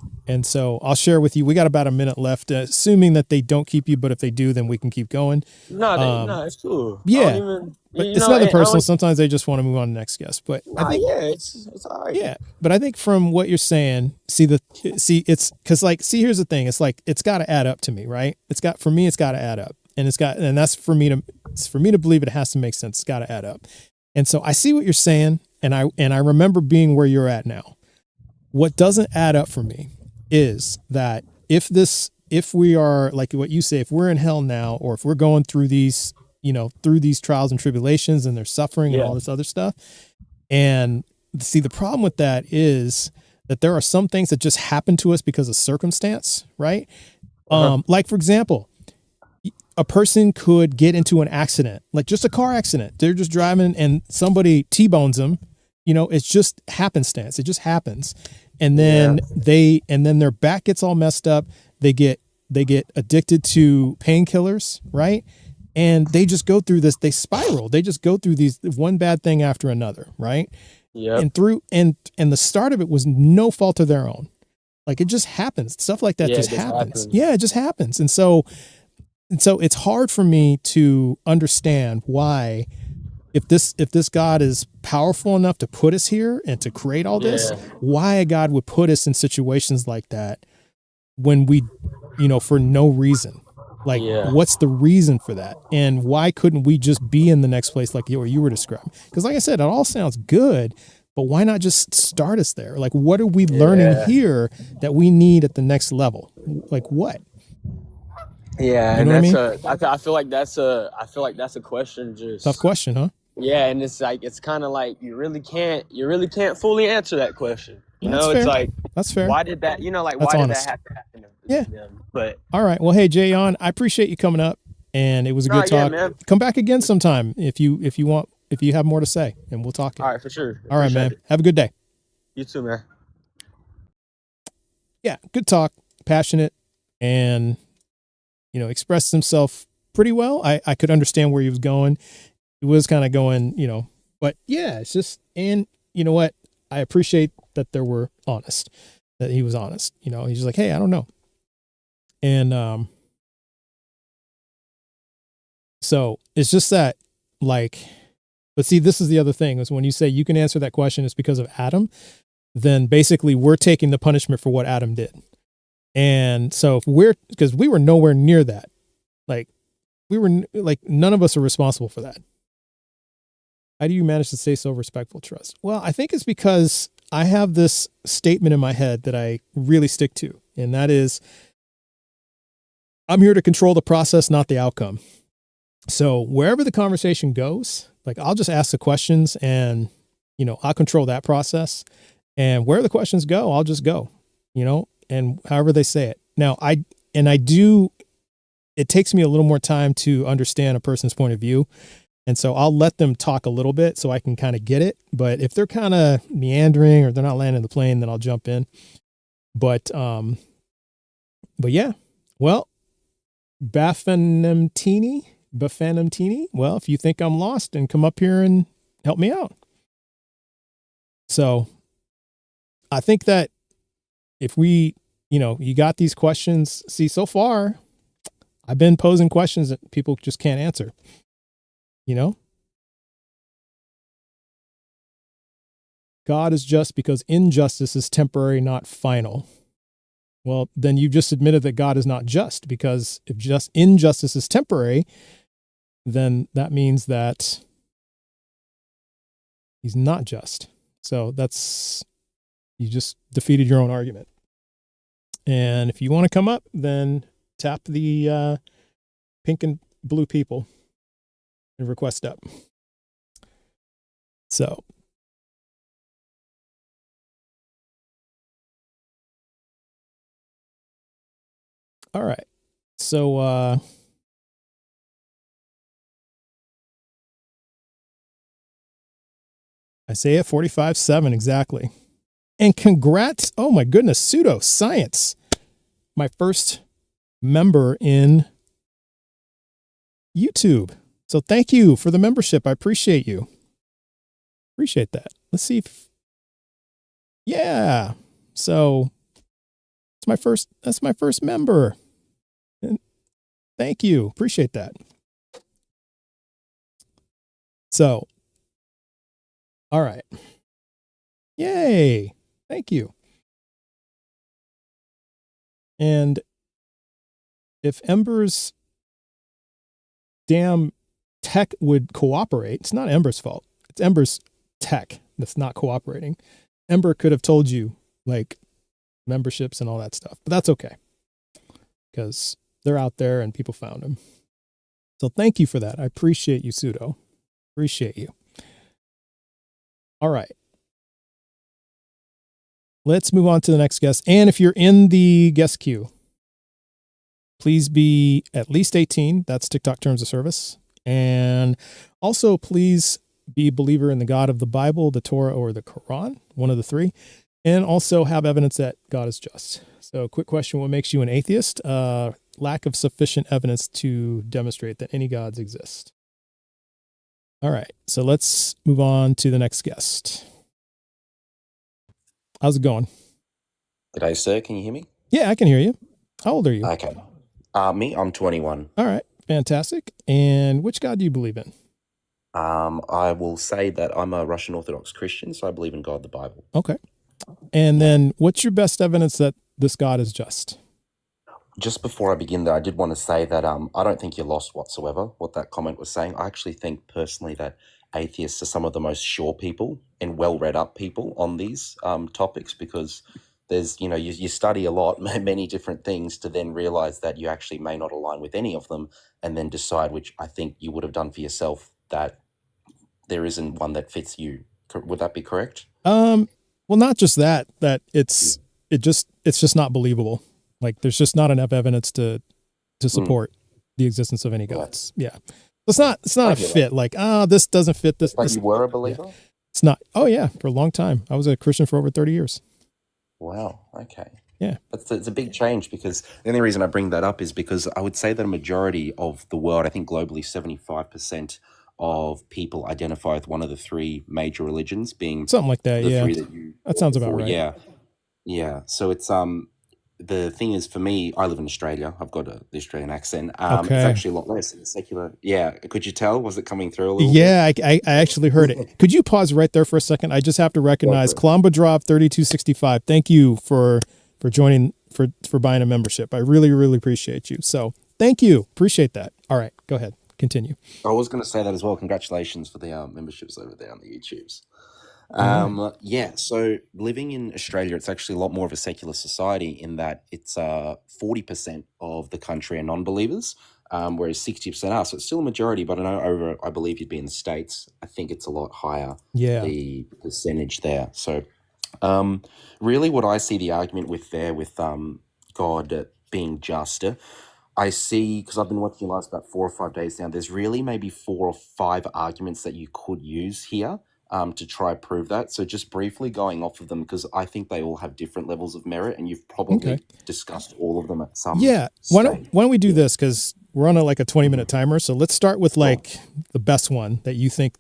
so I'll share with you. We got about a minute left, assuming that they don't keep you, but if they do, then we can keep going. No, it's cool. Yeah, I don't even, but it's nothing personal. Sometimes they just want to move on to the next guest. But I think, it's all right. yeah, but I think from what you're saying, it's because here's the thing. It's like, it's got to add up to me, right? It's got to add up, and that's for me to believe it has to make sense. It's got to add up, and so I see what you're saying, and I remember being where you're at now. What doesn't add up for me is that if we are, like what you say, if we're in hell now, or if we're going through these trials and tribulations, and there's suffering and all this other stuff. And see, the problem with that is that there are some things that just happen to us because of circumstance, right? Like, for example, a person could get into an accident, like just a car accident. They're just driving and somebody T-bones them. It's just happenstance. It just happens. And then their back gets all messed up. They get addicted to painkillers, right? And they just go through this, they spiral. They just go through these one bad thing after another, right? Yeah. And the start of it was no fault of their own. Like, it just happens. Stuff like that just happens. Yeah, it just happens. And so it's hard for me to understand why if this God is powerful enough to put us here and to create all this, why a God would put us in situations like that when we, for no reason. Like, what's the reason for that? And why couldn't we just be in the next place like you were describing? Because like I said, it all sounds good, but why not just start us there? Like, what are we learning here that we need at the next level? Like what? Yeah, You know and what I feel like that's a question. Just Tough question, huh? Yeah, and it's kind of like you really can't fully answer that question. That's It's fair. like, That's fair. why did that? Like, That's why honest. did that have to happen? Yeah. But All right. Well, hey, Jayon, I appreciate you coming up, and it was a good yeah, talk. man. Come back again sometime if you have more to say, and we'll talk. All right, for sure. All right, Appreciate man. it. Have a good day. You too, man. Yeah, good talk, passionate, and expressed himself pretty well. I could understand where he was going. He was kind of going, but yeah, it's just, and you know what? I appreciate that they were honest, that he was honest. He's just like, hey, I don't know. And so it's just that, like, but see, this is the other thing, is when you say you can answer that question, it's because of Adam, then basically we're taking the punishment for what Adam did. And so because we were nowhere near that, like none of us are responsible for that. How do you manage to stay so respectful, trust? Well, I think it's because I have this statement in my head that I really stick to. And that is, I'm here to control the process, not the outcome. So wherever the conversation goes, like, I'll just ask the questions and, I'll control that process. And where the questions go, I'll just go, and however they say it. Now, it takes me a little more time to understand a person's point of view. And so I'll let them talk a little bit so I can kind of get it. But if they're kind of meandering or they're not landing the plane, then I'll jump in. But yeah, well, Bafanamtini. Well, if you think I'm lost, then come up here and help me out. So I think that if we, you got these questions, see, so far I've been posing questions that people just can't answer, God is just because injustice is temporary, not final. Well, then you just admitted that God is not just, because if just injustice is temporary, then that means that he's not just. So you just defeated your own argument. And if you want to come up, then tap the pink and blue people and request up. So all right. So Isaiah 45:7 exactly. And congrats. Oh my goodness, Pseudoscience. My first member in YouTube. So thank you for the membership. I appreciate you. Appreciate that. Let's see if, yeah. So that's my first member. And thank you. Appreciate that. So, all right. Yay. Thank you. And if Ember's damn tech would cooperate, it's not Ember's fault. It's Ember's tech that's not cooperating. Ember could have told you, like, memberships and all that stuff, but that's okay, because they're out there and people found them. So thank you for that. I appreciate you, Pseudo. Appreciate you. All right. Let's move on to the next guest. And if you're in the guest queue, please be at least 18. That's TikTok terms of service. And also, please be a believer in the God of the Bible, the Torah, or the Quran, one of the three. And also have evidence that God is just. So, quick question: what makes you an atheist? Lack of sufficient evidence to demonstrate that any gods exist. All right. So let's move on to the next guest. How's it going? G'day, sir. Can you hear me? Yeah, I can hear you. How old are you? Okay. Me, I'm 21. All right. Fantastic. And which God do you believe in? I will say that I'm a Russian Orthodox Christian, so I believe in God, the Bible. Okay. And then what's your best evidence that this God is just? Just before I begin, though, I did want to say that I don't think you're lost whatsoever, what that comment was saying. I actually think personally that atheists are some of the most sure people and well-read up people on these topics, because there's, you study a lot, many different things, to then realize that you actually may not align with any of them, and then decide, which I think you would have done for yourself, that there isn't one that fits you. Would that be correct? Well, not just that it's just not believable. Like there's just not enough evidence to support the existence of any Yeah. gods. Yeah. It's not I a hear that. fit. Like, this doesn't fit this. But this you were a believer? It's not. Oh yeah. For a long time. I was a Christian for over 30 years. Wow. Okay. Yeah. It's a big change, because the only reason I bring that up is because I would say that a majority of the world, I think globally 75% of people identify with one of the three major religions, being Something like that. the Yeah. three that you That sounds about before. right. Yeah. Yeah. So it's the thing is, for me, I live in Australia. I've got the Australian accent. It's Okay. actually a lot less in the secular. Yeah. Could you tell? Was it coming through a little bit? Yeah, I actually heard it. Could you pause right there for a second? I just have to recognize for it. Klamba Drop 3265. Thank you for joining, for buying a membership. I really, really appreciate you. So thank you. Appreciate that. All right, go ahead. Continue. I was going to say that as well. Congratulations for the memberships over there on the YouTubes. Yeah, so living in Australia, it's actually a lot more of a secular society, in that it's 40% of the country are non-believers, whereas 60% are. So it's still a majority, but I believe you'd be in the States. I think it's a lot higher, Yeah. the percentage there. So really what I see the argument with there, with God being just, I see, because I've been watching the last about 4 or 5 days now, there's really maybe 4 or 5 arguments that you could use here to try prove that. So just briefly going off of them, because I think they all have different levels of merit, and you've probably Okay. discussed all of them at some Yeah. Why stage. don't we do this? Because we're on a 20-minute timer. So let's start with Cool. the best one that you think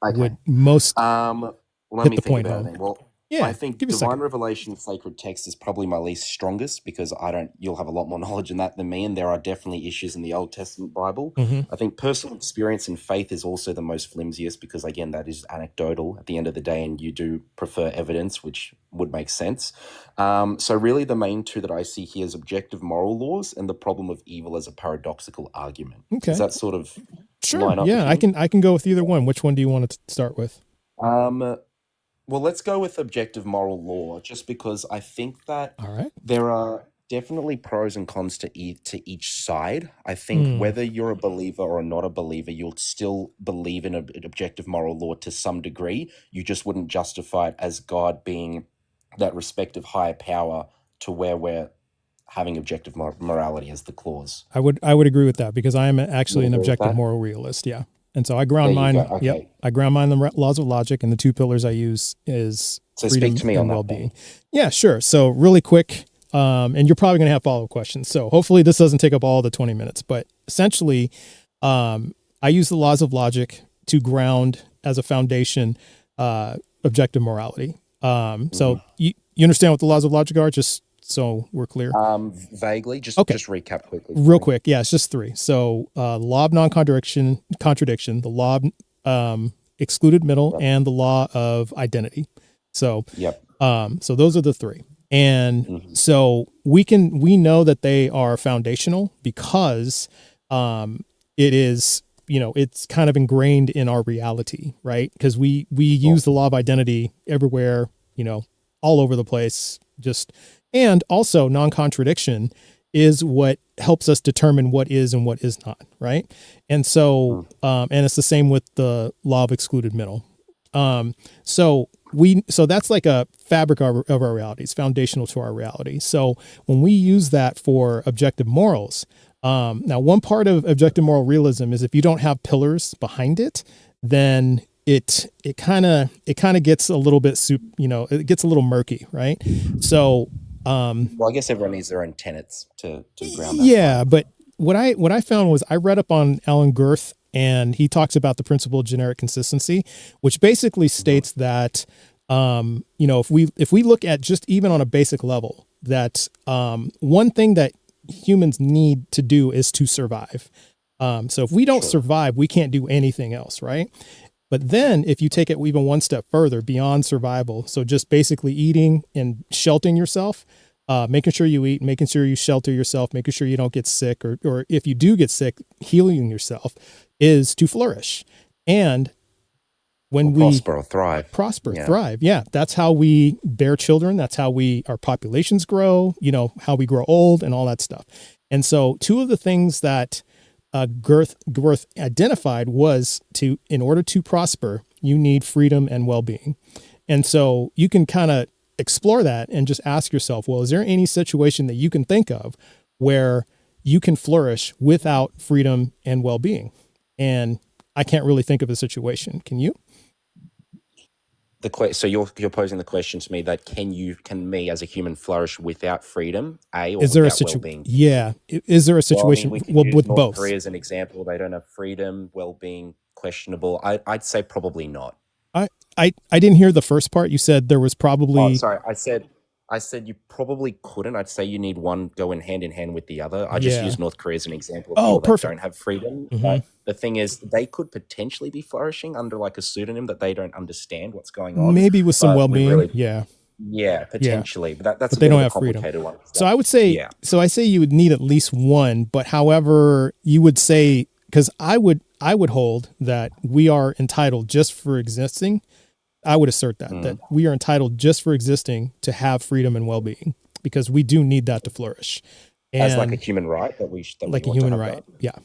Okay. would most Let hit me the think point about home. it then. Well, Yeah. I think Give me a divine second. revelation, sacred text is probably my least strongest, because you'll have a lot more knowledge in that than me, and there are definitely issues in the Old Testament Bible. Mm-hmm. I think personal experience and faith is also the most flimsiest, because again, that is anecdotal at the end of the day, and you do prefer evidence, which would make sense. So really the main two that I see here is objective moral laws and the problem of evil as a paradoxical argument. Okay. Does that sort of Sure. line up Yeah, with you? I can go with either one. Which one do you want to start with? Well, let's go with objective moral law, just because I think that All right. there are definitely pros and cons to each side. I think whether you're a believer or not a believer, you'll still believe in an objective moral law to some degree. You just wouldn't justify it as God being that respective higher power, to where we're having objective morality as the clause. I would agree with that, because I am actually You an agree with objective that? moral realist. Yeah. And so I There ground you mine. go. Yep. Okay. I ground mine in the laws of logic, and the two pillars I use is So freedom speak to me on and that well-being. then. Yeah, sure. So really quick, and you're probably going to have follow-up questions. So hopefully this doesn't take up all the 20 minutes, but essentially, I use the laws of logic to ground as a foundation, objective morality. So you understand what the laws of logic are, just so we're clear? Vaguely, just Okay. just recap quickly for Real me. quick. Yeah, it's just 3. So law of non-contradiction, the law of excluded middle, Yep. and the law of identity. So Yep. so those are the 3. And Mhm. so we know that they are foundational, because it is, it's kind of ingrained in our reality, right? Because we Cool. use the law of identity everywhere, all over the place. And also non-contradiction is what helps us determine what is and what is not, right? And so and it's the same with the law of excluded middle. So that's like a fabric of our reality. It's foundational to our reality. So when we use that for objective morals, now one part of objective moral realism is, if you don't have pillars behind it, then it kind of gets a little bit it gets a little murky, right? So Well, I guess everyone needs their own tenets to ground that yeah, by. but what I found was, I read up on Alan Girth, and he talks about the principle of generic consistency, which basically states that if we look at just even on a basic level, that one thing that humans need to do is to survive. So if we don't Sure. survive, we can't do anything else, right? But then if you take it even one step further beyond survival, so just basically eating and sheltering yourself, making sure you eat, making sure you shelter yourself, making sure you don't get sick, or if you do get sick, healing yourself is to flourish. And when Or we prosper or thrive. prosper, Yeah. thrive, yeah, that's how we bear children. That's how our populations grow, how we grow old and all that stuff. And so two of the things that Girth identified was in order to prosper, you need freedom and well-being. And so you can kind of explore that and just ask yourself, well, is there any situation that you can think of where you can flourish without freedom and well-being? And I can't really think of a situation. Can you? So you're posing the question to me that can me as a human flourish without freedom, or Is there a without situation? well-being? Yeah. Is there a Well, I situation mean, we can use with North both? Korea as an example. They don't have freedom, well-being, questionable. I'd say probably not. I didn't hear the first part. You said there was Oh, probably. sorry. I said you probably couldn't. I'd say you need one go in hand with the other. I just Yeah. use North Korea as an example of Oh, people that perfect. don't have freedom. Mhm. But the thing is, they could potentially be flourishing under like a pseudonym that they don't understand what's going on. Maybe with some But we well-being. really, Yeah. yeah, potentially. But that's But a they bit don't of a have freedom. complicated one. So I would say, Yeah. I say you would need at least one, but however you would say, because I would hold that we are entitled just for existing. I would assert that we are entitled just for existing to have freedom and well-being, because we do need that to flourish. And As like a human right that we like a want to human have right. that? Yeah.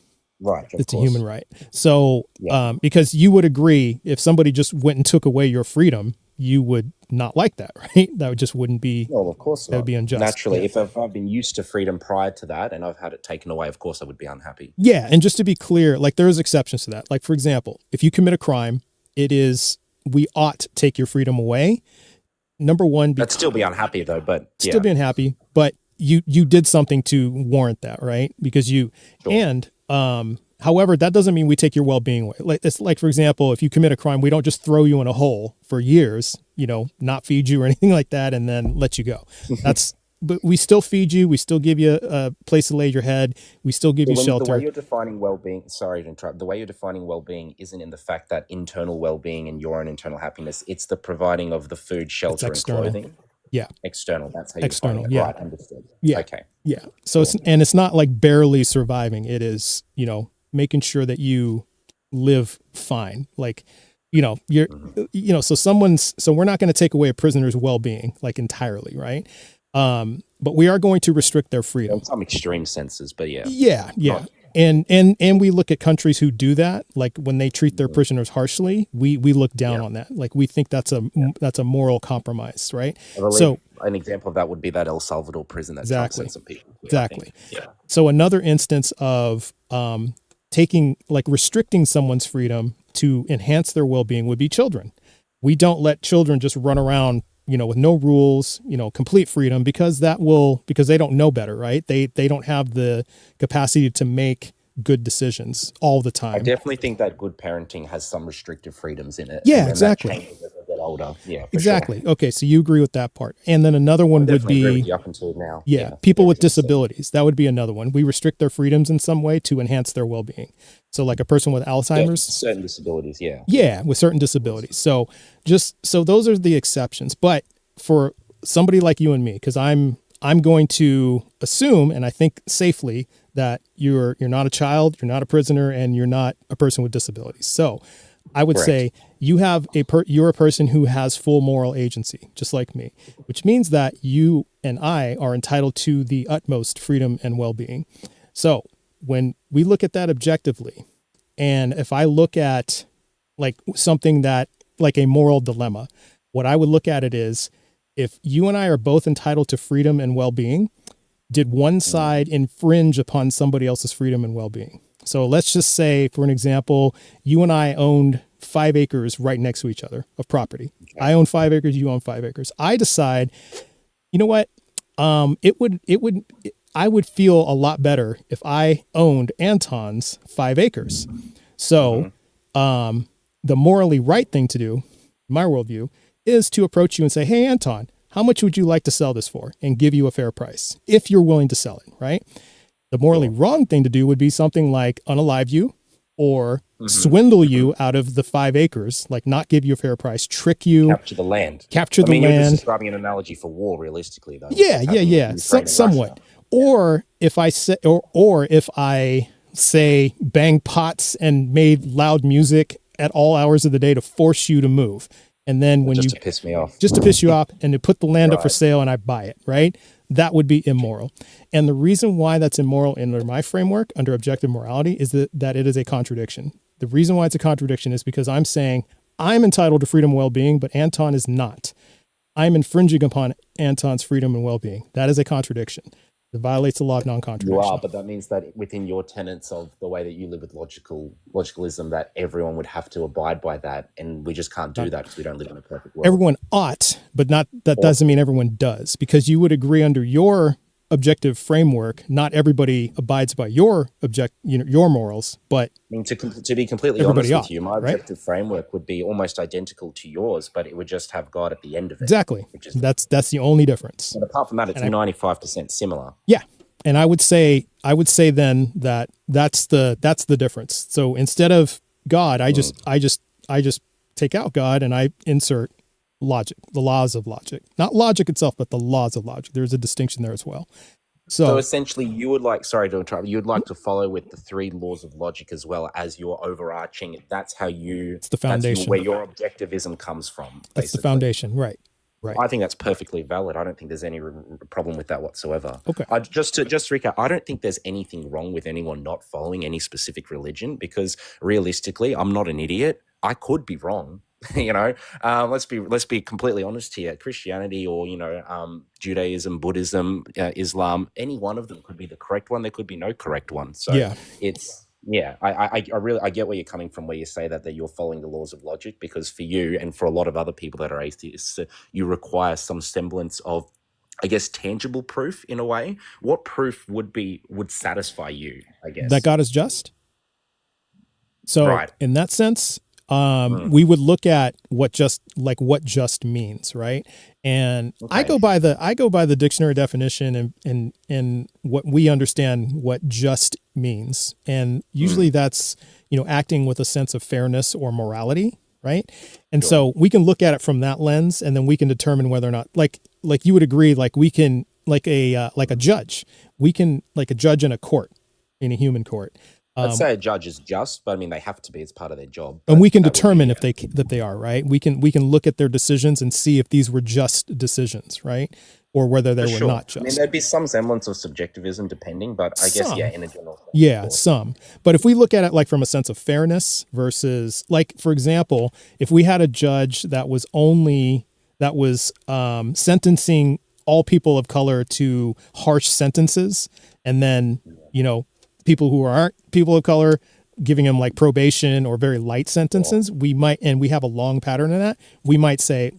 Right. Of It's a course. human right. So, Yeah. because you would agree, if somebody just went and took away your freedom, you would not like that, right? That just wouldn't be, Well, of course that would not. be unjust. Naturally, Yeah. if I've been used to freedom prior to that and I've had it taken away, of course I would be unhappy. Yeah. And just to be clear, like there's exceptions to that. Like, for example, if you commit a crime, we ought to take your freedom away. Number one, I'd still be unhappy though, but yeah. still being happy, but you did something to warrant that, right? Because Sure. and however, that doesn't mean we take your well-being away. Like, it's like, for example, if you commit a crime, we don't just throw you in a hole for years, not feed you or anything like that, and then let you go. But we still feed you. We still give you a place to lay your head. We still give you The way shelter. you're defining well-being, sorry to interrupt, the way you're defining well-being isn't in the fact that internal well-being and your own internal happiness, it's the providing of the food, shelter, and external. clothing. Yeah. External, that's how you're External, defining it. yeah. Right, understood. Yeah. Okay. Yeah. So it's not like barely surviving. It is, making sure that you live fine. Like, you're, so we're not going to take away a prisoner's well-being like entirely. Right. But we are going to restrict their freedom. In some extreme senses, but yeah. Yeah. Yeah. And we look at countries who do that, like when they treat their prisoners harshly, we look down on that. Like we think that's a moral compromise, right? I believe So an example of that would be that El Salvador prison that Trump Exactly. sent some people to, I Exactly. think. Yeah. So another instance of restricting someone's freedom to enhance their well-being would be children. We don't let children just run around, with no rules, complete freedom, because they don't know better, right? They don't have the capacity to make good decisions all the I time. definitely think that good parenting has some restrictive freedoms in it. Yeah, and exactly. That changes as they get older. Yeah, for Exactly. Sure. Okay, so you agree with that part. And then another one I would definitely agree be with you up until now. people with everything you said. disabilities. That would be another one. We restrict their freedoms in some way to enhance their well-being. So like a person with Yeah, Alzheimer's, certain disabilities, yeah. yeah, with certain disabilities. So those are the exceptions. But for somebody like you and me, because I'm going to assume, and I think safely, that you're not a child, you're not a prisoner, and you're not a person with disabilities. So I would Correct. say you're a person who has full moral agency, just like me, which means that you and I are entitled to the utmost freedom and well-being. So when we look at that objectively, and if I look at like something that like a moral dilemma, what I would look at it is, if you and I are both entitled to freedom and well-being, did one side infringe upon somebody else's freedom and well-being? So let's just say, for an example, you and I owned 5 acres right next to each other of property. Okay. I own 5 acres, you own 5 acres. I decide, you know what? I would feel a lot better if I owned Anton's 5 acres. So, the morally right thing to do, in my worldview, is to approach you and say, hey, Anton, how much would you like to sell this for? And give you a fair price if you're willing to sell it, right? The morally Sure. wrong thing to do would be something like unalive you or Mhm. swindle you out of the 5 acres, like not give you a fair price, trick you, Capture the land. capture I the mean, you're just land. describing an analogy for war, realistically, though. Yeah, What's yeah, happening yeah. in Ukraine and Somewhat. Russia. Or if I say, or if I say bang pots and made loud music at all hours of the day to force you to move, and then when Just you to piss me off. just to piss you off and to put the land up for Right. sale and I buy it, right? That would be immoral. And the reason why that's immoral under my framework, under objective morality, is that it is a contradiction. The reason why it's a contradiction is because I'm saying I'm entitled to freedom and well-being, but Anton is not. I'm infringing upon Anton's freedom and well-being. That is a contradiction. It violates the law of You non-contradiction. are, but that means that within your tenets of the way that you live with logicalism, that everyone would have to abide by that, and we just can't do that because we don't live in a perfect world. Everyone ought, but not that Or- doesn't mean everyone does, because you would agree under your objective framework, not everybody abides by your your morals, but I mean, to be completely Everybody honest ought, with you, my right? objective framework would be almost identical to yours, but it would just have God at the end of it. exactly. Which is, That's the only difference. but apart from that, it's And I- 95% similar. Yeah. And I would say then that that's the difference. So instead of God, I just take out God and I insert logic, the laws of logic. Not logic itself, but the laws of logic. There's a distinction there as well. So So essentially, you would like, sorry to interrupt, you would like to follow with the 3 laws of logic as well as your overarching. That's how you. it's the foundation. where your objectivism comes from. That's the basically. foundation. Right. Right. I think that's perfectly valid. I don't think there's any problem with that whatsoever. Okay. Just to recap, I don't think there's anything wrong with anyone not following any specific religion, because realistically, I'm not an idiot. I could be wrong. You know, let's be completely honest here. Christianity or Judaism, Buddhism, Islam, any one of them could be the correct one. There could be no correct one. So Yeah. it's. Yeah, I really get where you're coming from, where you say that you're following the laws of logic, because for you and for a lot of other people that are atheists, you require some semblance of, I guess, tangible proof in a way. What proof would satisfy you, I guess? That God is just. So Right. in that sense, we would look at what just means, right? And I Okay. go by the dictionary definition and what we understand what just means. And usually that's, acting with a sense of fairness or morality, right? And so we can look at it from that lens, and then we can determine whether or not, like you would agree, like we can, like a judge, we can, like a judge in a court, in a human court. I'd say a judge is just, but I mean, they have to be as part of their job. And but we can that would be- determine if they are, right. We can look at their decisions and see if these were just decisions, right, or whether they For were sure. not I mean, just. there'd be some semblance of subjectivism depending, but I guess, Some. in a general sense, of Yeah, course. some. But if we look at it like from a sense of fairness versus, like, for example, if we had a judge that was sentencing all people of color to harsh sentences, and then, people who aren't people of color, giving them like probation or very light sentences, we might, and we have a long pattern of that, we might say,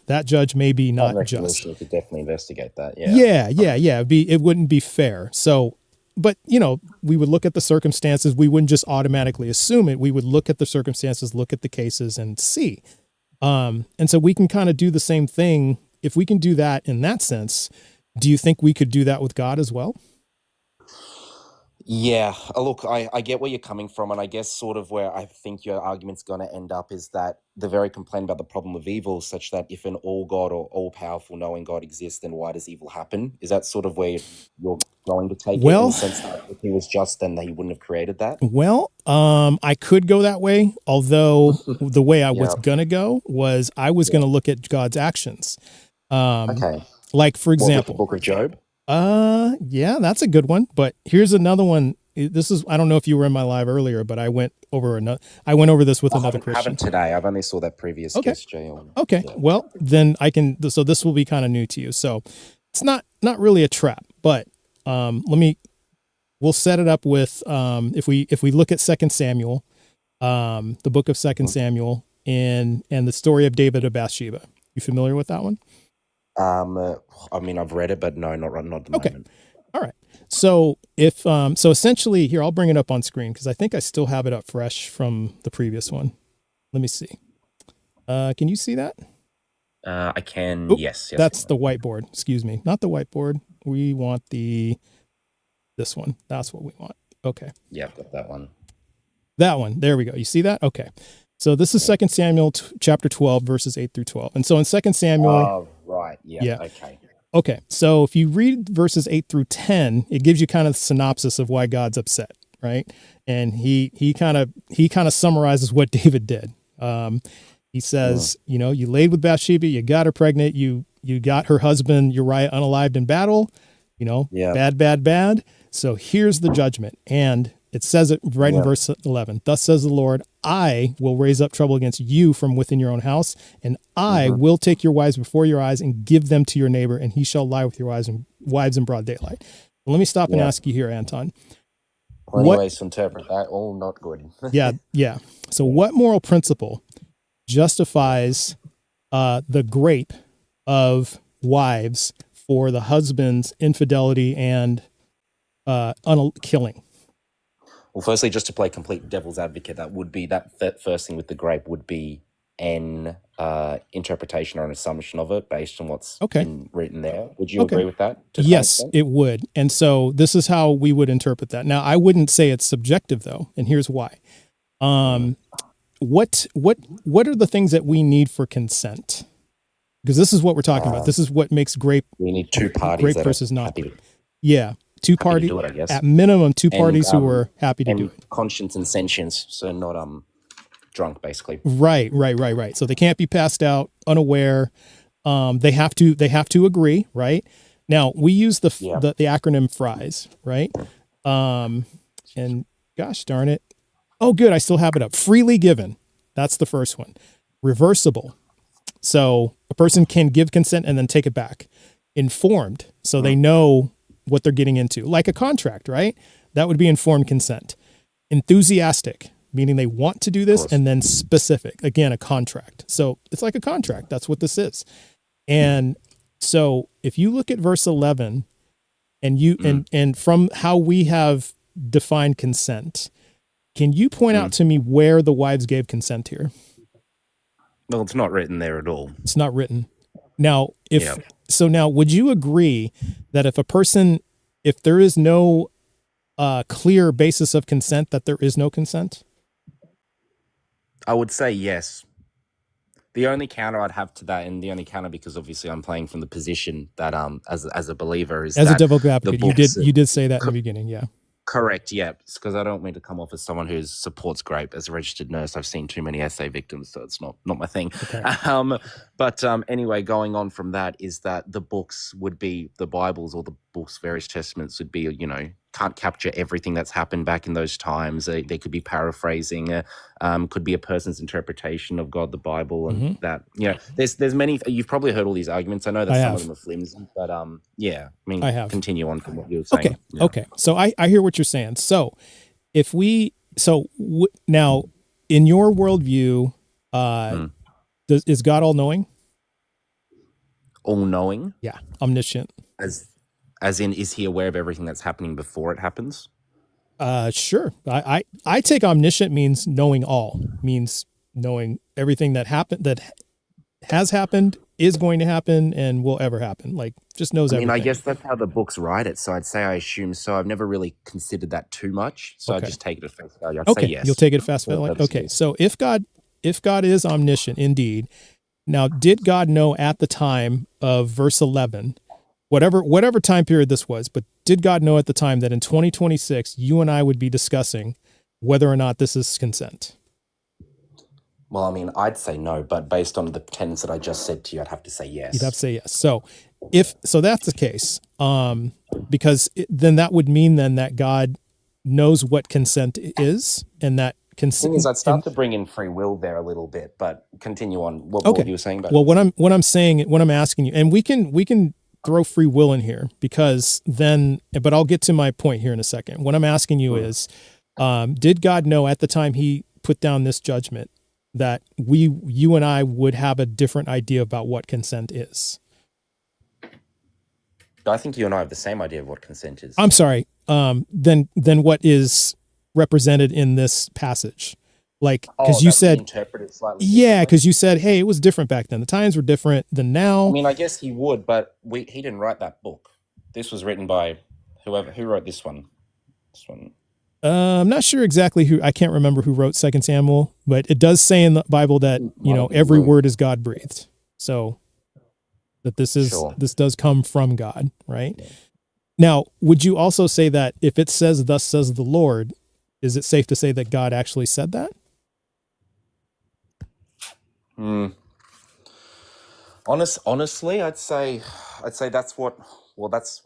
that judge may be not Upon just. recognition, we could definitely investigate that. Yeah. Yeah. It wouldn't be fair. So, but we would look at the circumstances. We wouldn't just automatically assume it. We would look at the circumstances, look at the cases, and see. And so we can kind of do the same thing. If we can do that in that sense, do you think we could do that with God as well? Yeah, look, I get where you're coming from, and I guess sort of where I think your argument's going to end up is that the very complaint about the problem of evil, such that if an all-God or all-powerful knowing God exists, then why does evil happen? Is that sort of where you're going to take it, in Well- the sense that if he was just, then he wouldn't have created that? Well, I could go that way, although the way I was Yeah. going to go was I was going to look at God's actions. Okay. Like, for What, with the example, Book of Job? yeah, that's a good one. But here's another one. This is, I don't know if you were in my live earlier, but I went over this with another I Christian. haven't today. I've only saw that previous Okay. guest, Jay. Okay. Yeah. Well, then I can, so this will be kind of new to you. So it's not really a trap, but, we'll set it up with, if we look at 2 Samuel, the book of 2 Samuel and the story of David of Bathsheba. You familiar with that one? I mean, I've read it, but no, not at the Okay. moment. All right. So if so essentially here, I'll bring it up on screen because I think I still have it up fresh from the previous one. Let me see. Can you see that? I can, Oop, yes. That's the whiteboard. Excuse me. Not the whiteboard. We want the This one. That's what we want. Okay. Yeah, I've got that one. That one. There we go. You see that? Okay. So this is 2 Samuel chapter 12, verses 8 through 12. And so in 2 Samuel. Oh, right. Yeah. Yeah. Okay. Okay. So if you read verses 8 through 10, it gives you kind of the synopsis of why God's upset, right? And he kind of summarizes what David did. He says, you know, you laid with Bathsheba, you got her pregnant, you got her husband Uriah unalived in battle, you know, bad. So here's the judgment. And it says it right in verse 11. Thus says the Lord, I will raise up trouble against you from within your own house, and I will take your wives before your eyes and give them to your neighbor, and he shall lie with your wives in broad daylight. Well, let me stop and ask you here, Anton. Plenty ways to interpret that. All not good. Yeah. So what moral principle justifies the grape of wives for the husband's infidelity and killing? Well, firstly, just to play complete devil's advocate, that would be that first thing with the grape would be an interpretation or an assumption of it based on what's been written there. Would you agree with that? Yes, it would. And so this is how we would interpret that. Now, I wouldn't say it's subjective though, and here's why. What are the things that we need for consent? Because this is what we're talking about. This is what makes grape. We need two parties. Grape versus not. Yeah. Two parties, at minimum, two parties who were happy to do it. Conscience and sentience, so not drunk, basically. Right. So they can't be passed out unaware. They have to agree, right? Now we use the acronym FRIES, right? And gosh darn it, oh good, I still have it up. Freely given, that's the first one. Reversible, so a person can give consent and then take it back. Informed, so they know what they're getting into, like a contract, right? That would be informed consent. Enthusiastic, meaning they want to do this, and then specific, again, a contract. So it's like a contract. That's what this is. And so if you look at verse 11 and you, and from how we have defined consent, can you point out to me where the wives gave consent here? Well, it's not written there at all. It's not written. Now, now would you agree that if there is no clear basis of consent, that there is no consent? I would say yes. The only counter I'd have to that, and the only counter because obviously I'm playing from the position that as a believer is as that a devil's advocate, you did say that in the beginning, yeah. Correct, yeah, because I don't mean to come off as someone who supports grape. As a registered nurse, I've seen too many SA victims, so it's not my thing. Okay. But anyway, going on from that is that the books would be the Bibles or the books, various testaments would be, you know, can't capture everything that's happened back in those times. They could be paraphrasing, could be a person's interpretation of God, the Bible, and that, you know, there's many. You've probably heard all these arguments. I know that some of them are flimsy, but yeah, I mean, continue on from what you were saying. Okay, okay. So I hear what you're saying. So if now in your worldview, is God all knowing? All knowing? Yeah, omniscient. As in, is he aware of everything that's happening before it happens? Sure. I take omniscient means knowing all, means knowing everything that has happened, is going to happen, and will ever happen. Like, just knows everything. I guess that's how the books write it. So I'd say I assume so. I've never really considered that too much. So I just take it at face value. I'd say yes. You'll take it at face value. Okay. So if God is omniscient indeed, now did God know at the time of verse 11, whatever time period this was, but did God know at the time that in 2026 you and I would be discussing whether or not this is consent? Well, I mean, I'd say no, but based on the tenets that I just said to you, I'd have to say yes. You'd have to say yes. So so that's the case, because then that would mean then that God knows what consent is, and that consent. The thing is, I'd start to bring in free will there a little bit, but continue on. What you were saying about what I'm asking you, and we can throw free will in here because then, but I'll get to my point here in a second. What I'm asking you is, did God know at the time he put down this judgment that you and I would have a different idea about what consent is? I think you and I have the same idea of what consent is. I'm sorry. Then what is represented in this passage? Like, because you said, interpret it slightly because you said, hey, it was different back then. The times were different than now. I mean, I guess he would, but he didn't write that book. This was written by Who wrote this one? This one. I'm not sure exactly who. I can't remember who wrote Second Samuel, but it does say in the Bible that every word is God breathed. So that this does come from God, right? Yeah. Now, would you also say that if it says "Thus says the Lord," is it safe to say that God actually said that? Honestly, I'd say that's what. Well, that's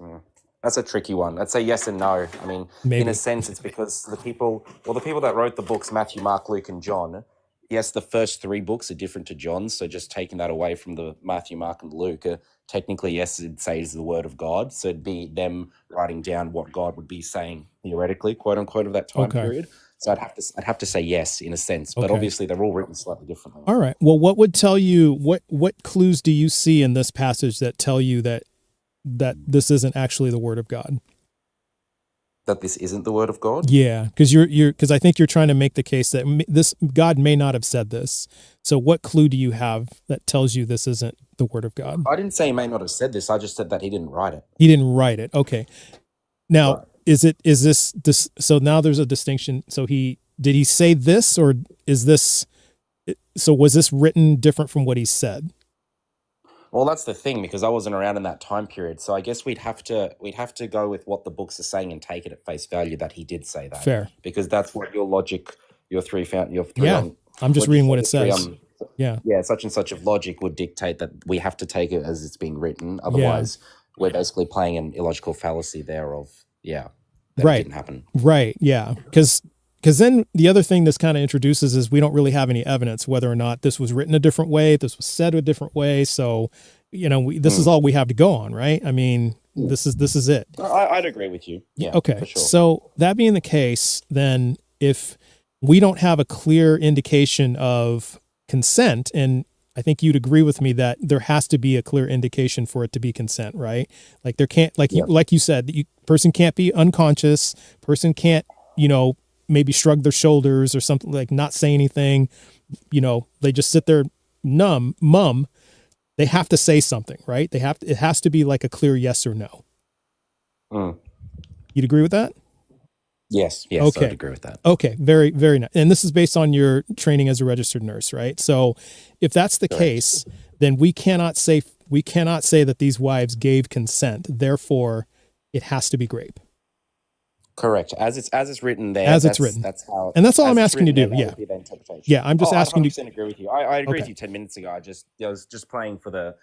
a tricky one. I'd say yes and no. I mean, Maybe. in a sense, it's because the people that wrote the books, Matthew, Mark, Luke, and John. Yes, the first 3 books are different to John's. So just taking that away from the Matthew, Mark, and Luke, technically, yes, it'd say is the word of God. So it'd be them writing down what God would be saying theoretically, quote unquote, of that time period. So I'd have to say yes in a sense, but obviously they're all written slightly differently. All right. Well, what would tell you what clues do you see in this passage that tell you that this isn't actually the word of God? That this isn't the word of God? Yeah, because I think you're trying to make the case that this God may not have said this. So what clue do you have that tells you this isn't the word of God? I didn't say he may not have said this. I just said that he didn't write it. He didn't write it. Okay. Now, Right. is this so now there's a distinction. So did he say this, or is this, so was this written different from what he said? Well, that's the thing, because I wasn't around in that time period. So I guess we'd have to go with what the books are saying and take it at face value that he did say that. Fair. Because that's what your logic, your three Yeah. I'm just reading what it says. Yeah. Such and such of logic would dictate that we have to take it as it's being written. Otherwise, we're basically playing an illogical fallacy there of, that Right. it didn't happen. Right. Yeah. Because then the other thing this kind of introduces is we don't really have any evidence whether or not this was written a different way, this was said a different way. So, this is all we have to go on, right? I mean, this is it. I'd agree with you. Yeah. Okay. For sure. So that being the case, then if we don't have a clear indication of consent, and I think you'd agree with me that there has to be a clear indication for it to be consent, right? Like there can't, like you said, person can't be unconscious, person can't, maybe shrug their shoulders or something, like not say anything, they just sit there mum. They have to say something, right? It has to be like a clear yes or no. You'd agree with that? Yes, Okay. I'd agree with that. Okay, very, very nice. And this is based on your training as a registered nurse, right? So if that's the case, then we cannot say that these wives gave consent. Therefore, it has to be grape. Correct. As it's written there. As it's written. That's how. And that's all as I'm it's asking you to written do. there, Yeah. that would be the interpretation. Yeah, I'm just asking you. I 100% agree with you. I agree Okay. with you 10 minutes ago. I was just playing for the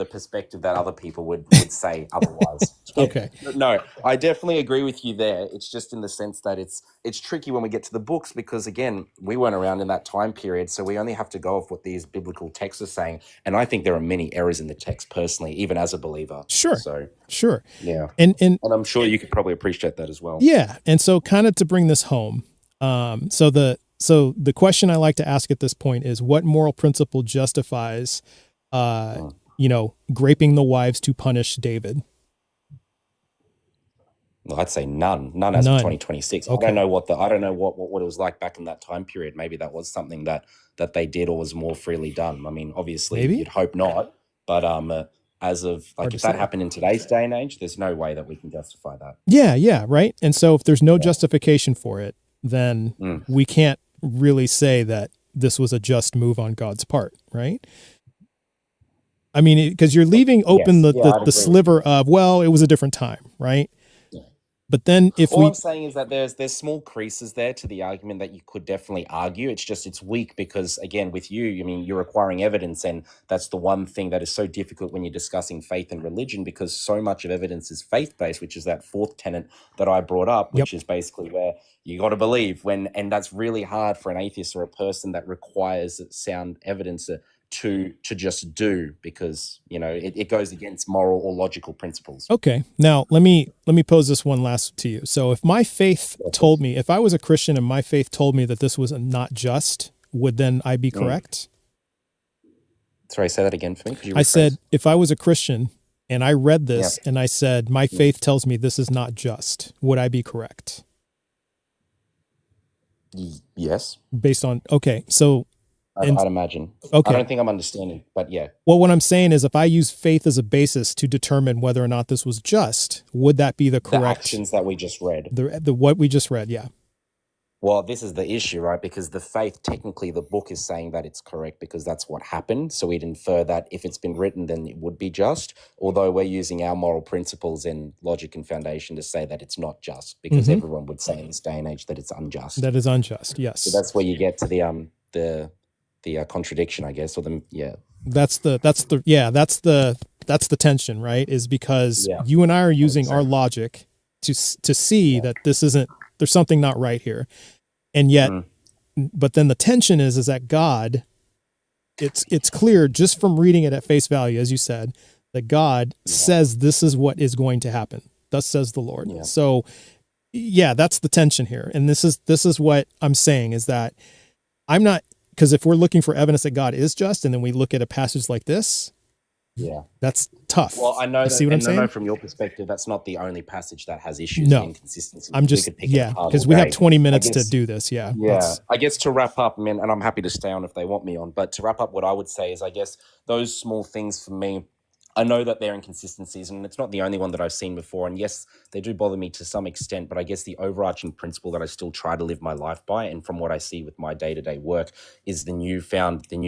perspective that other people would say otherwise. Okay. No, I definitely agree with you there. It's just in the sense that it's tricky when we get to the books, because again, we weren't around in that time period, so we only have to go off what these biblical texts are saying. And I think there are many errors in the text personally, even as a believer. Sure. So Sure. yeah. And I'm sure you could probably appreciate that as well. yeah. And so kind of to bring this home, so the question I like to ask at this point is, what moral principle justifies graping the wives to punish David? Well, I'd say none as of 2026. Okay. I don't know what it was like back in that time period. Maybe that was something that they did or was more freely done. I mean, obviously Maybe. you'd hope not, but as of Hard to if that say. happened in today's day and age, there's no way that we can justify that. Yeah, right. And so if there's no justification for it, then we can't really say that this was a just move on God's part, right? I mean, because you're leaving open I'd agree the with sliver of, well, it was a different time, right? Yeah. But then if All I'm saying is that there's small creases there to the argument that you could definitely argue. It's weak because, again, with you, I mean, you're requiring evidence, and that's the one thing that is so difficult when you're discussing faith and religion, because so much of evidence is faith-based, which is that fourth tenet that I brought up, which is basically where you got to believe and that's really hard for an atheist or a person that requires sound evidence to just do, because it goes against moral or logical principles. Okay. Now let me pose this one last to you. So if my faith told me, if I was a Christian and my faith told me that this was not just, would then I be correct? Sorry, say that again for me. Could you I rephrase? said, if I was a Christian and I read this and I said, my faith tells me this is not just, would I be correct? Yes. Based on, okay. So And I'd imagine. I okay. don't think I'm understanding, but yeah. Well, what I'm saying is if I use faith as a basis to determine whether or not this was just, would that be the The correct actions that we just read. the what we just read? Yeah. Well, this is the issue, right? Because the faith, technically, the book is saying that it's correct because that's what happened. So we'd infer that if it's been written, then it would be just. Although we're using our moral principles and logic and foundation to say that it's not just, because Mhm. everyone would say in this day and age that it's unjust. That is unjust. So Yes. that's where you get to the contradiction, I guess, or the That's the tension, right? Is because Yeah. you and I are using say. our logic to see Yeah. that this isn't, there's something not right here. And yet, but then the tension is that God, it's clear just from reading it at face value, as you said, that God says this is what is going to happen. Thus says the Lord. Yeah. So yeah, that's the tension here. And this is what I'm saying is that I'm not, because if we're looking for evidence that God is just, and then we look at a passage like this, Yeah. that's tough. Well, I know You that, see what I'm and I know saying? from your perspective, that's not the only passage that has issues No. with inconsistency. I'm We just, could pick it yeah, apart because all we have day. 20 minutes to guess- do this. Yeah. Yeah, Let's- I guess to wrap up, man, and I'm happy to stay on if they want me on, but to wrap up, what I would say is, I guess those small things for me, I know that they're inconsistencies, and it's not the only one that I've seen before. And yes, they do bother me to some extent, but I guess the overarching principle that I still try to live my life by, and from what I see with my day-to-day work, is the New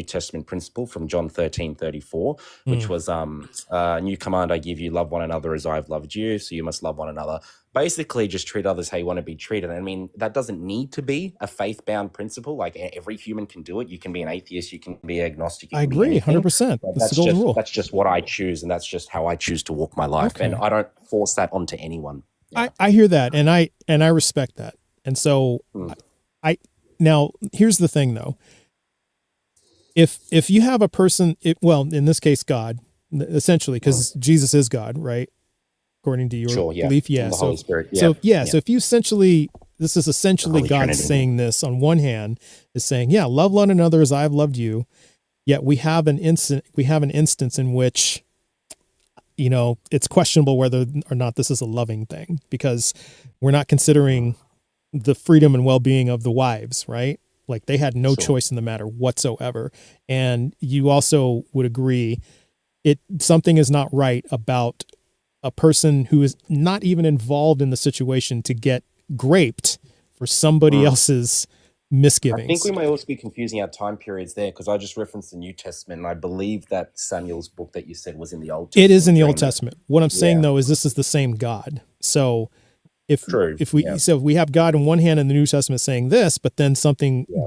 Testament principle from John 13:34, which was new command I give you, love one another as I've loved you, so you must love one another. Basically, just treat others how you want to be treated. I mean, that doesn't need to be a faith-bound principle. Like, every human can do it. You can be an atheist, you can be agnostic. You I can be agree, anything. 100%. But That's the golden rule. That's just what I choose, and that's just how I choose to walk my life. Okay. And I don't force that onto anyone. Yeah. I hear that, and I respect that. And so I now here's the thing though. If you have a person, well, in this case, God, essentially, because Jesus is God, right? According to your belief, yeah. And the So, Holy Spirit. so if you essentially, this is essentially Holy God Trinity. saying this on one hand, is saying, yeah, love one another as I've loved you. Yet we have an instance in which, you know, it's questionable whether or not this is a loving thing, because we're not considering the freedom and well-being of the wives, right? Like they had no choice in the matter whatsoever. And you also would agree something is not right about a person who is not even involved in the situation to get graped for somebody else's misgivings. I think we may also be confusing our time periods there, because I just referenced the New Testament, and I believe that Samuel's book that you said was in the Old Testament. It is in the Old during the- Testament. What I'm saying though is this is the same God. So if we have God in one hand in the New Testament saying this, but then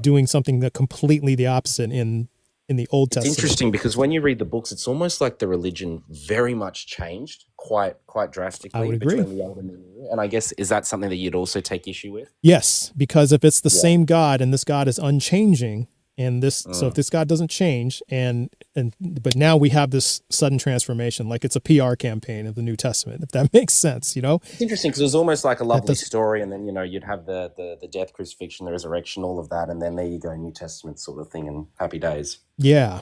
doing something that completely the opposite in the Old It's Testament. interesting because when you read the books, it's almost like the religion very much changed quite drastically. I would agree. Between the Old and the New. And I guess, is that something that you'd also take issue with? Yes, because if it's the same God and this God is unchanging, and this, so if this God doesn't change, but now we have this sudden transformation, like it's a PR campaign of the New Testament, if that makes sense, you know? It's interesting because it was almost like a lovely story, and then, you know, you'd have the death, crucifixion, the resurrection, all of that, and then there you go, New Testament sort of thing, and happy days. Yeah.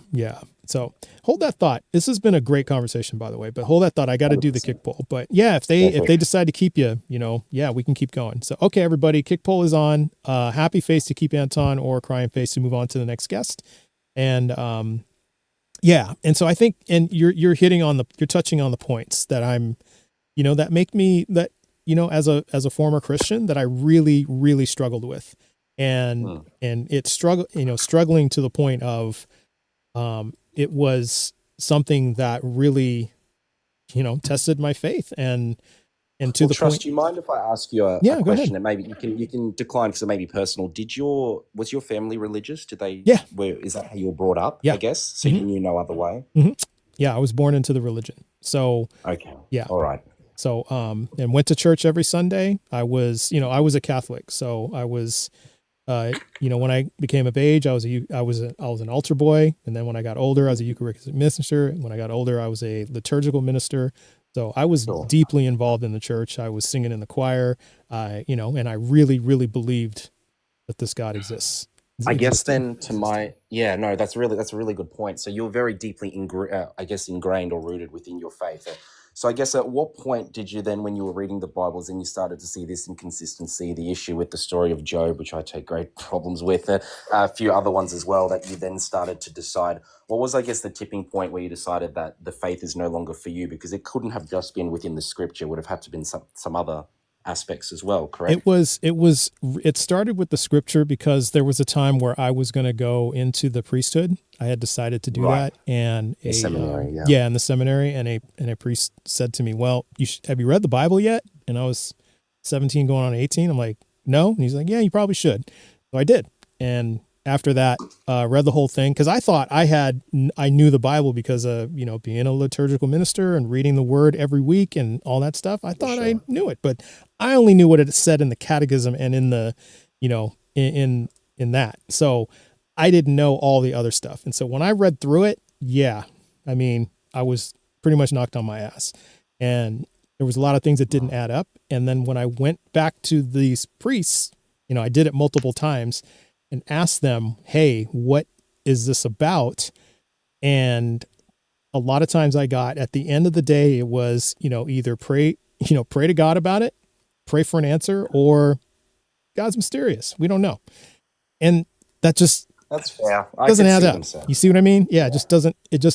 So hold that thought. This has been a great conversation, by the way, but hold that thought. I got to do the kick poll. But yeah, if they decide to keep you, you know, yeah, we can keep going. So, okay, everybody, kick poll is on. Happy face to keep Anton, or crying face to move on to the next guest. And yeah, and so I think, and you're touching on the points that I'm, you know, that make me, that, you know, as a former Christian, that I really, really struggled with. And it's struggling to the point of, it was something that really, you know, tested my faith and to the Trust, point. do you mind if I ask you a go question? ahead. And maybe you can decline because it may be personal. Was your family religious? Did they? Yeah. Is that how you were brought up? Yeah. I guess so. You knew no other way. Yeah, I was born into the religion. So okay. Yeah. All right. So and went to church every Sunday. I was a Catholic. So I was, you know, when I became of age, I was an altar boy, and then when I got older, I was a Eucharistic minister. And when I got older, I was a liturgical minister. So I was deeply involved in the church. I was singing in the choir, you know, and I really, really believed that this God exists. I guess existing. then to my no, that's a really good point. So you're very deeply ingrained or rooted within your faith. So I guess at what point did you then, when you were reading the Bibles and you started to see this inconsistency, the issue with the story of Job, which I take great problems with, a few other ones as well, that you then started to decide, what was, I guess, the tipping point where you decided that the faith is no longer for you? Because it couldn't have just been within the scripture, it would have had to been some other aspects as well, correct? It started with the scripture because there was a time where I was going to go into the priesthood. I had decided to do Right. that, and The seminary, yeah. yeah, in the seminary, and a priest said to me, "Well, have you read the Bible yet?" And I was 17 going on 18. I'm like, "No." And he's like, "Yeah, you probably should." So I did. And after that, read the whole thing, because I thought I knew the Bible because of, being a liturgical minister and reading the word every week and all that stuff. I thought I Sure. knew it, but I only knew what it said in the catechism and in the, in that. So I didn't know all the other stuff. And so when I read through it, yeah, I mean, I was pretty much knocked on my ass, and there was a lot of things that didn't add up. And then when I went back to these priests, I did it multiple times and asked them, "Hey, what is this about?" And a lot of times I got, at the end of the day, it was, either pray to God about it, pray for an answer, or God's mysterious. We don't know. And that just That's fair. I doesn't can add see up. them, sir. You see what I mean? Yeah, it just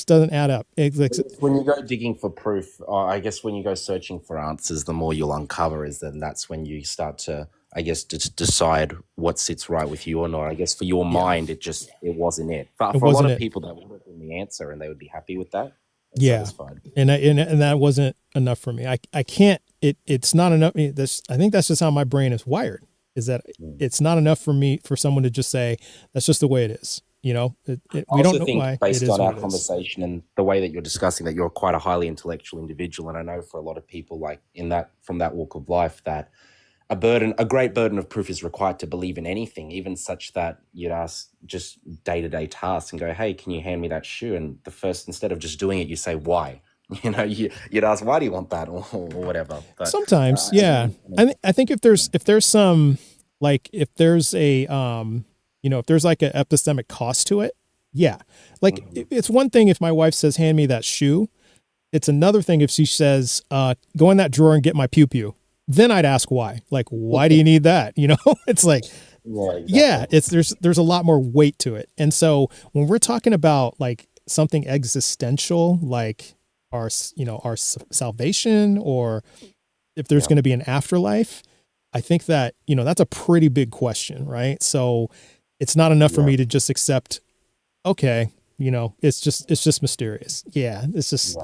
doesn't add up. When you go digging for proof, I guess when you go searching for answers, the more you'll uncover is then that's when you start to, I guess, decide what sits right with you or not. I guess for your mind, it wasn't it. But It for a lot wasn't of it. people, that would have been the answer and they would be happy with that and Yeah. satisfied. And that wasn't enough for me. I can't, it's not enough. I think that's just how my brain is wired, is that it's not enough for someone to just say, that's just the way it is. We I don't also know think, why. based It is on our what it is. conversation and the way that you're discussing, that you're quite a highly intellectual individual. And I know for a lot of people, like from that walk of life, that a great burden of proof is required to believe in anything, even such that you'd ask just day-to-day tasks and go, "Hey, can you hand me that shoe?" And instead of just doing it, you say, "Why?" You'd ask, "Why do you want that?" or whatever. But Sometimes, yeah. I think if there's some, like, if there's a if there's like an epistemic cost to it, yeah. Like, it's one thing if my wife says, "Hand me that shoe." It's another thing if she says, "Go in that drawer and get my pew pew." Then I'd ask why. Like, why do you need that? It's like, yeah, exactly. yeah, there's a lot more weight to it. And so when we're talking about like something existential, like our salvation, or if there's going to be an afterlife, I think that, that's a pretty big question, right? So it's not enough for me to just accept, okay, it's just mysterious. Yeah, it's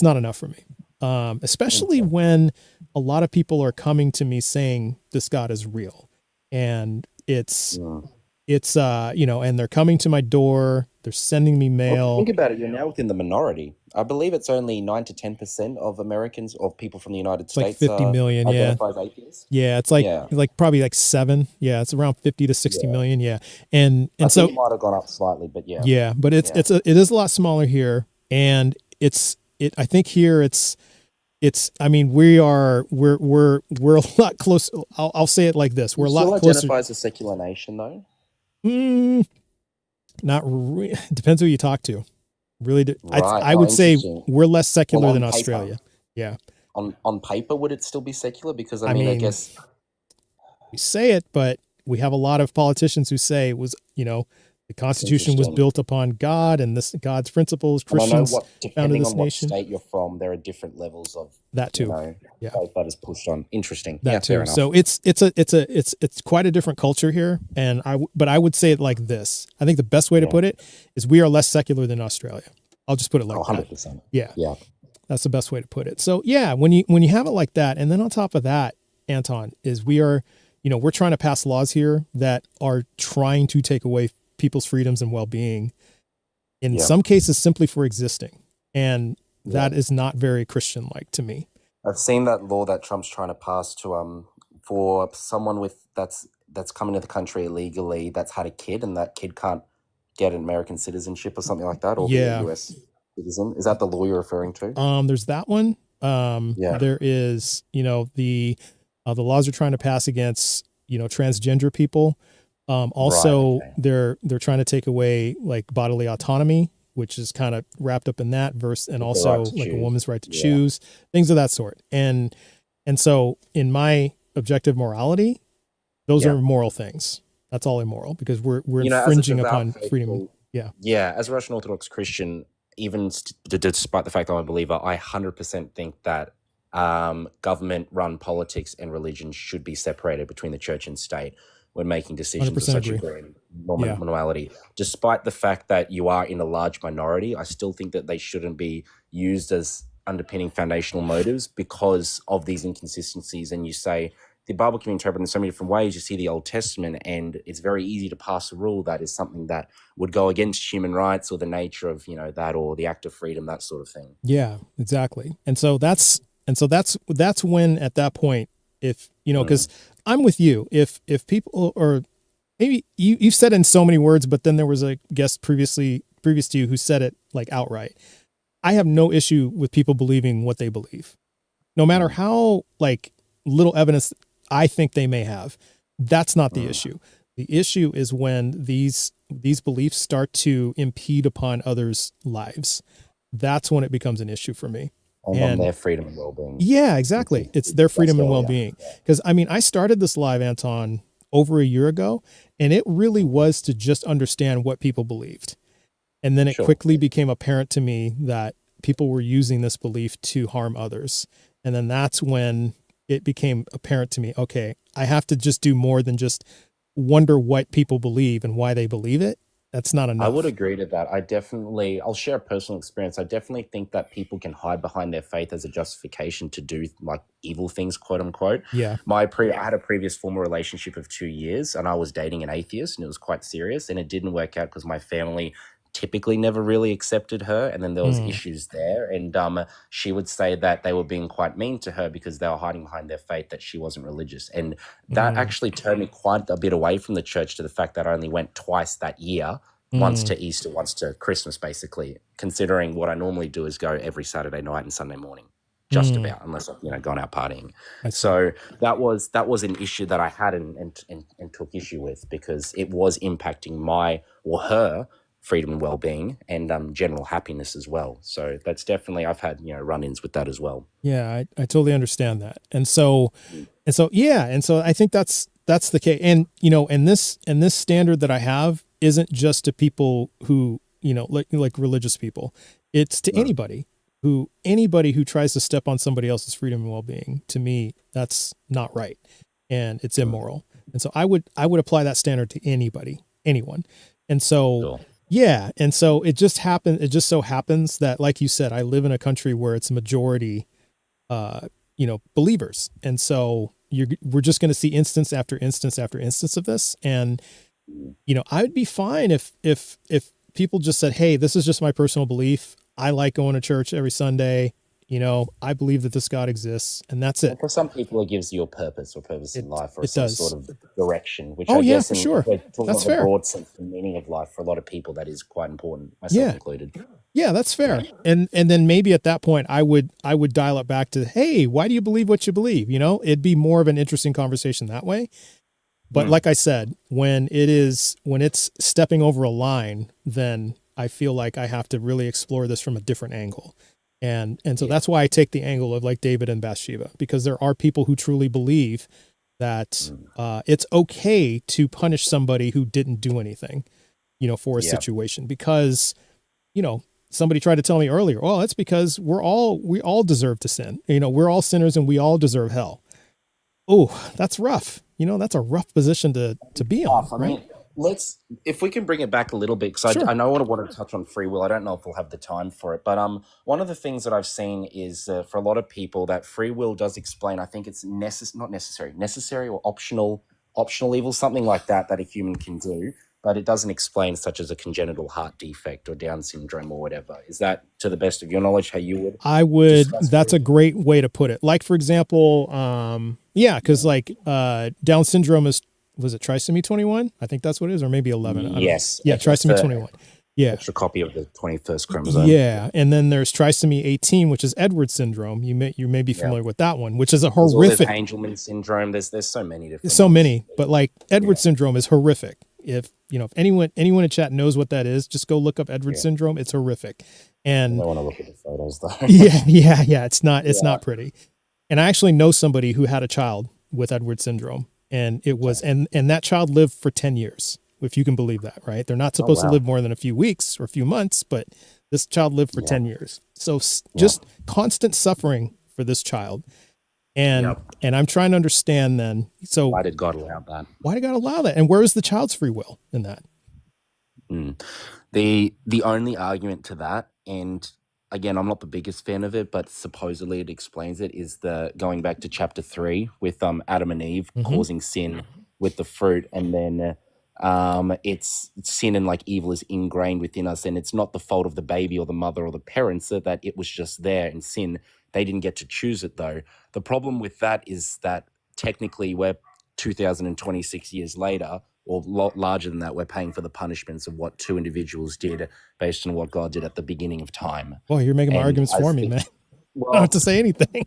not enough for me. Especially when a lot of people are coming to me saying this God is real, and it's and they're coming to my door, they're sending me mail. Think about it. You're now within the minority. I believe it's only 9 to 10% of Americans, of people from the United States, like 50 million, identify as atheists. Yeah, it's like probably like 7. Yeah, it's around 50 to 60 million. Yeah, and I so think it might have gone up slightly, but yeah. Yeah, but it is a lot smaller here, and I think here it's I mean, we're a lot closer. I'll say it like this: we're a lot still closer. Identify as a secular nation, though. Depends who you talk to. Really, Right. I would say Interesting. we're less secular Well, than on paper. Australia. Yeah, On paper, would it still be secular? Because I mean, guess we say it, but we have a lot of politicians who say it was, the Constitution was Interesting. built upon God and God's principles. Christians and I know founded depending this on what nation. state you're from, there are different levels of That too. Yeah. faith that is pushed on. Interesting. That Yeah, too. fair enough. So it's quite a different culture here, and I would say it like this. I think the best way to put it is we are less secular than Australia. I'll just put it like that. 100%. Yeah. Yeah. That's the best way to put it. So yeah, when you have it like that, and then on top of that, Anton, is we are, we're trying to pass laws here that are trying to take away people's freedoms and well-being, in some cases simply for existing. And that is not very Christian-like to me. I've seen that law that Trump's trying to pass to for someone that's coming to the country illegally, that's had a kid, and that kid can't get an American citizenship or something like that, or be a US citizen. Is that the law you're referring to? There's that one. There is, the laws are trying to pass against, transgender people. Also, okay. they're trying to take away like bodily autonomy, which is kind of wrapped up in that verse, and With the right also to like a choose. woman's right to Yeah. choose, things of that sort. And so in my objective morality, those Yeah. are moral things. That's all immoral because we're You know, as a infringing devout, upon freedom. faithful, Yeah. yeah, as a Russian Orthodox Christian, even despite the fact I'm a believer, I 100% think that government-run politics and religion should be separated between the church and state when making decisions of 100% such a agree. great Yeah. morality. Despite the fact that you are in a large minority, I still think that they shouldn't be used as underpinning foundational motives because of these inconsistencies. And you say the Bible can be interpreted in so many different ways. You see the Old Testament, and it's very easy to pass a rule that is something that would go against human rights or the nature of, that, or the act of freedom, that sort of thing. Yeah, exactly. And so that's when at that point, if because I'm with you, if people, or maybe you've said it in so many words, but then there was a guest previous to you who said it like outright. I have no issue with people believing what they believe, no matter how like little evidence I think they may have. That's not the issue. The issue is when these beliefs start to impede upon others' lives. That's when it becomes an issue for me. And on their freedom and well-being. Yeah, exactly. It's their freedom and well-being. Because I started this live, Anton, over a year ago, and it really was to just understand what people believed. And then it quickly became apparent to me that people were using this belief to harm others. And then that's when it became apparent to me, okay, I have to just do more than just wonder what people believe and why they believe it. That's not enough. I would agree to that. I'll share a personal experience. I definitely think that people can hide behind their faith as a justification to do like evil things, quote unquote. Yeah. I had a previous former relationship of 2 years, and I was dating an atheist, and it was quite serious, and it didn't work out because my family typically never really accepted her, and then there was issues there, and she would say that they were being quite mean to her because they were hiding behind their faith, that she wasn't religious, and that actually turned me quite a bit away from the church, to the fact that I only went twice that year, once to Easter, once to Christmas, basically, considering what I normally do is go every Saturday night and Sunday morning, just about, unless I've gone out partying. So that was an issue that I had and took issue with, because it was impacting my or her freedom and well-being and general happiness as well. So that's definitely, I've had run-ins with that as well. Yeah, I totally understand that. And so I think that's the case. And and this standard that I have isn't just to people who like religious people. It's to anybody who tries to step on somebody else's freedom and well-being. To me, that's not right, and it's immoral. And so I would apply that standard to anyone. And so yeah, and so it just so happens that, like you said, I live in a country where it's majority believers, and so we're just going to see instance after instance after instance of this. And I would be fine if people just said, hey, this is just my personal belief, I like going to church every Sunday, I believe that this God exists, and that's it. And for some people, it gives you a purpose in life, or some sort of direction, which I guess for sure. That's fair. The broad sense of meaning of life, for a lot of people, that is quite important, myself included. Yeah, that's fair. And then maybe at that point I would dial it back to, hey, why do you believe what you believe? It'd be more of an interesting conversation that way. But like I said, when it's stepping over a line, then I feel like I have to really explore this from a different angle. And so that's why I take the angle of like David and Bathsheba, because there are people who truly believe that it's okay to punish somebody who didn't do anything, for a situation, because, somebody tried to tell me earlier, well, it's because we all deserve to sin. We're all sinners and we all deserve hell. Oh, that's rough. That's a rough position to be on. I mean, if we can bring it back a little bit, because I know I want to touch on free will. I don't know if we'll have the time for it, but one of the things that I've seen is for a lot of people that free will does explain. I think it's necessary or optional evil, something like that a human can do, but it doesn't explain, such as a congenital heart defect or Down syndrome or whatever. Is that, to the best of your knowledge, how you would? I would. That's a great way to put it. Like, for example, because like Down syndrome was it trisomy 21? I think that's what it is, or maybe 11. Yes. Yeah, trisomy 21. Yeah. extra copy of the 21st chromosome. Yeah. And then there's trisomy 18, which is Edwards syndrome. You may be familiar with that one, which is a There's horrific. Angelman syndrome. There's so many different So ones. many, but like Edwards syndrome is horrific. If if anyone in chat knows what that is, just go look up Edwards syndrome. It's horrific. And I want to look at the photos though. yeah. It's not pretty. And I actually know somebody who had a child with Edwards syndrome, and it was and that child lived for 10 years, if you can believe that, right? They're not supposed to live more than a few weeks or a few months, but this child lived for 10 years. So just constant suffering for this child. And I'm trying to understand then. So why did God allow that? Why did God allow that? And where is the child's free will in that? The only argument to that, and again, I'm not the biggest fan of it, but supposedly it explains it, is the going back to chapter 3 with Adam and Eve causing sin with the fruit, and then it's sin and like evil is ingrained within us, and it's not the fault of the baby or the mother or the parents that it was just there in sin. They didn't get to choose it though. The problem with that is that technically we're 2026 years later, or larger than that, we're paying for the punishments of what two individuals did based on what God did at the beginning of time. Well, you're making my arguments for me, man. I don't have to say anything.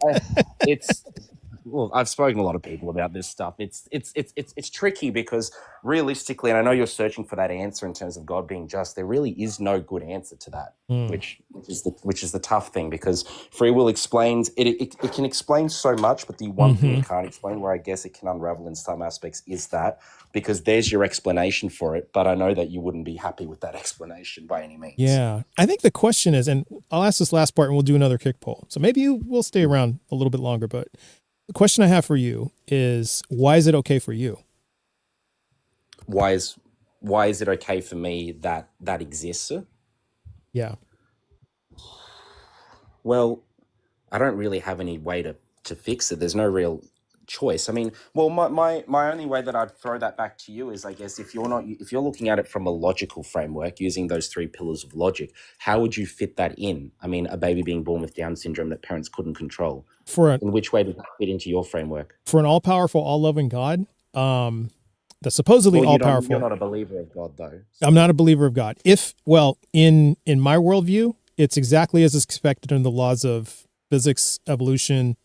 Well, I've spoken to a lot of people about this stuff. It's tricky because realistically, and I know you're searching for that answer in terms of God being just, there really is no good answer to that, which is the tough thing, because free will explains it can explain so much, but the one thing it can't explain, where I guess it can unravel in some aspects, is that, because there's your explanation for it, but I know that you wouldn't be happy with that explanation by any means. Yeah. I think the question is, and I'll ask this last part and we'll do another kick poll. So maybe you will stay around a little bit longer, but the question I have for you is, why is it okay for you? Why is it okay for me that exists? Yeah. Well, I don't really have any way to fix it. There's no real choice. I mean, well, my only way that I'd throw that back to you is, I guess, if you're looking at it from a logical framework, using those 3 pillars of logic, how would you fit that in? I mean, a baby being born with Down syndrome that parents couldn't control. In which way does that fit into your framework? For an all-powerful, all-loving God, that's supposedly all-powerful. You're not a believer of God, though. So. I'm not a believer of God. In my worldview, it's exactly as expected in the laws of physics, evolution,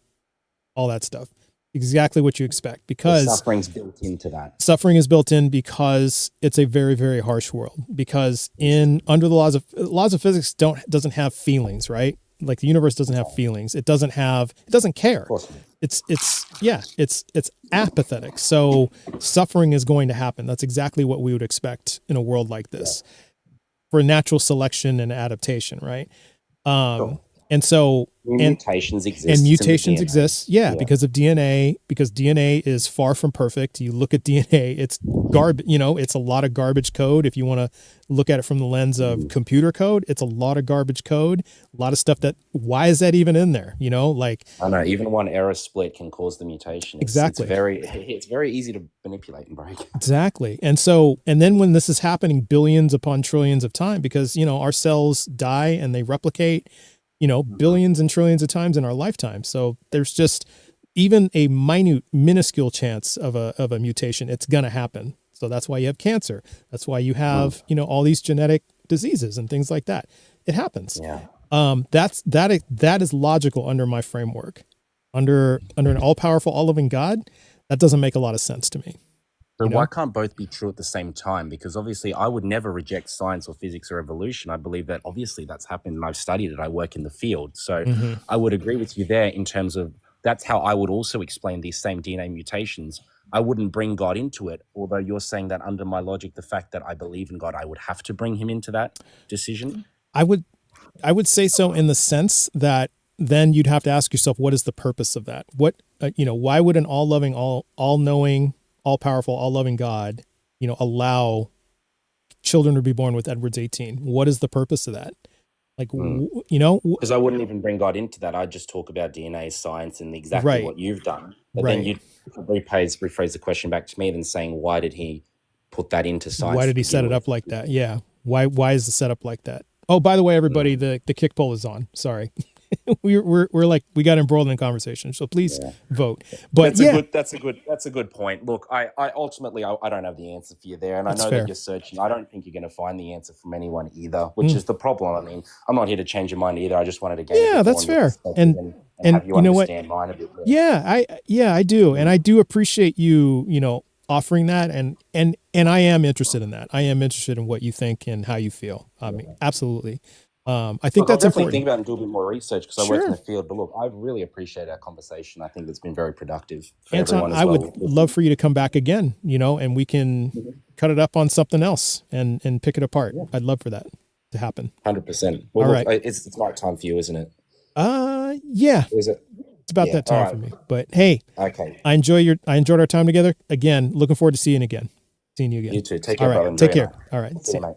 all that stuff. Exactly what you expect, because suffering's built into that. Suffering is built in because it's a very, very harsh world. Because under the laws of physics doesn't have feelings, right? Like the universe doesn't have feelings. It doesn't care. Of course. It's apathetic. So suffering is going to happen. That's exactly what we would expect in a world like this, for natural selection and adaptation, right? And so mutations exist. And mutations exist, because of DNA, because DNA is far from perfect. You look at DNA, it's garbage, it's a lot of garbage code. If you want to look at it from the lens of computer code, it's a lot of garbage code, a lot of stuff why is that even in there? Like, I know, even one error split can cause the mutation. Exactly. It's very easy to manipulate and break. Exactly. And then when this is happening billions upon trillions of time, because, our cells die and they replicate, billions and trillions of times in our lifetime. So there's just even a minuscule chance of a mutation. It's going to happen. So that's why you have cancer. That's why you have, all these genetic diseases and things like that. It happens. Yeah. That is logical under my framework. Under an all-powerful, all-loving God, that doesn't make a lot of sense to me. But why can't both be true at the same time? Because obviously I would never reject science or physics or evolution. I believe that obviously that's happened and I've studied it. I work in the field. So I would agree with you there in terms of that's how I would also explain these same DNA mutations. I wouldn't bring God into it, although you're saying that under my logic, the fact that I believe in God, I would have to bring him into that decision. I would say so, in the sense that then you'd have to ask yourself, what is the purpose of that? What, why would an all-loving, all-knowing, all-powerful, all-loving God, allow children to be born with Edwards 18? What is the purpose of that? Like, because I wouldn't even bring God into that. I'd just talk about DNA science and exactly what you've done. But then you'd rephrase the question back to me, then saying, why did he put that into science? Why did he set it up like that? Yeah. Why is the setup like that? Oh, by the way, everybody, the kick poll is on. Sorry. we're like, we got embroiled in the conversation. So please Yeah. vote. But That's a good point. Look, I ultimately I don't have the answer for you there, and That's I know fair. that you're searching. I don't think you're going to find the answer from anyone either, which is the problem. I mean, I'm not here to change your mind either. I just wanted to gain a Yeah, bit that's more on your fair. perspective and have you you know what? understand mine a bit more. Yeah, I do. And I do appreciate you, offering that. And I am interested in that. I am interested in what you think and how you feel. I mean, absolutely. I think Look, I'll that's definitely important. think about it and do a bit more research because I work in Sure. the field. But look, I really appreciate our conversation. I think it's been very productive for Anton, everyone as I well. would love for you to come back again, and we can cut it up on something else and pick it apart. Yeah. I'd love for that to happen. 100%. Well, All look, right. it's night time for you, isn't it? Yeah, Is it? it's about Yeah, that time all for right. me. But hey, Okay. I enjoyed our time together. Again, looking forward to seeing you again. You too. Take care, All right. brother. Enjoy Take your care. night. All right. See you, mate.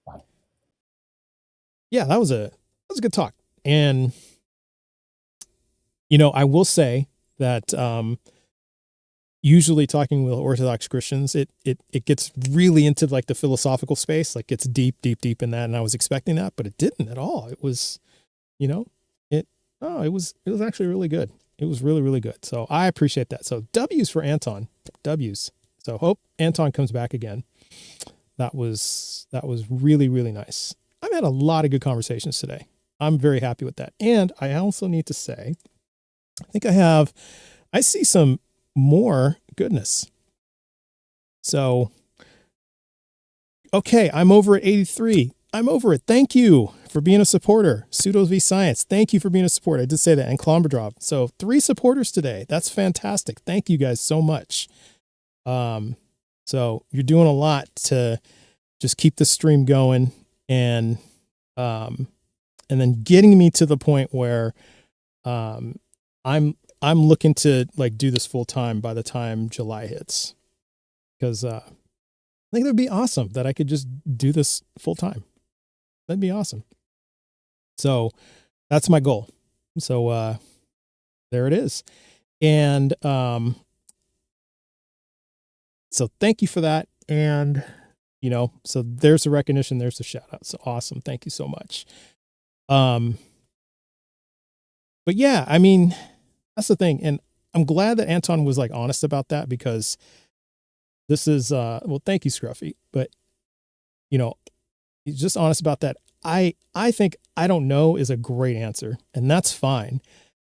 Bye. Yeah, that was a good talk. And I will say that usually talking with Orthodox Christians, it gets really into like the philosophical space, like it's deep in that. And I was expecting that, but it didn't at all. It was, it was actually really good. It was really, really good. So I appreciate that. So W's for Anton. W's. So hope Anton comes back again. That was really, really nice. I've had a lot of good conversations today. I'm very happy with that. And I also need to say, I think I see some more goodness. So, okay, I'm over at 83. I'm over it. Thank you for being a supporter. Pseudo V Science. Thank you for being a supporter. I did say that. And Klomberdrop. So 3 supporters today. That's fantastic. Thank you guys so much. So you're doing a lot to just keep the stream going and then getting me to the point where, I'm looking to like do this full time by the time July hits, because I think that'd be awesome that I could just do this full time. That'd be awesome. So that's my goal. So there it is. And so thank you for that. And so there's the recognition, there's the shout out. So awesome. Thank you so much. But yeah, I mean, that's the thing. And I'm glad that Anton was like honest about that, because this is, well, thank you, Scruffy. But, he's just honest about that. I think I don't know is a great answer, and that's fine,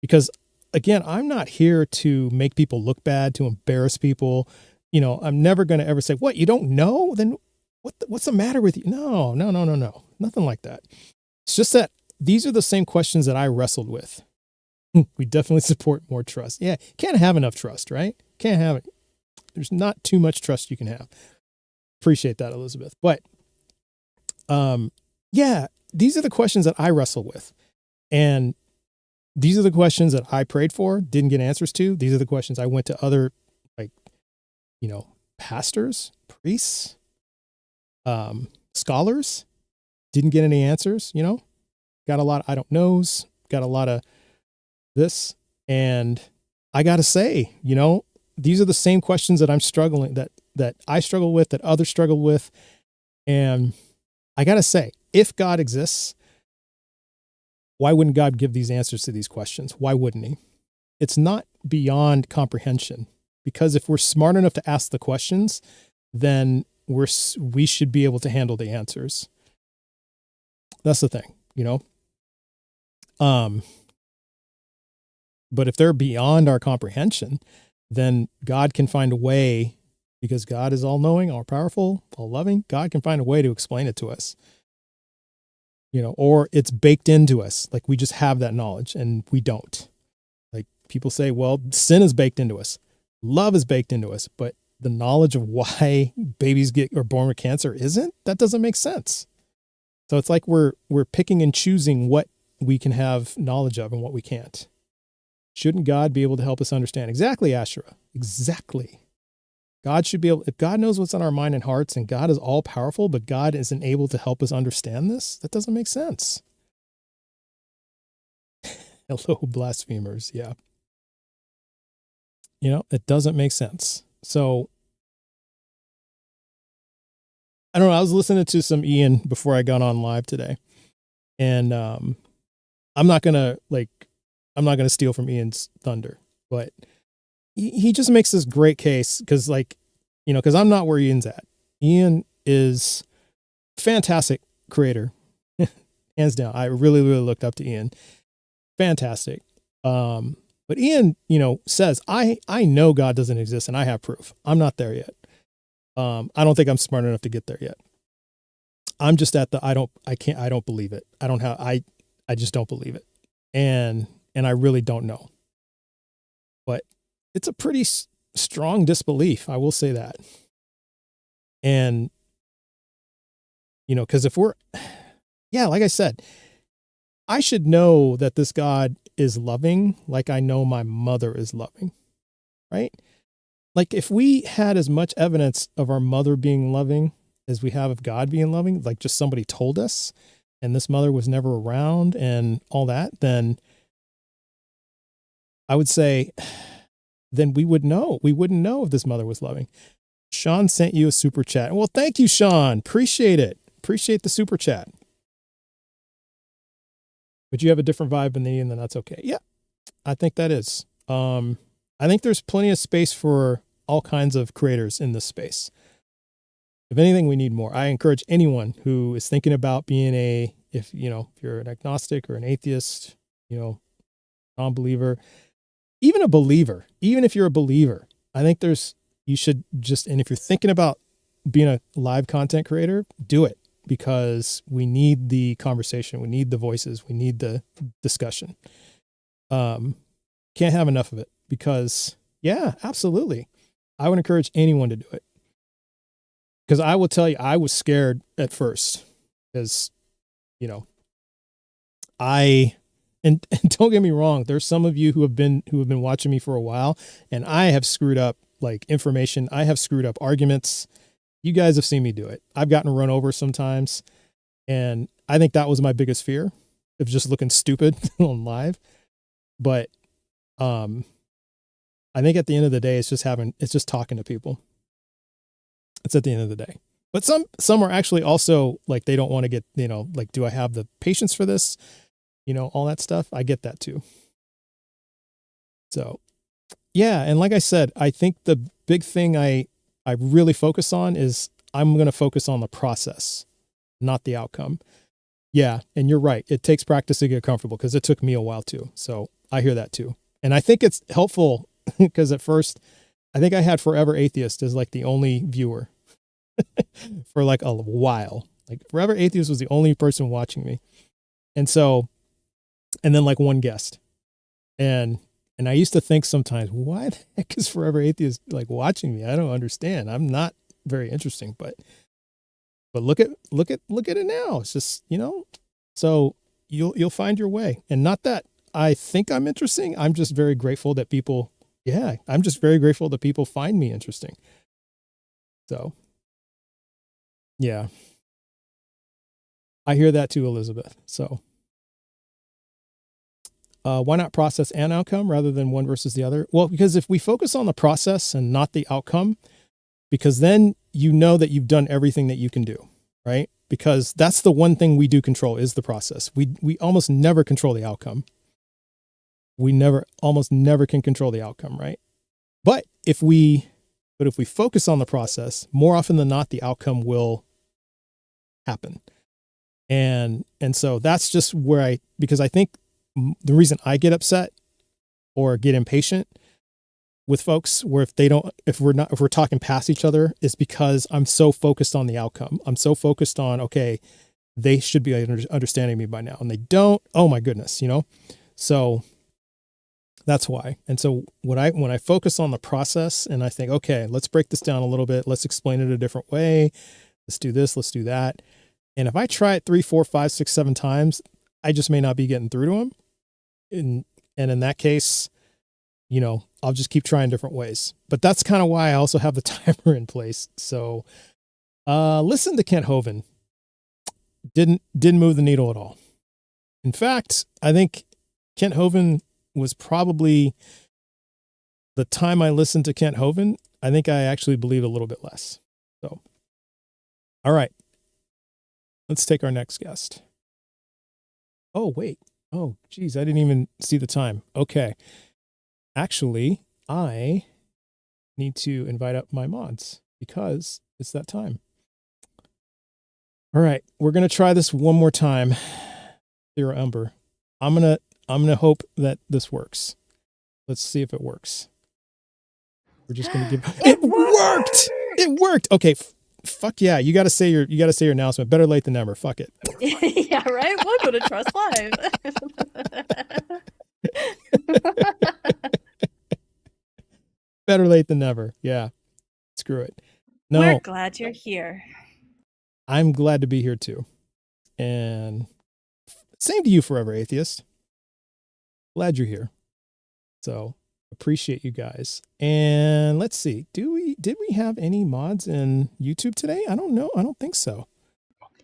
because again, I'm not here to make people look bad, to embarrass people. I'm never going to ever say, what, you don't know? Then what's the matter with you? No, nothing like that. It's just that these are the same questions that I wrestled with. We definitely support more trust. Yeah. Can't have enough trust, right? Can't have it. There's not too much trust you can have. Appreciate that, Elizabeth. But, yeah, these are the questions that I wrestle with. And these are the questions that I prayed for, didn't get answers to. These are the questions I went to other, like, pastors, priests, scholars, didn't get any answers, got a lot of I don't knows, got a lot of this. And I got to say, these are the same questions that I'm struggling, that I struggle with, that others struggle with. And I got to say, if God exists, why wouldn't God give these answers to these questions? Why wouldn't he? It's not beyond comprehension, because if we're smart enough to ask the questions, then we should be able to handle the answers. That's the thing, but if they're beyond our comprehension, then God can find a way, because God is all knowing, all powerful, all loving. God can find a way to explain it to us, or it's baked into us. Like we just have that knowledge and we don't. Like people say, well, sin is baked into us. Love is baked into us, but the knowledge of why babies are born with cancer isn't, that doesn't make sense. So it's like we're picking and choosing what we can have knowledge of and what we can't. Shouldn't God be able to help us understand? Exactly, Ashura. Exactly. God should be able, if God knows what's on our mind and hearts, and God is all powerful, but God isn't able to help us understand this, that doesn't make sense. Hello, blasphemers. Yeah. It doesn't make sense. So I don't know. I was listening to some Ian before I got on live today. And I'm not gonna steal from Ian's thunder, but he just makes this great case because because I'm not where Ian's at. Ian is fantastic creator, hands down. I really, really looked up to Ian. Fantastic. But Ian, says, I know God doesn't exist and I have proof. I'm not there yet. I don't think I'm smart enough to get there yet. I'm just at the, I don't believe it. I just don't believe it. And I really don't know. But it's a pretty strong disbelief. I will say that. And, because if we're, like I said, I should know that this God is loving like I know my mother is loving, right? Like if we had as much evidence of our mother being loving as we have of God being loving, like just somebody told us and this mother was never around and all that, then I would say, then we would know. We wouldn't know if this mother was loving. Sean sent you a super chat. Well, thank you, Sean. Appreciate it. Appreciate the super chat. But you have a different vibe than Ian, then that's okay. Yeah, I think that is. I think there's plenty of space for all kinds of creators in this space. If anything, we need more. I encourage anyone who is thinking about being if you're an agnostic or an atheist, non-believer, even a believer, even if you're a believer, I think you should just, and if you're thinking about being a live content creator, do it. Because we need the conversation, we need the voices, we need the discussion. Can't have enough of it because, yeah, absolutely. I would encourage anyone to do it. Because I will tell you, I was scared at first because, and don't get me wrong, there's some of you who have been watching me for a while, and I have screwed up like information. I have screwed up arguments. You guys have seen me do it. I've gotten run over sometimes. And I think that was my biggest fear of just looking stupid on live. But I think at the end of the day, it's just talking to people. It's at the end of the day. But some are actually also like, they don't want to get, like, do I have the patience for this? All that stuff. I get that too. So yeah. And like I said, I think the big thing I really focus on is I'm going to focus on the process, not the outcome. Yeah. And you're right. It takes practice to get comfortable because it took me a while too. So I hear that too. And I think it's helpful because at first I think I had Forever Atheist as like the only viewer for like a while. Like Forever Atheist was the only person watching me. And then like one guest. And I used to think sometimes, why the heck is Forever Atheist like watching me? I don't understand. I'm not very interesting, but look at it now. It's just, so you'll find your way. And not that I think I'm interesting. I'm just very grateful that people find me interesting. So yeah, I hear that too, Elizabeth. So why not process and outcome rather than one versus the other? Well, because if we focus on the process and not the outcome, because then that you've done everything that you can do, right? Because that's the one thing we do control is the process. We almost never control the outcome. We almost never can control the outcome, right? But if we focus on the process, more often than not, the outcome will happen. And so that's just because I think the reason I get upset or get impatient with folks where if we're talking past each other is because I'm so focused on the outcome. I'm so focused on, okay, they should be understanding me by now and they don't. Oh my goodness, so that's why. And so when I focus on the process and I think, okay, let's break this down a little bit. Let's explain it a different way. Let's do this. Let's do that. And if I try it 3, 4, 5, 6, 7 times, I just may not be getting through to them. And in that case, I'll just keep trying different ways. But that's kind of why I also have the timer in place. So listen to Kent Hovind. Didn't move the needle at all. In fact, I think Kent Hovind was probably the time I listened to Kent Hovind, I think I actually believed a little bit less. So, all right. Let's take our next guest. Oh, wait. Oh, geez, I didn't even see the time. Okay. Actually, I need to invite up my mods because it's that time. All right, we're gonna try this one more time. Zero Ember. I'm gonna hope that this works. Let's see if it works. We're just gonna give it worked. It worked. Okay. Fuck yeah. You gotta say your announcement. Better late than never. Fuck it. Yeah, right? Welcome to Trust Live. Better late than never. Yeah. Screw it. No, We're glad you're here. I'm glad to be here too. And same to you, Forever Atheist. Glad you're here. So appreciate you guys. And let's see. Did we have any mods in YouTube today? I don't know. I don't think so.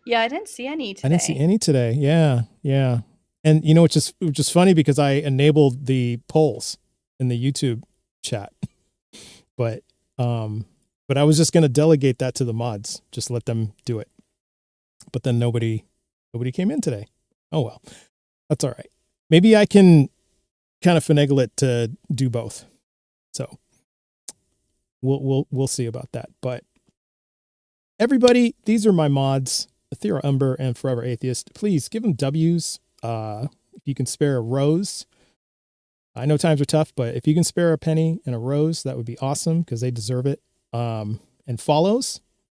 Yeah, I didn't see any today. I didn't see any today. Yeah. Yeah. And you know, it's just funny because I enabled the polls in the YouTube chat. But I was just going to delegate that to the mods. Just let them do it. But then nobody came in today. Oh well. That's all right. Maybe I can kind of finagle it to do both. So we'll see about that. But everybody, these are my mods, Ethereal Ember and Forever Atheist. Please give them W's. If you can spare a rose. I know times are tough, but if you can spare a penny and a rose, that would be awesome because they deserve it. And follow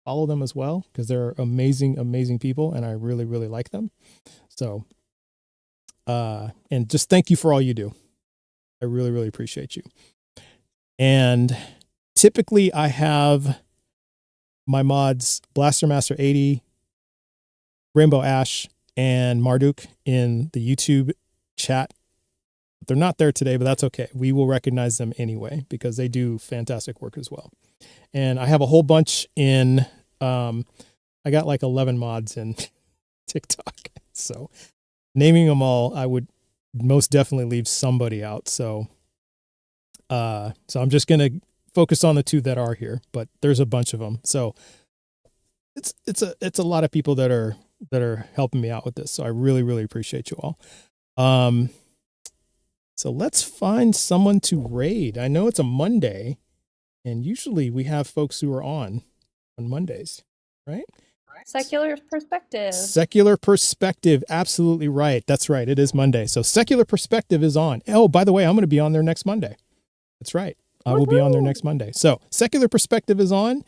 them as well because they're amazing, amazing people, and I really, really like them. So, and just thank you for all you do. I really, really appreciate you. And typically I have my mods, Blaster Master 80, Rainbow Ash, and Marduk in the YouTube chat. They're not there today, but that's okay. We will recognize them anyway because they do fantastic work as well. And I have a whole bunch in, I got like 11 mods in TikTok. So naming them all, I would most definitely leave somebody out. So I'm just going to focus on the two that are here, but there's a bunch of them. So it's a lot of people that are helping me out with this. So I really, really appreciate you all. So let's find someone to raid. I know it's a Monday, and usually we have folks who are on Mondays, right? Secular Perspective. Secular Perspective. Absolutely right. That's right. It is Monday. So Secular Perspective is on. Oh, by the way, I'm going to be on there next Monday. That's right. I will be on there next Monday. So Secular Perspective is on.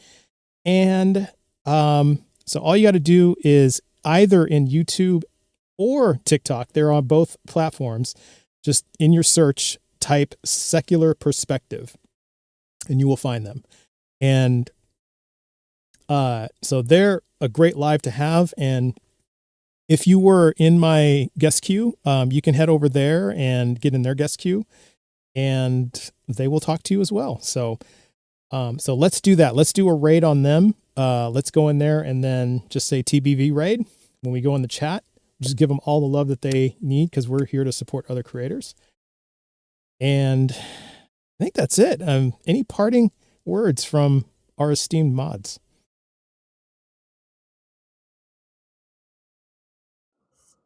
And so all you got to do is either in YouTube or TikTok, they're on both platforms. Just in your search, type Secular Perspective and you will find them. And so they're a great live to have. And if you were in my guest queue, you can head over there and get in their guest queue and they will talk to you as well. So let's do that. Let's do a raid on them. Let's go in there and then just say TBV raid when we go in the chat. Just give them all the love that they need because we're here to support other creators. And I think that's it. Any parting words from our esteemed mods?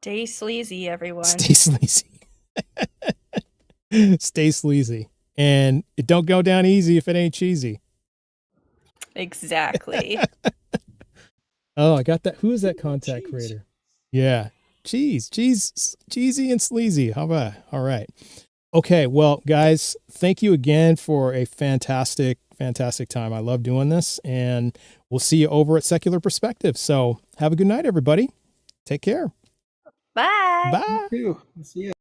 Stay sleazy, everyone. Stay sleazy. Stay sleazy. And it don't go down easy if it ain't cheesy. Exactly. Oh, I got that. Who is that contact creator? Yeah. Cheesy and sleazy. How about? All right. Okay. Well, guys, thank you again for a fantastic time. I love doing this, and we'll see you over at Secular Perspective. So have a good night, everybody. Take care. Bye. Bye. You too. See ya.